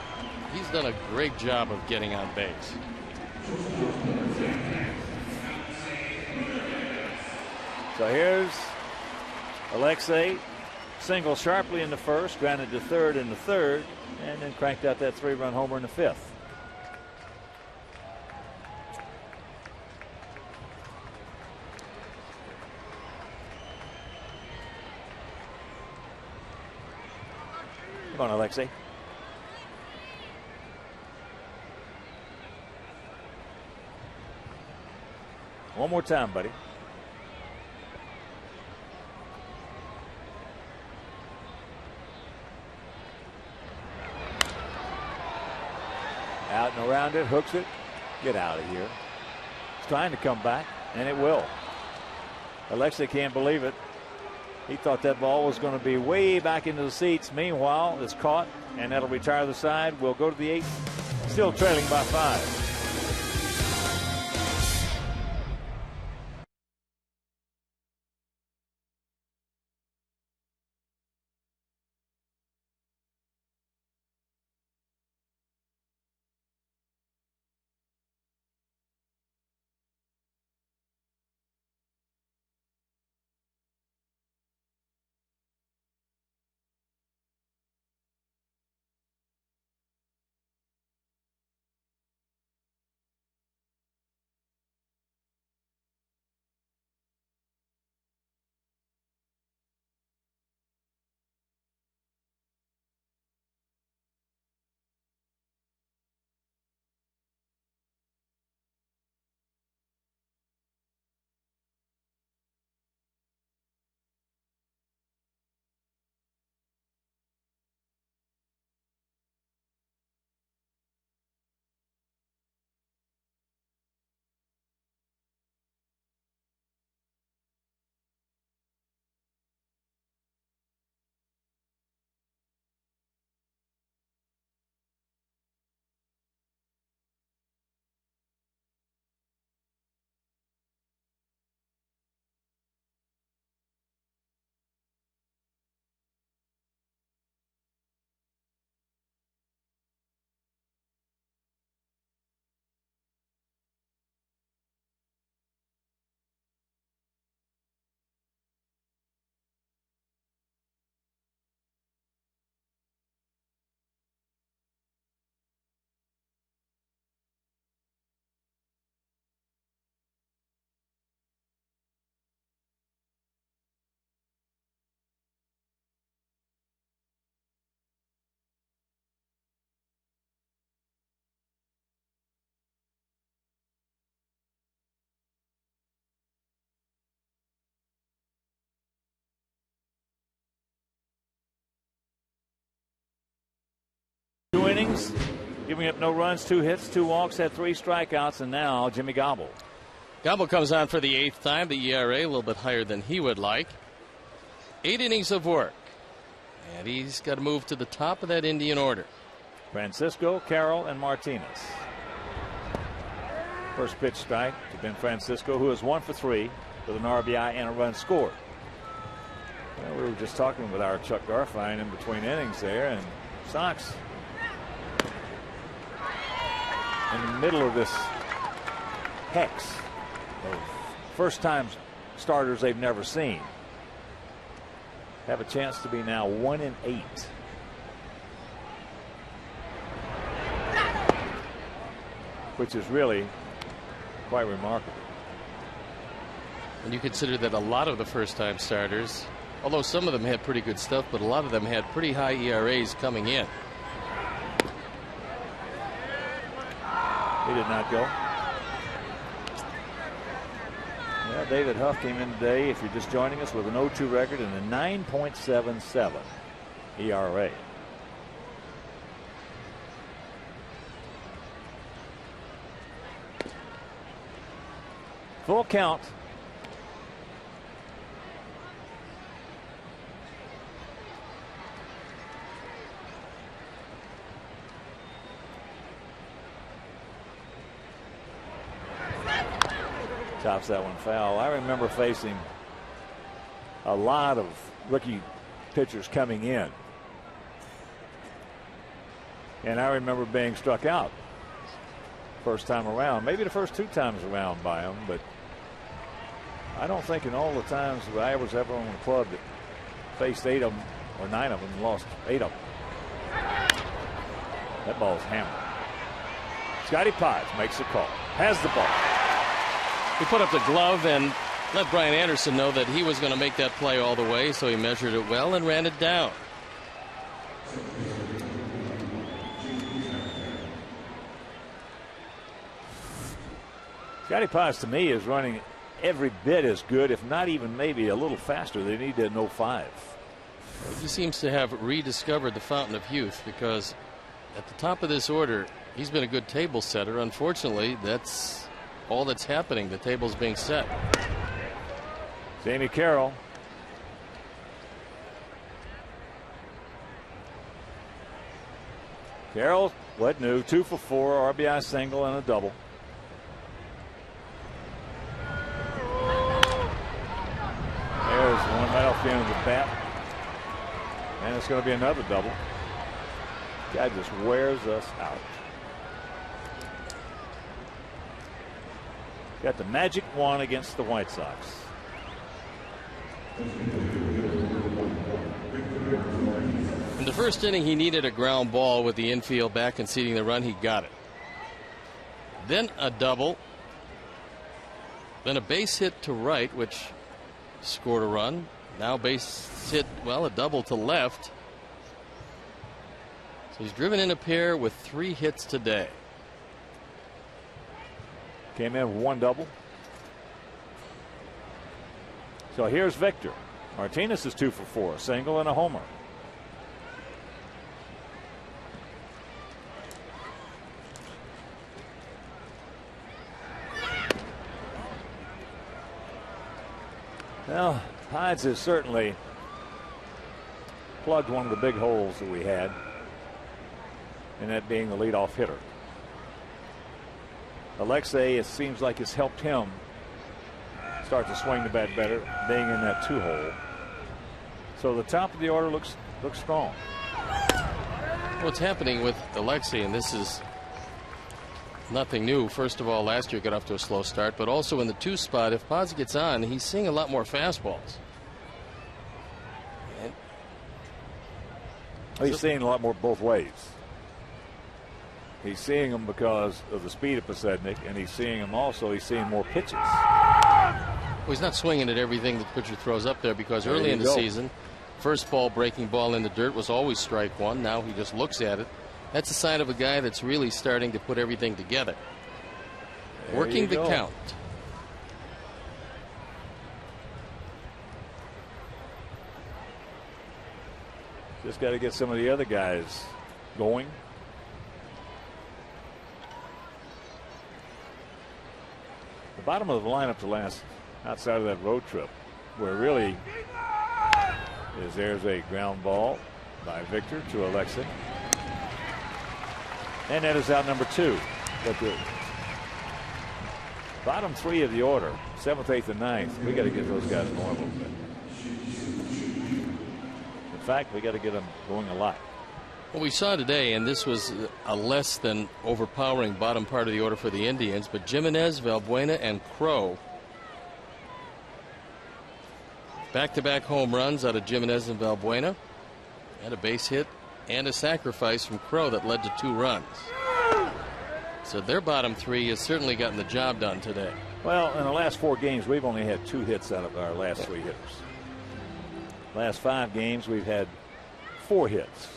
[SPEAKER 2] he's done a great job of getting on base.
[SPEAKER 1] So here's Alexei. Single sharply in the first, grounded to third in the third, and then cranked out that 3-run homer in the 5th. Come on, Alexei. One more time, buddy. Out and around it, hooks it. Get out of here. It's trying to come back, and it will. Alexei can't believe it. He thought that ball was going to be way back into the seats. Meanwhile, it's caught, and that'll retire the side. We'll go to the 8th, still trailing by 5. Indians giving up no runs, 2 hits, 2 walks, had 3 strikeouts, and now Jimmy Gobble.
[SPEAKER 2] Gobble comes on for the 8th time. The ERA a little bit higher than he would like. 8 innings of work. And he's got to move to the top of that Indian order.
[SPEAKER 1] Francisco, Carroll, and Martinez. First pitch strike to Ben Francisco, who is 1 for 3 with an RBI and a run scored. Well, we were just talking with our Chuck Garfien in between innings there, and Sox in the middle of this hex of first-time starters they've never seen have a chance to be now 1-8. Which is really quite remarkable.
[SPEAKER 2] And you consider that a lot of the first-time starters, although some of them had pretty good stuff, but a lot of them had pretty high ERAs coming in.
[SPEAKER 1] He did not go. Yeah, David Huff came in today, if you're just joining us, with an 0-2 record and a 9.77 ERA. Full count. Chops that one foul. I remember facing a lot of rookie pitchers coming in. And I remember being struck out first time around, maybe the first 2 times around by him, but I don't think in all the times that I was ever on the club that faced 8 of them or 9 of them and lost 8 of them. That ball's hammered. Scotty Paz makes the call, has the ball.
[SPEAKER 2] He put up the glove and let Brian Anderson know that he was going to make that play all the way, so he measured it well and ran it down.
[SPEAKER 1] Scotty Paz, to me, is running every bit as good, if not even maybe a little faster. They need to know 5.
[SPEAKER 2] He seems to have rediscovered the fountain of youth, because at the top of this order, he's been a good table setter. Unfortunately, that's all that's happening. The table's being set.
[SPEAKER 1] Jamie Carroll. Carroll, what new? 2 for 4, RBI single and a double. There's one right off the end of the bat. And it's going to be another double. Guy just wears us out. Got the magic wand against the White Sox.
[SPEAKER 2] In the first inning, he needed a ground ball with the infield back conceding the run. He got it. Then a double. Then a base hit to right, which scored a run. Now base hit, well, a double to left. So he's driven in a pair with 3 hits today.
[SPEAKER 1] Came in with 1 double. So here's Victor. Martinez is 2 for 4, a single and a homer. Well, Hides has certainly plugged one of the big holes that we had, and that being the leadoff hitter. Alexei, it seems like it's helped him start to swing the bat better, being in that 2 hole. So the top of the order looks strong.
[SPEAKER 2] What's happening with Alexei, and this is nothing new. First of all, last year got off to a slow start, but also in the 2 spot, if Paz gets on, he's seeing a lot more fastballs.
[SPEAKER 1] He's seeing a lot more both ways. He's seeing them because of the speed of Pasednik, and he's seeing them also. He's seeing more pitches.
[SPEAKER 2] Well, he's not swinging at everything the pitcher throws up there, because early in the season, first ball, breaking ball in the dirt was always strike 1. Now he just looks at it. That's a sign of a guy that's really starting to put everything together. Working the count.
[SPEAKER 1] Just got to get some of the other guys going. bottom of the lineup to last outside of that road trip, where really is there's a ground ball by Victor to Alexic. And that is out number 2. But the bottom 3 of the order, 7th, 8th, and 9th, we got to get those guys going a little bit. In fact, we got to get them going a lot.
[SPEAKER 2] Well, we saw today, and this was a less than overpowering bottom part of the order for the Indians, but Jimenez, Valbuena, and Crow. Back-to-back home runs out of Jimenez and Valbuena, and a base hit and a sacrifice from Crow that led to 2 runs. So their bottom 3 has certainly gotten the job done today.
[SPEAKER 1] Well, in the last 4 games, we've only had 2 hits out of our last 3 hitters. Last 5 games, we've had 4 hits.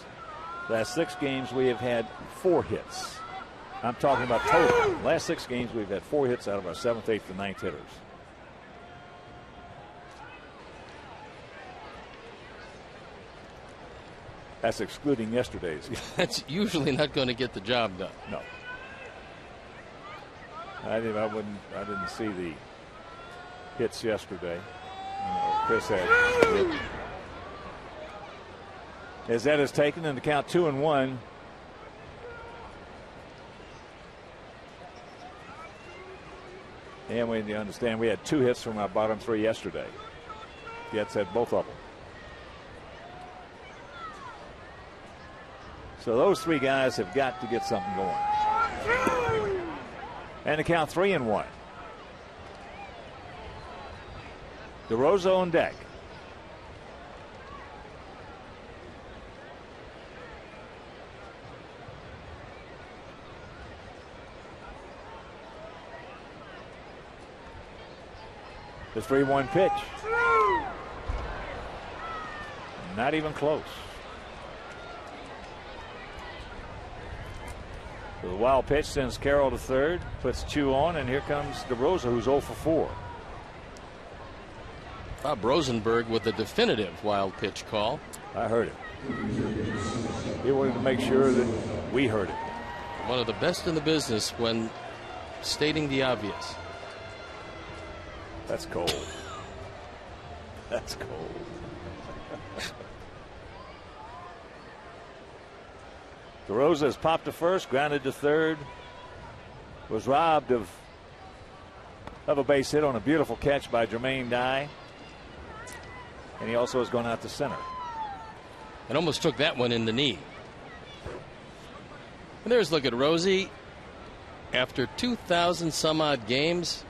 [SPEAKER 1] Last 6 games, we have had 4 hits. I'm talking about total. Last 6 games, we've had 4 hits out of our 7th, 8th, and 9th hitters. That's excluding yesterday's.
[SPEAKER 2] That's usually not going to get the job done.
[SPEAKER 1] No. I didn't see the hits yesterday. Chris had. As that is taken into count 2-1. And we understand we had 2 hits from our bottom 3 yesterday. Jets had both of them. So those 3 guys have got to get something going. And the count 3-1. DeRosa on deck. The 3-1 pitch. Not even close. So the wild pitch sends Carroll to third, puts Chu on, and here comes DeRosa, who's 0 for 4.
[SPEAKER 2] Bob Rosenberg with the definitive wild pitch call.
[SPEAKER 1] I heard it. He wanted to make sure that we heard it.
[SPEAKER 2] One of the best in the business when stating the obvious.
[SPEAKER 1] That's cold. That's cold. DeRosa has popped to first, grounded to third, was robbed of a base hit on a beautiful catch by Jermaine Dye, and he also has gone out to center.
[SPEAKER 2] And almost took that one in the knee. And there's look at Rosie. After 2,000 some odd games,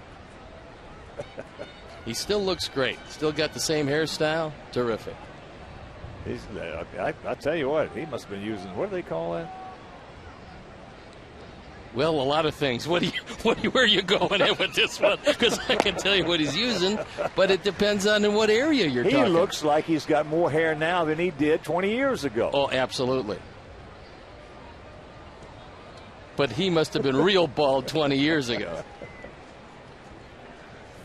[SPEAKER 2] he still looks great. Still got the same hairstyle. Terrific.
[SPEAKER 1] I tell you what, he must have been using, what do they call that?
[SPEAKER 2] Well, a lot of things. Where are you going in with this one? Because I can tell you what he's using, but it depends on in what area you're talking.
[SPEAKER 1] He looks like he's got more hair now than he did 20 years ago.
[SPEAKER 2] Oh, absolutely. But he must have been real bald 20 years ago.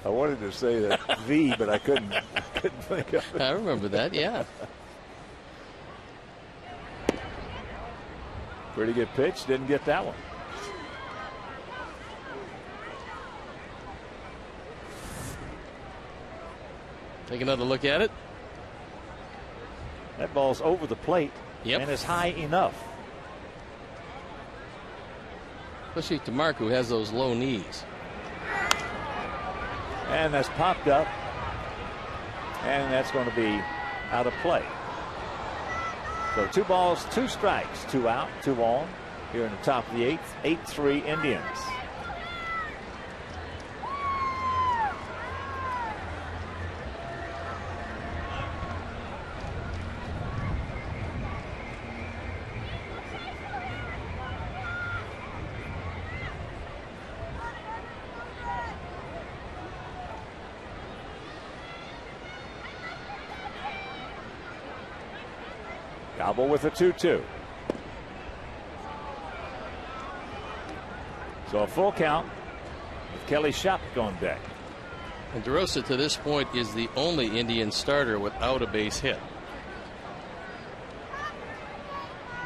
[SPEAKER 1] I wanted to say that V, but I couldn't think of it.
[SPEAKER 2] I remember that, yeah.
[SPEAKER 1] Pretty good pitch. Didn't get that one.
[SPEAKER 2] Take another look at it.
[SPEAKER 1] That ball's over the plate.
[SPEAKER 2] Yep.
[SPEAKER 1] And is high enough.
[SPEAKER 2] Especially to Mark, who has those low knees.
[SPEAKER 1] And that's popped up. And that's going to be out of play. So 2 balls, 2 strikes, 2 out, 2 on. Here in the top of the 8th, 8-3 Indians. Cowboy with a 2-2. So a full count with Kelly Shop on deck.
[SPEAKER 2] And DeRosa to this point is the only Indian starter without a base hit.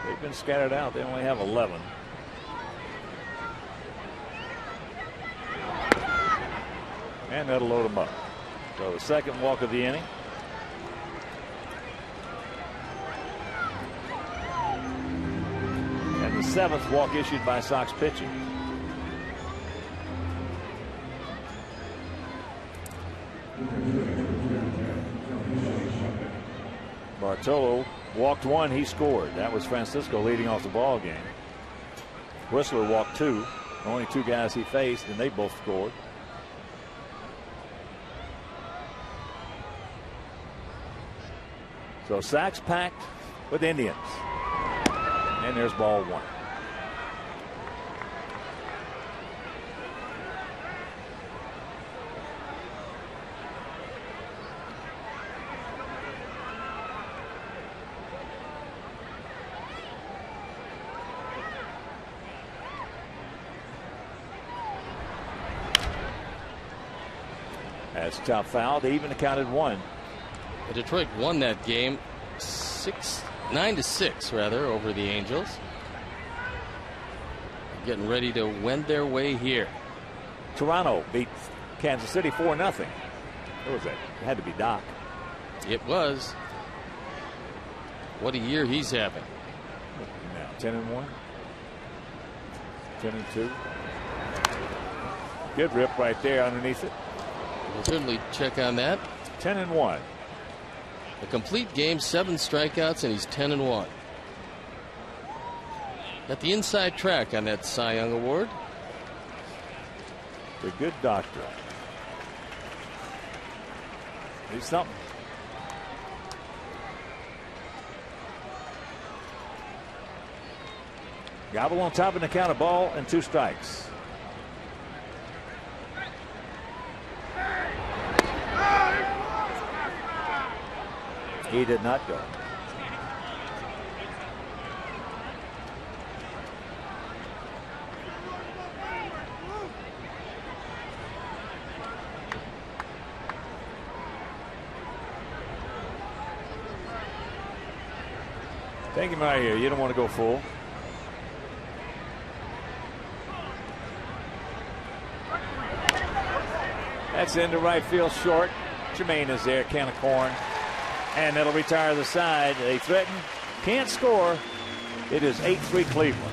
[SPEAKER 1] They've been scattered out. They only have 11. And that'll load him up. So the second walk of the inning. And the seventh walk issued by Sox pitching. Bartolo walked one, he scored. That was Francisco leading off the ball game. Whistler walked two. Only two guys he faced, and they both scored. So Sox packed with Indians. And there's ball one. That's top foul. They even accounted one.
[SPEAKER 2] Detroit won that game 9-6 rather over the Angels. Getting ready to wend their way here.
[SPEAKER 1] Toronto beat Kansas City 4-0. What was that? It had to be Doc.
[SPEAKER 2] It was. What a year he's having.
[SPEAKER 1] Now 10-1. 10-2. Good rip right there underneath it.
[SPEAKER 2] We'll certainly check on that.
[SPEAKER 1] 10-1.
[SPEAKER 2] A complete game, 7 strikeouts, and he's 10-1. Got the inside track on that Cy Young Award.
[SPEAKER 1] The good doctor. He's something. Gobble on top of the count, a ball and 2 strikes. He did not go. Take him out of here. You don't want to go full. That's into right field short. Jermaine is there. Can of corn. And that'll retire the side. They threaten. Can't score. It is 8-3 Cleveland.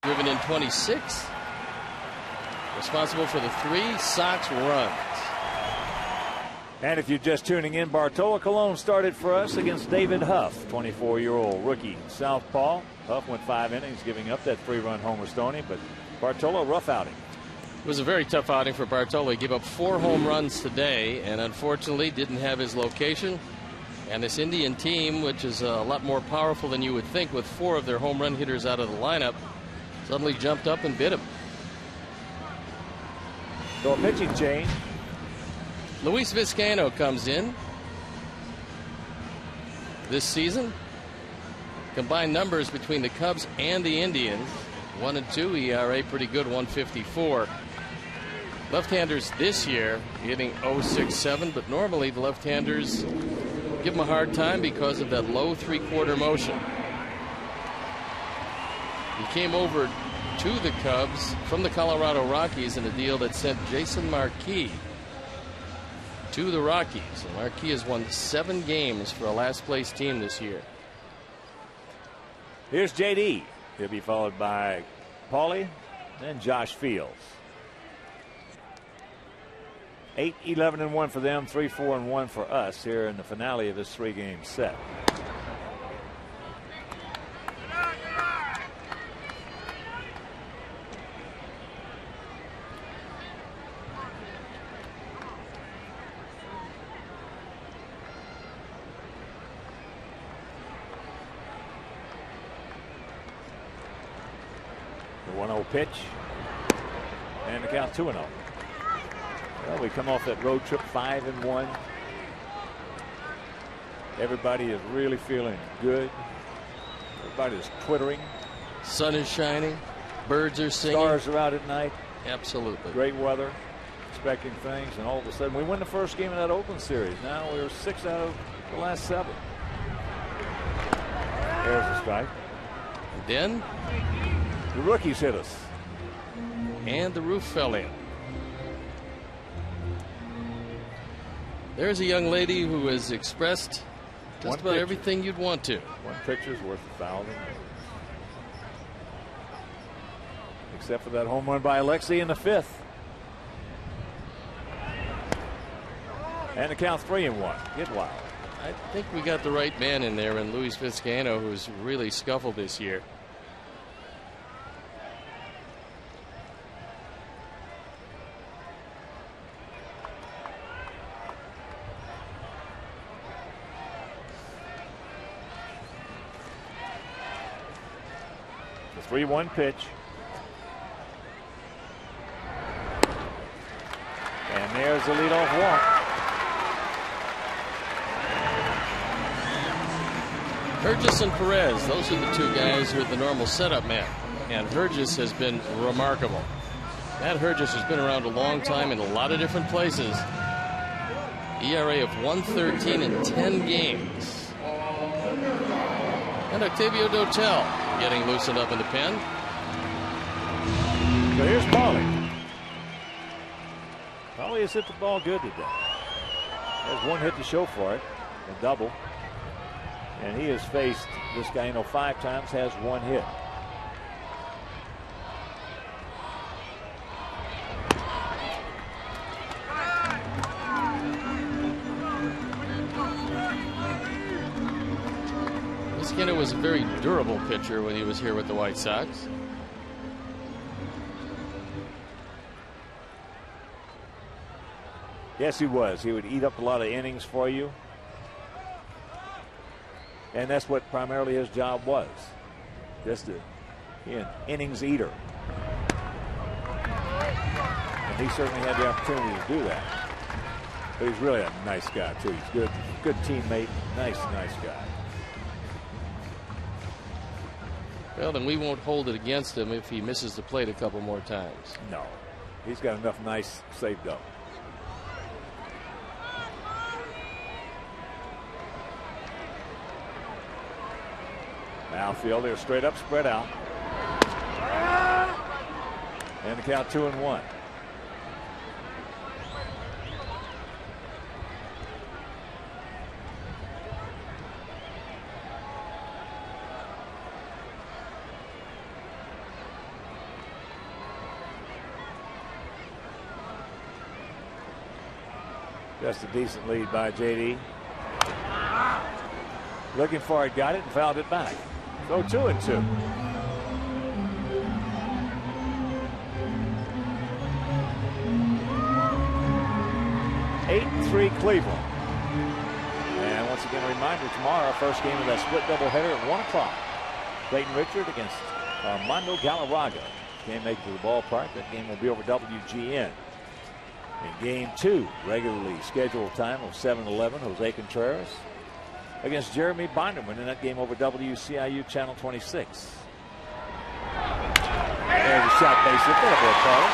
[SPEAKER 2] Driven in 26. Responsible for the 3 Sox runs.
[SPEAKER 1] And if you're just tuning in, Bartolo Colon started for us against David Huff, 24-year-old rookie southpaw. Huff went 5 innings, giving up that 3-run homer Stoney, but Bartolo, rough outing.
[SPEAKER 2] It was a very tough outing for Bartolo. He gave up 4 home runs today, and unfortunately didn't have his location And this Indian team, which is a lot more powerful than you would think with 4 of their home run hitters out of the lineup, suddenly jumped up and bit him.
[SPEAKER 1] So a pitching change.
[SPEAKER 2] Luis Vizcaino comes in this season. Combined numbers between the Cubs and the Indians, 1 and 2 ERA, pretty good, 154. Left-handers this year hitting 0.67, but normally the left-handers give him a hard time because of that low 3/4 motion. He came over to the Cubs from the Colorado Rockies in a deal that sent Jason Marquis to the Rockies. And Marquis has won 7 games for a last-place team this year.
[SPEAKER 1] Here's JD. He'll be followed by Paulie and Josh Fields. 8-11-1 for them, 3-4-1 for us here in the finale of this 3-game set. The 1-0 pitch, and the count 2-0. Well, we come off that road trip 5-1. Everybody is really feeling good. Everybody is twittering.
[SPEAKER 2] Sun is shining. Birds are singing.
[SPEAKER 1] Stars are out at night.
[SPEAKER 2] Absolutely.
[SPEAKER 1] Great weather. Expecting things, and all of a sudden we win the first game of that Oakland series. Now we're 6 out of the last 7. There's a strike.
[SPEAKER 2] And then
[SPEAKER 1] the rookies hit us.
[SPEAKER 2] And the roof fell in. There's a young lady who has expressed just about everything you'd want to.
[SPEAKER 1] One picture's worth 1,000. Except for that home run by Alexei in the 5th. And the count 3-1. Get wild.
[SPEAKER 2] I think we got the right man in there in Luis Vizcaino, who's really scuffled this year.
[SPEAKER 1] The 3-1 pitch. And there's the leadoff walk.
[SPEAKER 2] Hergis and Perez, those are the 2 guys who are the normal setup man. And Hergis has been remarkable. Matt Hergis has been around a long time in a lot of different places. ERA of 1.13 in 10 games. And Octavio Dotel getting loosened up in the pen.
[SPEAKER 1] So here's Paulie. Paulie has hit the ball good today. Has 1 hit to show for it, a double. And he has faced Vizcaino 5 times, has 1 hit.
[SPEAKER 2] Vizcaino was a very durable pitcher when he was here with the White Sox.
[SPEAKER 1] Yes, he was. He would eat up a lot of innings for you. And that's what primarily his job was. Just an innings eater. And he certainly had the opportunity to do that. But he's really a nice guy, too. He's good teammate. Nice guy.
[SPEAKER 2] Well, then we won't hold it against him if he misses the plate a couple more times.
[SPEAKER 1] No. He's got enough nice saved up. Outfield, they're straight up, spread out. And the count 2-1. Just a decent lead by JD. Looking for it, got it, and fouled it back. So 2-2. 8-3 Cleveland. And once Once again, a reminder, tomorrow, first game of that split doubleheader at 1 o'clock. Clayton Richard against Armando Galarraga. Can't make it to the ballpark. That game will be over WGN. In game 2, regularly scheduled time of 7-11, Jose Contreras against Jeremy Binderman in that game over WCIU Channel 26. There's a shot base hit. That'll be a call.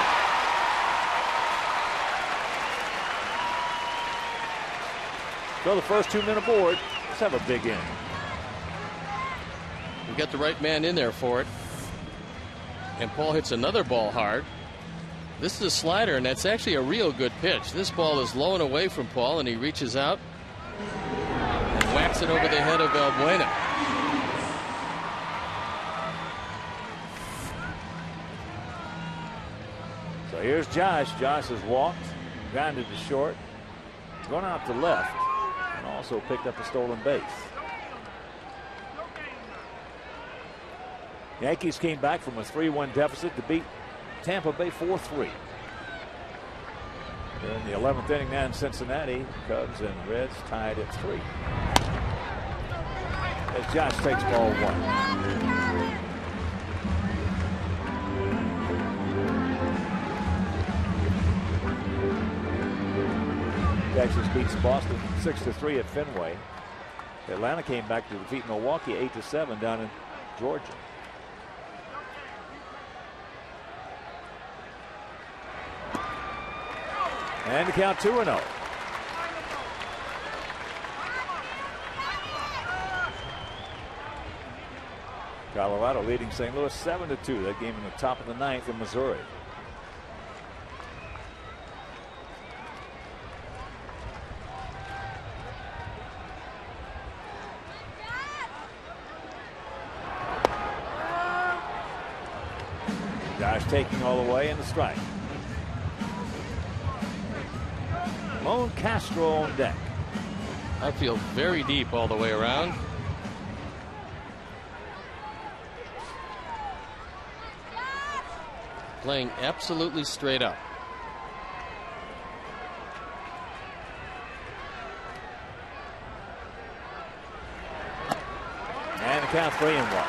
[SPEAKER 1] So the first 2 men aboard. Let's have a big inning.
[SPEAKER 2] We got the right man in there for it. And Paul hits another ball hard. This is a slider, and that's actually a real good pitch. This ball is low and away from Paul, and he reaches out and whacks it over the head of Valbuena.
[SPEAKER 1] So here's Josh. Josh has walked, grounded to short, gone out to left, and also picked up a stolen base. Yankees came back from a 3-1 deficit to beat Tampa Bay 4-3. In the 11th inning now in Cincinnati, Cubs and Reds tied at 3. As Josh takes ball 1. Texas beats Boston 6-3 at Fenway. Atlanta came back to defeat Milwaukee 8-7 down in Georgia. And the count 2-0. Colorado leading St. Louis 7-2. That game in the top of the 9th in Missouri. Josh taking all the way in the strike. Lone Castro on deck.
[SPEAKER 2] I feel very deep all the way around. Playing absolutely straight up.
[SPEAKER 1] And the count 3-1.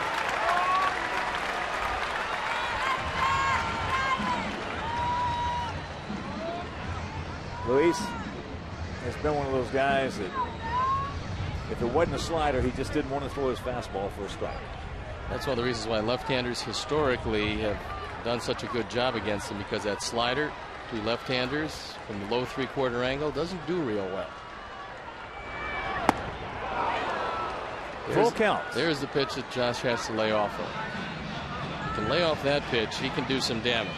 [SPEAKER 1] Luis has been one of those guys that if it wasn't a slider, he just didn't want to throw his fastball for a strike.
[SPEAKER 2] That's one of the reasons why left-handers historically have done such a good job against him, because that slider to left-handers from the low 3/4 angle doesn't do real well.
[SPEAKER 1] Full count.
[SPEAKER 2] There's the pitch that Josh has to lay off of. He can lay off that pitch, he can do some damage.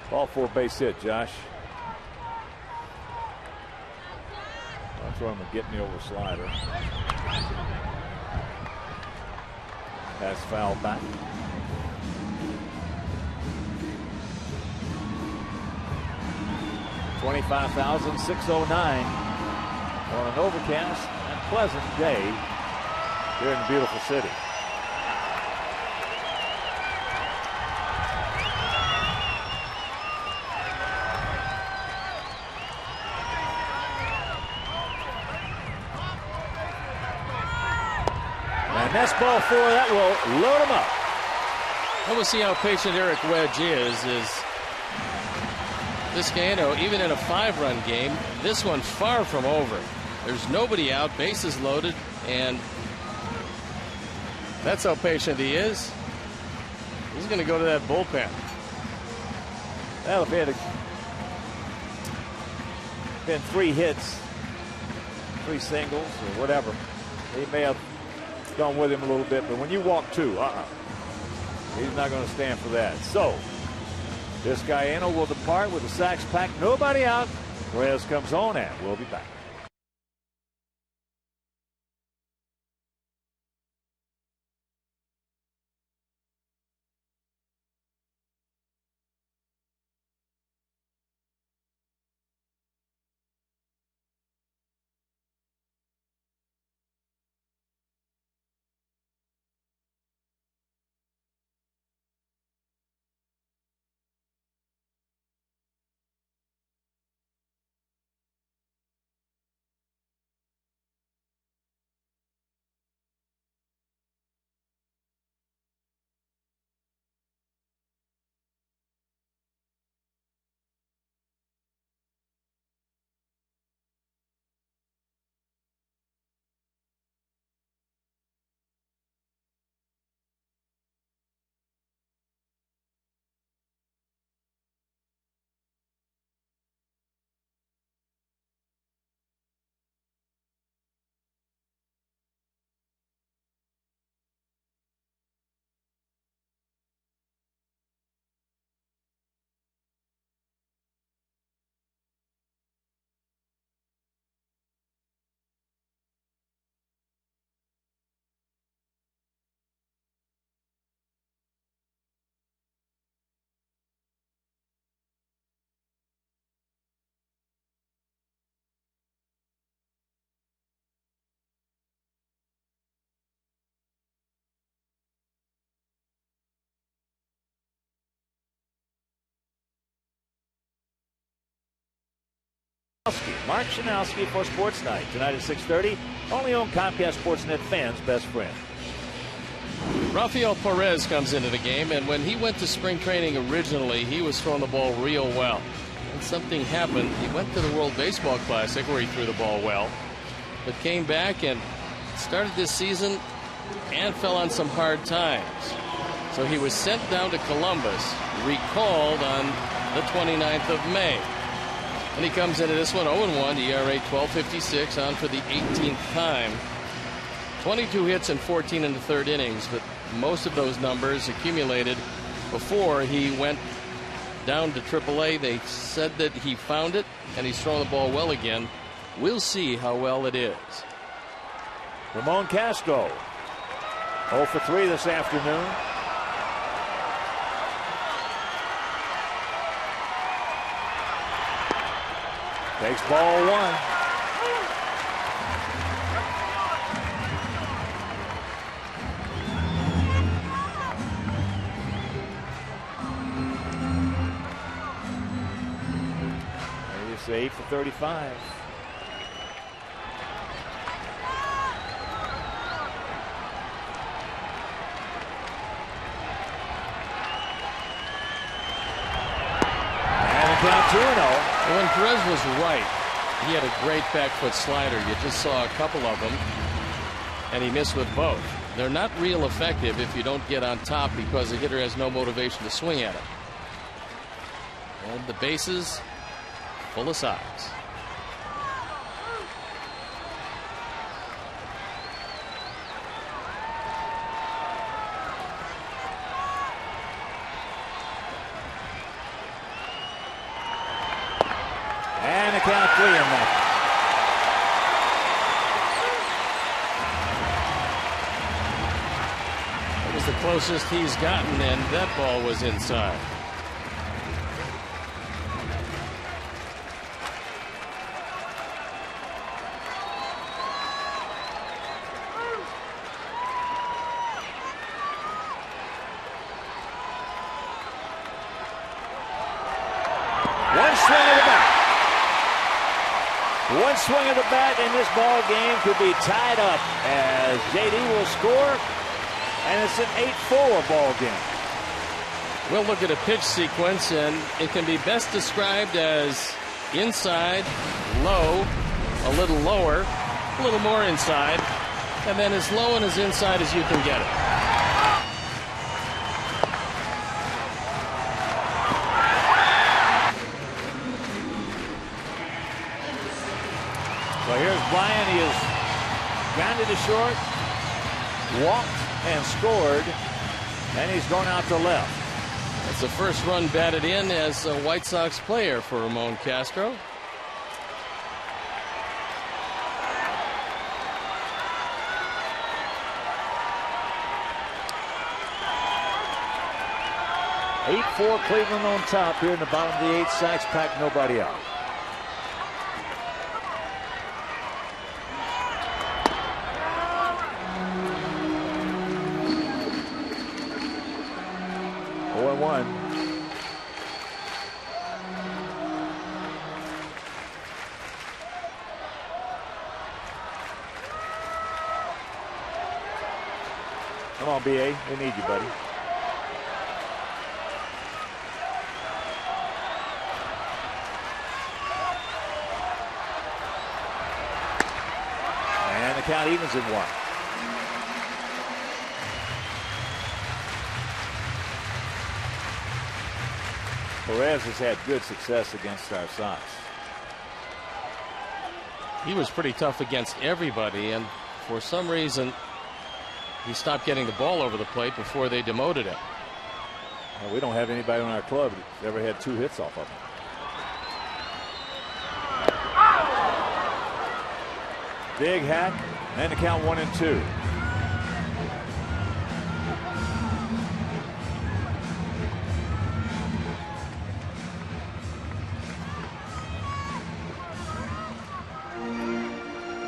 [SPEAKER 1] Ball for a base hit, Josh. I'll throw him a get me over slider. That's foul back. $25,609 on an overcast and pleasant day here in the beautiful city. And that's ball 4. That will load him up.
[SPEAKER 2] And we'll see how patient Eric Wedge is this game, even in a 5-run game, this one far from over. There's nobody out, bases loaded, and that's how patient he is. He's going to go to that bullpen.
[SPEAKER 1] Well, if he had been 3 hits, 3 singles, or whatever, he may have gone with him a little bit. But when you walk 2, he's not going to stand for that. So this Guyano will depart with the sacks packed, nobody out. Reyes comes on, and we'll be back. Mark Shanowski for Sports Night. Tonight at 6:30, only on Comcast Sportsnet fans' best friend.
[SPEAKER 2] Rafael Perez comes into the game, and when he went to spring training originally, he was throwing the ball real well. And something happened. He went to the World Baseball Classic where he threw the ball well, but came back and started this season and fell on some hard times. So he was sent down to Columbus, recalled on the 29th of May. And he comes into this one 0-1, ERA 12.56, on for the 18th time. 22 hits and 14 in the third innings, but most of those numbers accumulated before he went down to AAA. They said that he found it, and he's throwing the ball well again. We'll see how well it is.
[SPEAKER 1] Ramon Castro, 0 for 3 this afternoon. Takes ball 1. It's 8 for 35. And the count 2-0.
[SPEAKER 2] When Perez was right, he had a great back foot slider. You just saw a couple of them, and he missed with both. They're not real effective if you don't get on top because the hitter has no motivation to swing at it. And the bases full of Sox.
[SPEAKER 1] And the count 3-0.
[SPEAKER 2] It was the closest he's gotten, and that ball was inside.
[SPEAKER 1] One swing of the bat. One swing of the bat, and this ball game could be tied up as JD will score, and it's an 8-4 ball game.
[SPEAKER 2] We'll look at a pitch sequence, and it can be best described as inside, low, a little lower, a little more inside, and then as low and as inside as you can get it.
[SPEAKER 1] So here's Brian. He has grounded to short, walked and scored, and he's going out to left.
[SPEAKER 2] That's the first run batted in as a White Sox player for Ramon Castro.
[SPEAKER 1] Eight-4 Cleveland on top here in the bottom of the 8th. Sox pack nobody out. Come on, B.A. We need you, buddy. And the count evens in 1. Perez has had good success against our Sox.
[SPEAKER 2] He was pretty tough against everybody, and for some reason he stopped getting the ball over the plate before they demoted him.
[SPEAKER 1] Well, we don't have anybody on our club that's ever had 2 hits off of him. Big hat, and the count 1-2.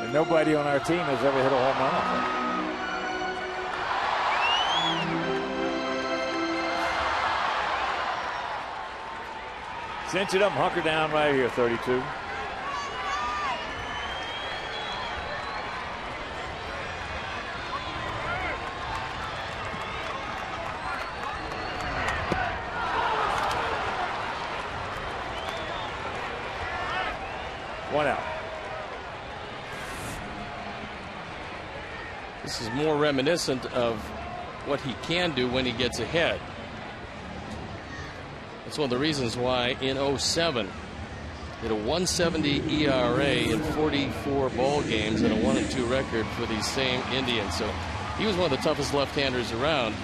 [SPEAKER 1] And nobody on our team has ever hit a home run off of him. Cinch it up, hunker down right here, 32. 1 out.
[SPEAKER 2] This is more reminiscent of what he can do when he gets ahead. That's one of the reasons why in 07 he had a 1.70 ERA in 44 ball games and a 1-2 record for these same Indians. So he was one of the toughest left-handers around.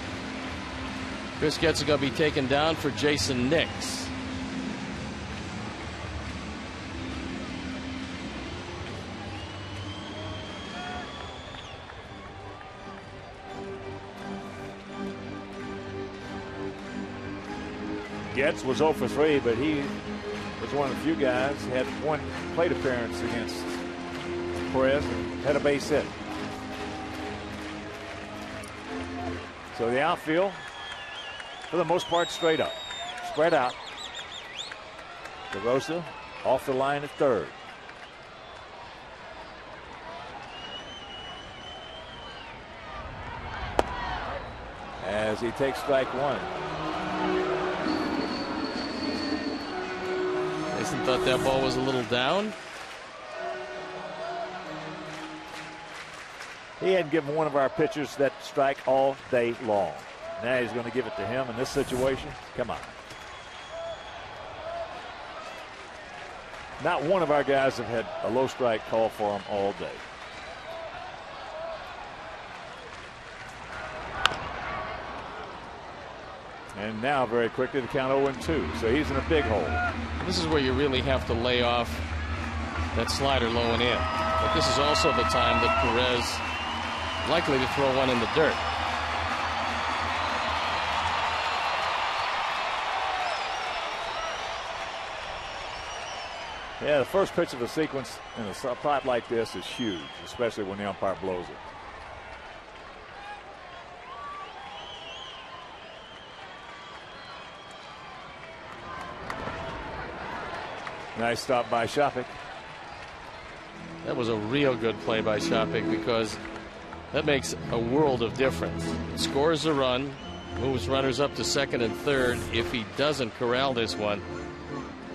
[SPEAKER 2] Chris Getz is going to be taken down for Jason Nix.
[SPEAKER 1] Getz was 0 for 3, but he was one of the few guys who had one plate appearance against Perez and had a base hit. So the outfield, for the most part, straight up, spread out. DeRosa off the line at third. As he takes strike one.
[SPEAKER 2] Mason thought that ball was a little down.
[SPEAKER 1] He hadn't given one of our pitchers that strike all day long. Now he's going to give it to him in this situation. Come on. Not one of our guys have had a low strike call for him all day. And now very quickly to count 0-2. So he's in a big hole.
[SPEAKER 2] This is where you really have to lay off that slider low and in. But this is also the time that Perez likely to throw one in the dirt.
[SPEAKER 1] Yeah, the first pitch of a sequence in a spot like this is huge, especially when the umpire blows it. Nice stop by Shopik.
[SPEAKER 2] That was a real good play by Shopik because that makes a world of difference. It scores a run, moves runners up to second and third if he doesn't corral this one.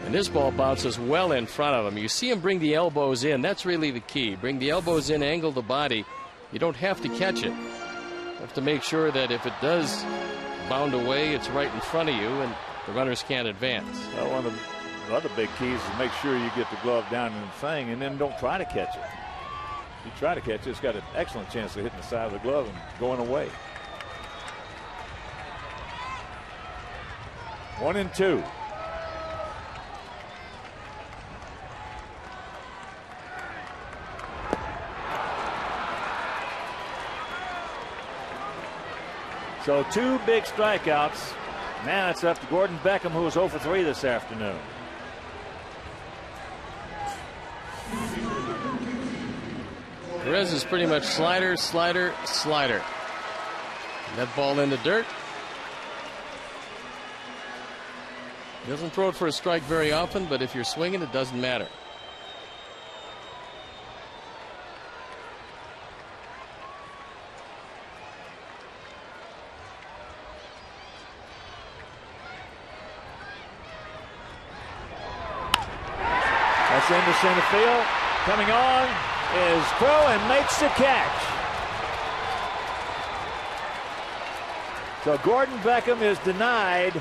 [SPEAKER 2] And this ball bounces well in front of him. You see him bring the elbows in. That's really the key. Bring the elbows in, angle the body. You don't have to catch it. You have to make sure that if it does bound away, it's right in front of you and the runners can't advance.
[SPEAKER 1] Well, one of the other big keys is to make sure you get the glove down in the thing and then don't try to catch it. If you try to catch it, it's got an excellent chance of hitting the side of the glove and going away. 1-2. So 2 big strikeouts. Now it's up to Gordon Beckham, who was 0 for 3 this afternoon.
[SPEAKER 2] Perez is pretty much slider, slider, slider. That ball in the dirt. He doesn't throw it for a strike very often, but if you're swinging, it doesn't matter.
[SPEAKER 1] That's into center field. Coming on is Crow and makes the catch. So Gordon Beckham is denied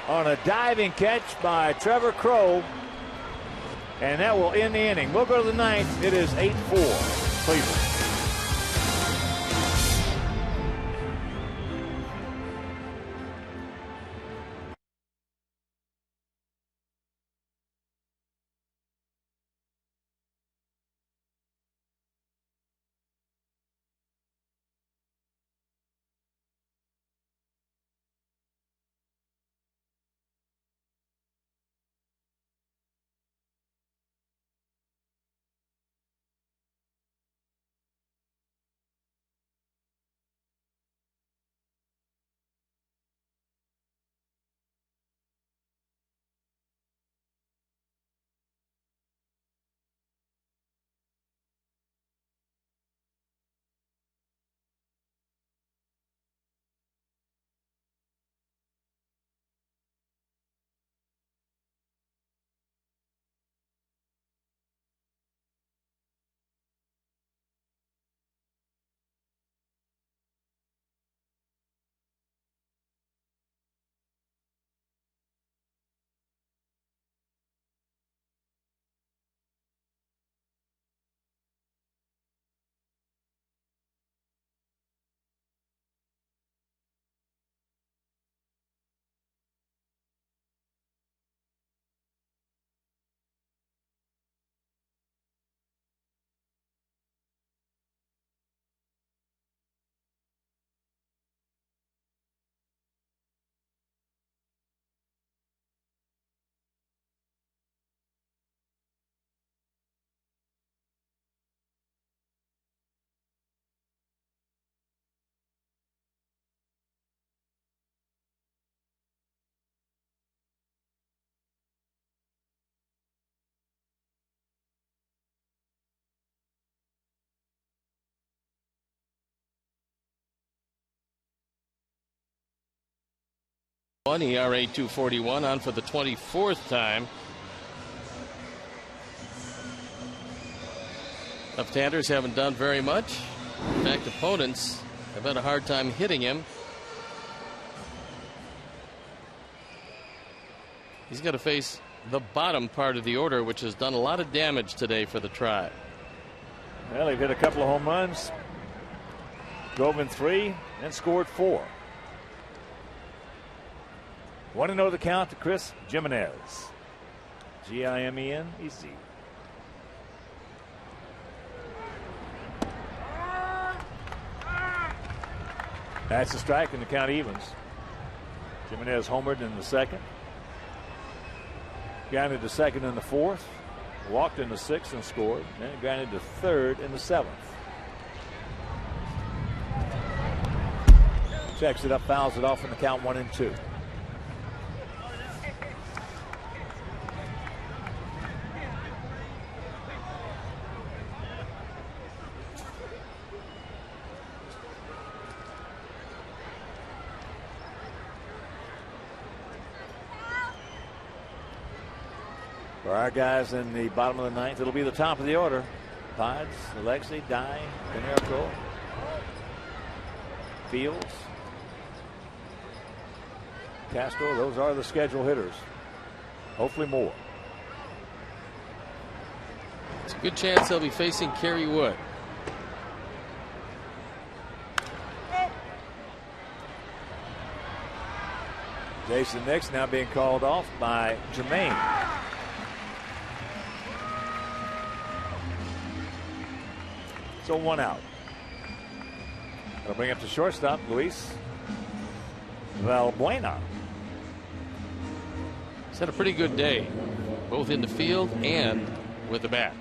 [SPEAKER 1] on a diving catch by Trevor Crow, and that will end the inning. We'll go to the ninth. It is 8-4 Cleveland.
[SPEAKER 2] ERA 241, on for the 24th time. Left-handers haven't done very much. In fact, opponents have had a hard time hitting him. He's got to face the bottom part of the order, which has done a lot of damage today for the Tribe.
[SPEAKER 1] Well, they've hit a couple of home runs, drove in 3, and scored 4. 1-0 the count to Chris Jimenez. Gimenez. That's a strike, and the count evens. Jimenez homered in the 2nd. Grounded to 2nd in the 4th. Walked in the 6th and scored. Then grounded to 3rd in the 7th. Checks it up, fouls it off in the count 1-2. For our guys in the bottom of the 9th, it'll be the top of the order. Pods, Alexi, Dye, Canerco, Fields, Castro. Those are the schedule hitters. Hopefully more.
[SPEAKER 2] It's a good chance they'll be facing Kerry Wood.
[SPEAKER 1] Jason Nix now being called off by Jermaine. So 1 out. That'll bring up the shortstop, Luis Valbuena.
[SPEAKER 2] He's had a pretty good day, both in the field and with the bat.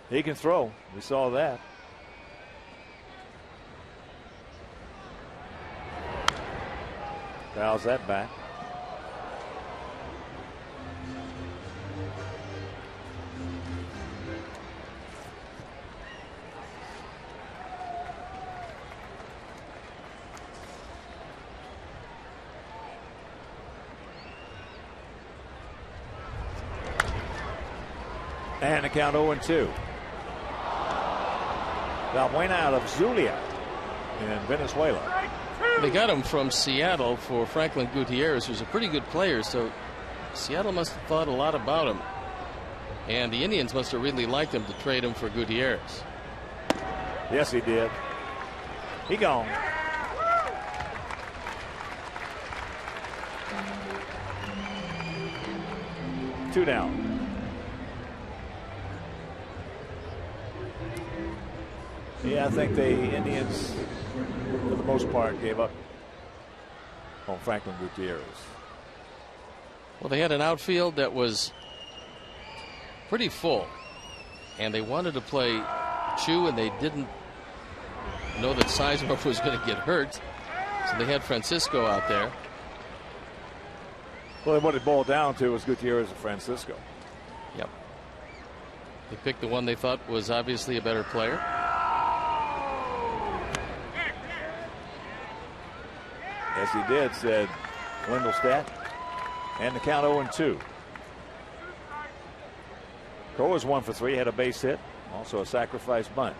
[SPEAKER 1] He can throw. We saw that. Fouls that back. And the count 0-2. Valbuena out of Zulia in Venezuela.
[SPEAKER 2] They got him from Seattle for Franklin Gutierrez, who's a pretty good player, so Seattle must have thought a lot about him. And the Indians must have really liked him to trade him for Gutierrez.
[SPEAKER 1] Yes, he did. He gone. Two down. Yeah, I think the Indians, for the most part, gave up on Franklin Gutierrez.
[SPEAKER 2] Well, they had an outfield that was pretty full, and they wanted to play Chu, and they didn't know that Sizemore was going to get hurt, so they had Francisco out there.
[SPEAKER 1] Well, what it boiled down to was Gutierrez and Francisco.
[SPEAKER 2] Yep. They picked the one they thought was obviously a better player.
[SPEAKER 1] Yes, he did, said Wendelstedt. And the count 0-2. Cole was 1 for 3, had a base hit, also a sacrifice bunt.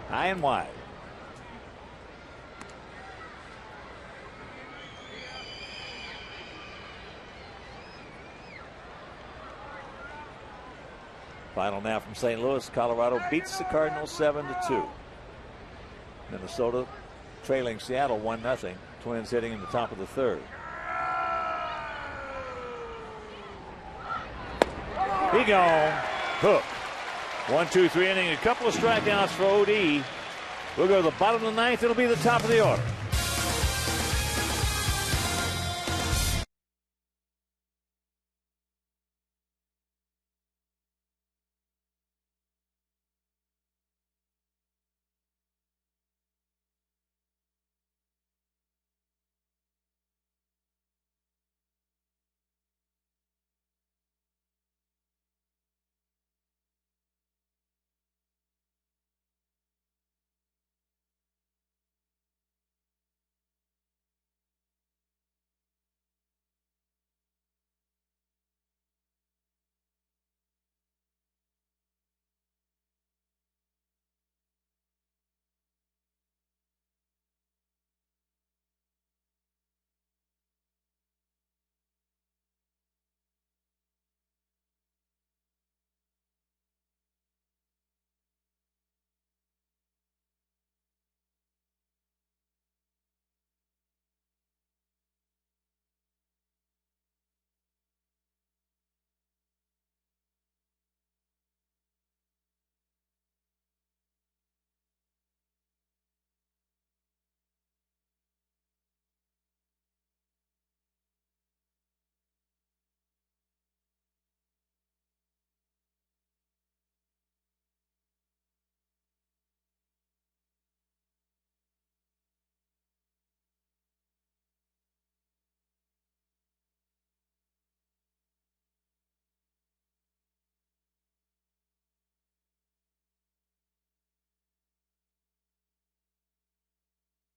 [SPEAKER 1] High and wide. Final now from St. Louis. Colorado beats the Cardinals 7-2. Minnesota trailing Seattle 1-0. Twins hitting in the top of the 3rd. He gone. Hook. 1, 2, 3 inning. A couple of strikeouts for OD. We'll go to the bottom of the 9th. It'll be the top of the order.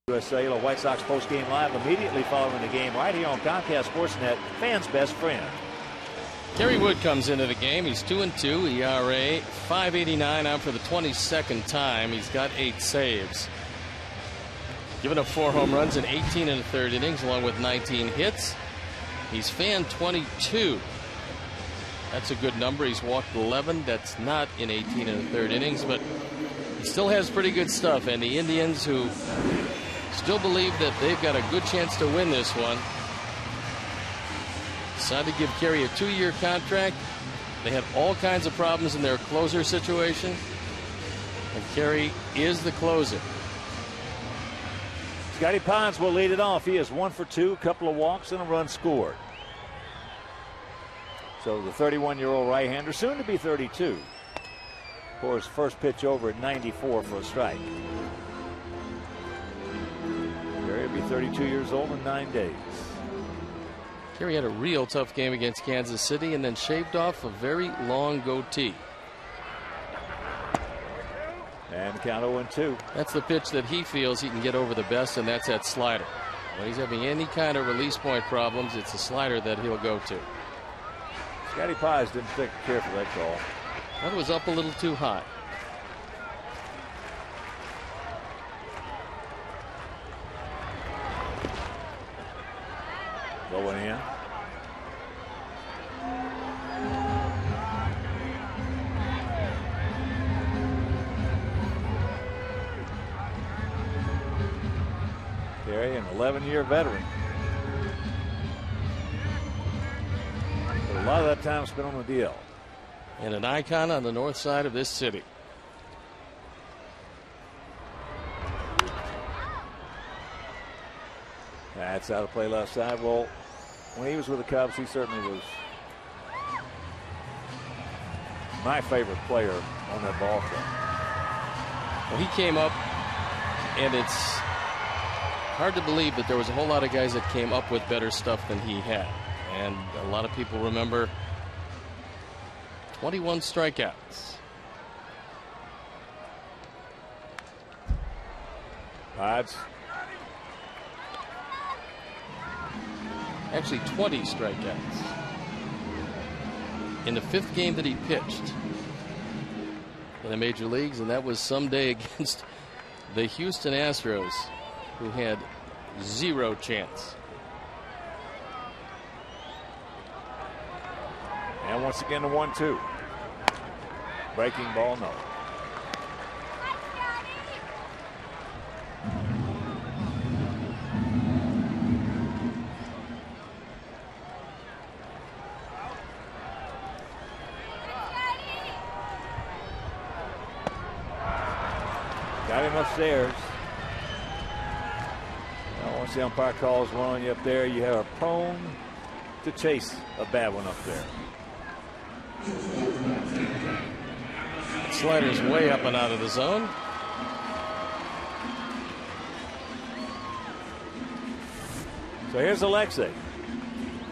[SPEAKER 1] Cellular White Sox post-game live immediately following the game right here on Comcast Sportsnet, fans' best friend.
[SPEAKER 2] Kerry Wood comes into the game. He's 2-2, ERA 5.89 out for the 22nd time. He's got 8 saves. Given up 4 home runs in 18 and a third innings, along with 19 hits. He's fanned 22. That's a good number. He's walked 11. That's not in 18 and a third innings, but he still has pretty good stuff. And the Indians, who still believe that they've got a good chance to win this one, decided to give Kerry a 2-year contract. They had all kinds of problems in their closer situation, and Kerry is the closer.
[SPEAKER 1] Scotty Pons will lead it off. He is 1 for 2, a couple of walks and a run scored. So the 31-year-old right-hander, soon to be 32, for his first pitch over at 94 for a strike. Kerry will be 32 years old in 9 days.
[SPEAKER 2] Kerry had a real tough game against Kansas City and then shaved off a very long goatee.
[SPEAKER 1] And the count 0-2.
[SPEAKER 2] That's the pitch that he feels he can get over the best, and that's that slider. When he's having any kind of release point problems, it's a slider that he'll go to.
[SPEAKER 1] Scotty Pons didn't take care for that call.
[SPEAKER 2] That was up a little too high.
[SPEAKER 1] Going in. Kerry, an 11-year veteran. But a lot of that time spent on the DL.
[SPEAKER 2] And an icon on the north side of this city.
[SPEAKER 1] That's out of play left side. Well, when he was with the Cubs, he certainly was my favorite player on that ball club.
[SPEAKER 2] Well, he came up, and it's hard to believe that there was a whole lot of guys that came up with better stuff than he had. And a lot of people remember 21 strikeouts.
[SPEAKER 1] Odds.
[SPEAKER 2] Actually 20 strikeouts in the 5th game that he pitched in the major leagues, and that was someday against the Houston Astros, who had 0 chance.
[SPEAKER 1] And once again the 1-2. Breaking ball, no. Got him upstairs. Now, once the umpire calls one on you up there, you are prone to chase a bad one up there.
[SPEAKER 2] Slider's way up and out of the zone.
[SPEAKER 1] So here's Alexei.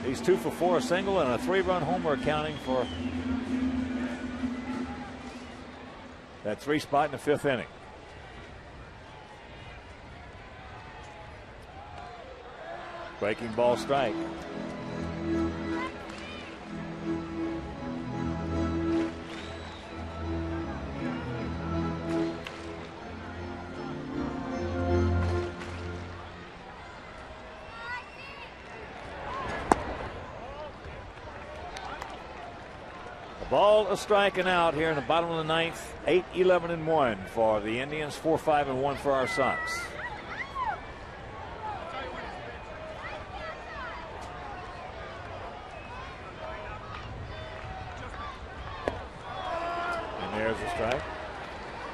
[SPEAKER 1] He's 2 for 4, a single and a 3-run homer, accounting for that 3 spot in the 5th inning. Breaking ball, strike. Ball a striking out here in the bottom of the 9th. 8-11-1 for the Indians. 4-5-1 for our Sox. And there's the strike.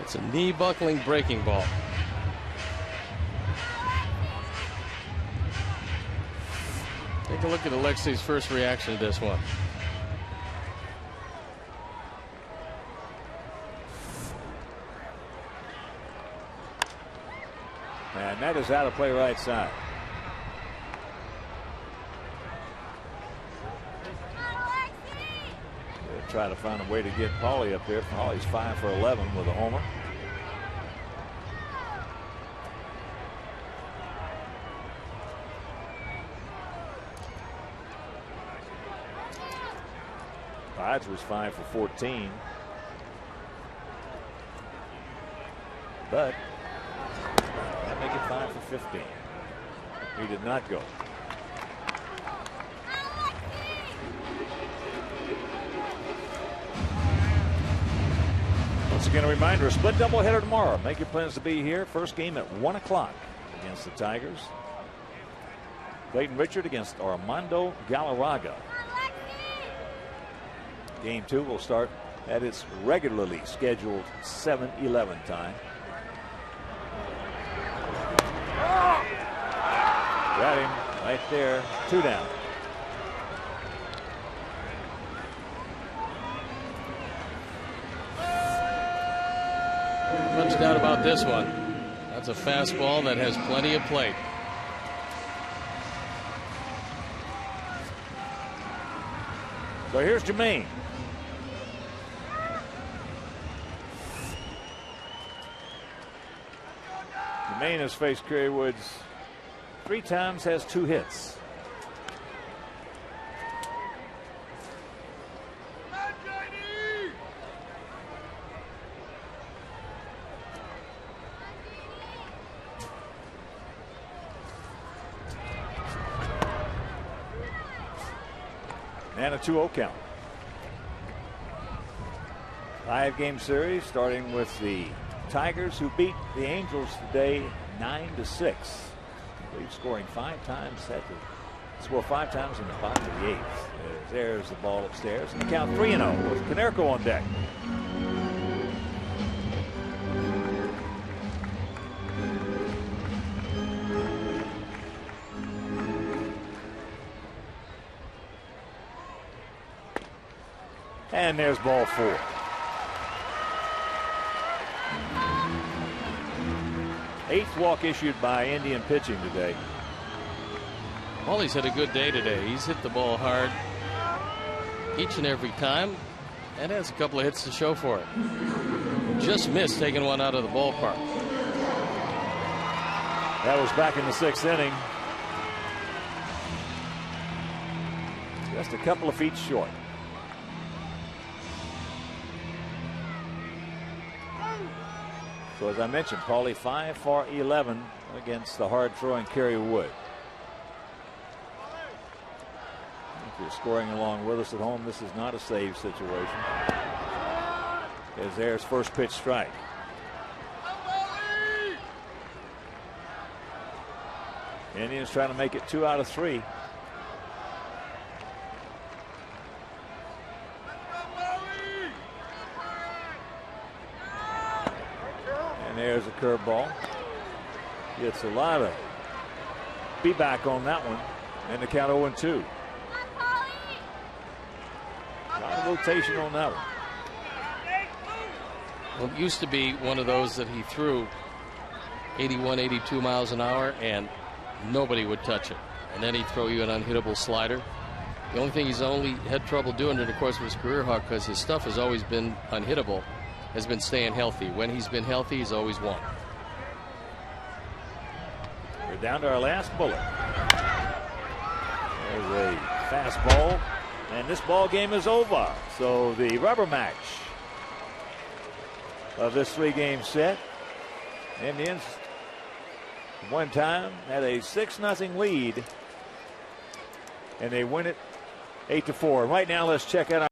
[SPEAKER 2] It's a knee buckling breaking ball. Take a look at Alexei's first reaction to this one.
[SPEAKER 1] And that is out of play right side. They'll try to find a way to get Paulie up there. Paulie's 5 for 11 with a homer. Hodge was 5 for 14. But that make it 5 for 15. He did not go. Once again, a reminder, a split doubleheader tomorrow. Make your plans to be here. First game at 1 o'clock against the Tigers. Clayton Richard against Armando Galarraga. Game 2 will start at its regularly scheduled 7:11 time. Got him right there. 2 down.
[SPEAKER 2] Much doubt about this one. That's a fastball that has plenty of plate.
[SPEAKER 1] So here's Jermaine. Jermaine has faced Kerry Woods 3 times, has 2 hits. And a 2-0 count. 5-game series starting with the Tigers, who beat the Angels today 9-6. Leaf scoring 5 times, had to score 5 times in the bottom of the 8th. There's the ball upstairs. And the count 3-0 with Konerko on deck. And there's ball 4. Eighth walk issued by Indian pitching today.
[SPEAKER 2] Paulie's had a good day today. He's hit the ball hard each and every time and has a couple of hits to show for it. Just missed taking one out of the ballpark.
[SPEAKER 1] That was back in the 6th inning. Just a couple of feet short. So as I mentioned, Paulie 5 for 11 against the hard-throwing Kerry Wood. If you're scoring along with us at home, this is not a save situation. As there's first pitch strike. Indians trying to make it 2 out of 3. And there's a curveball. Gets a lot of feedback on that one. And the count 0-2. A lot of rotation on that one.
[SPEAKER 2] Well, it used to be one of those that he threw 81, 82 miles an hour and nobody would touch it. And then he'd throw you an unhittable slider. The only thing he's only had trouble doing during the course of his career, Hawk, because his stuff has always been unhittable, has been staying healthy. When he's been healthy, he's always won.
[SPEAKER 1] We're down to our last bullet. There's a fastball, and this ball game is over. So the rubber match of this 3-game set. Indians one time had a 6-0 lead, and they win it 8-4. Right now, let's check out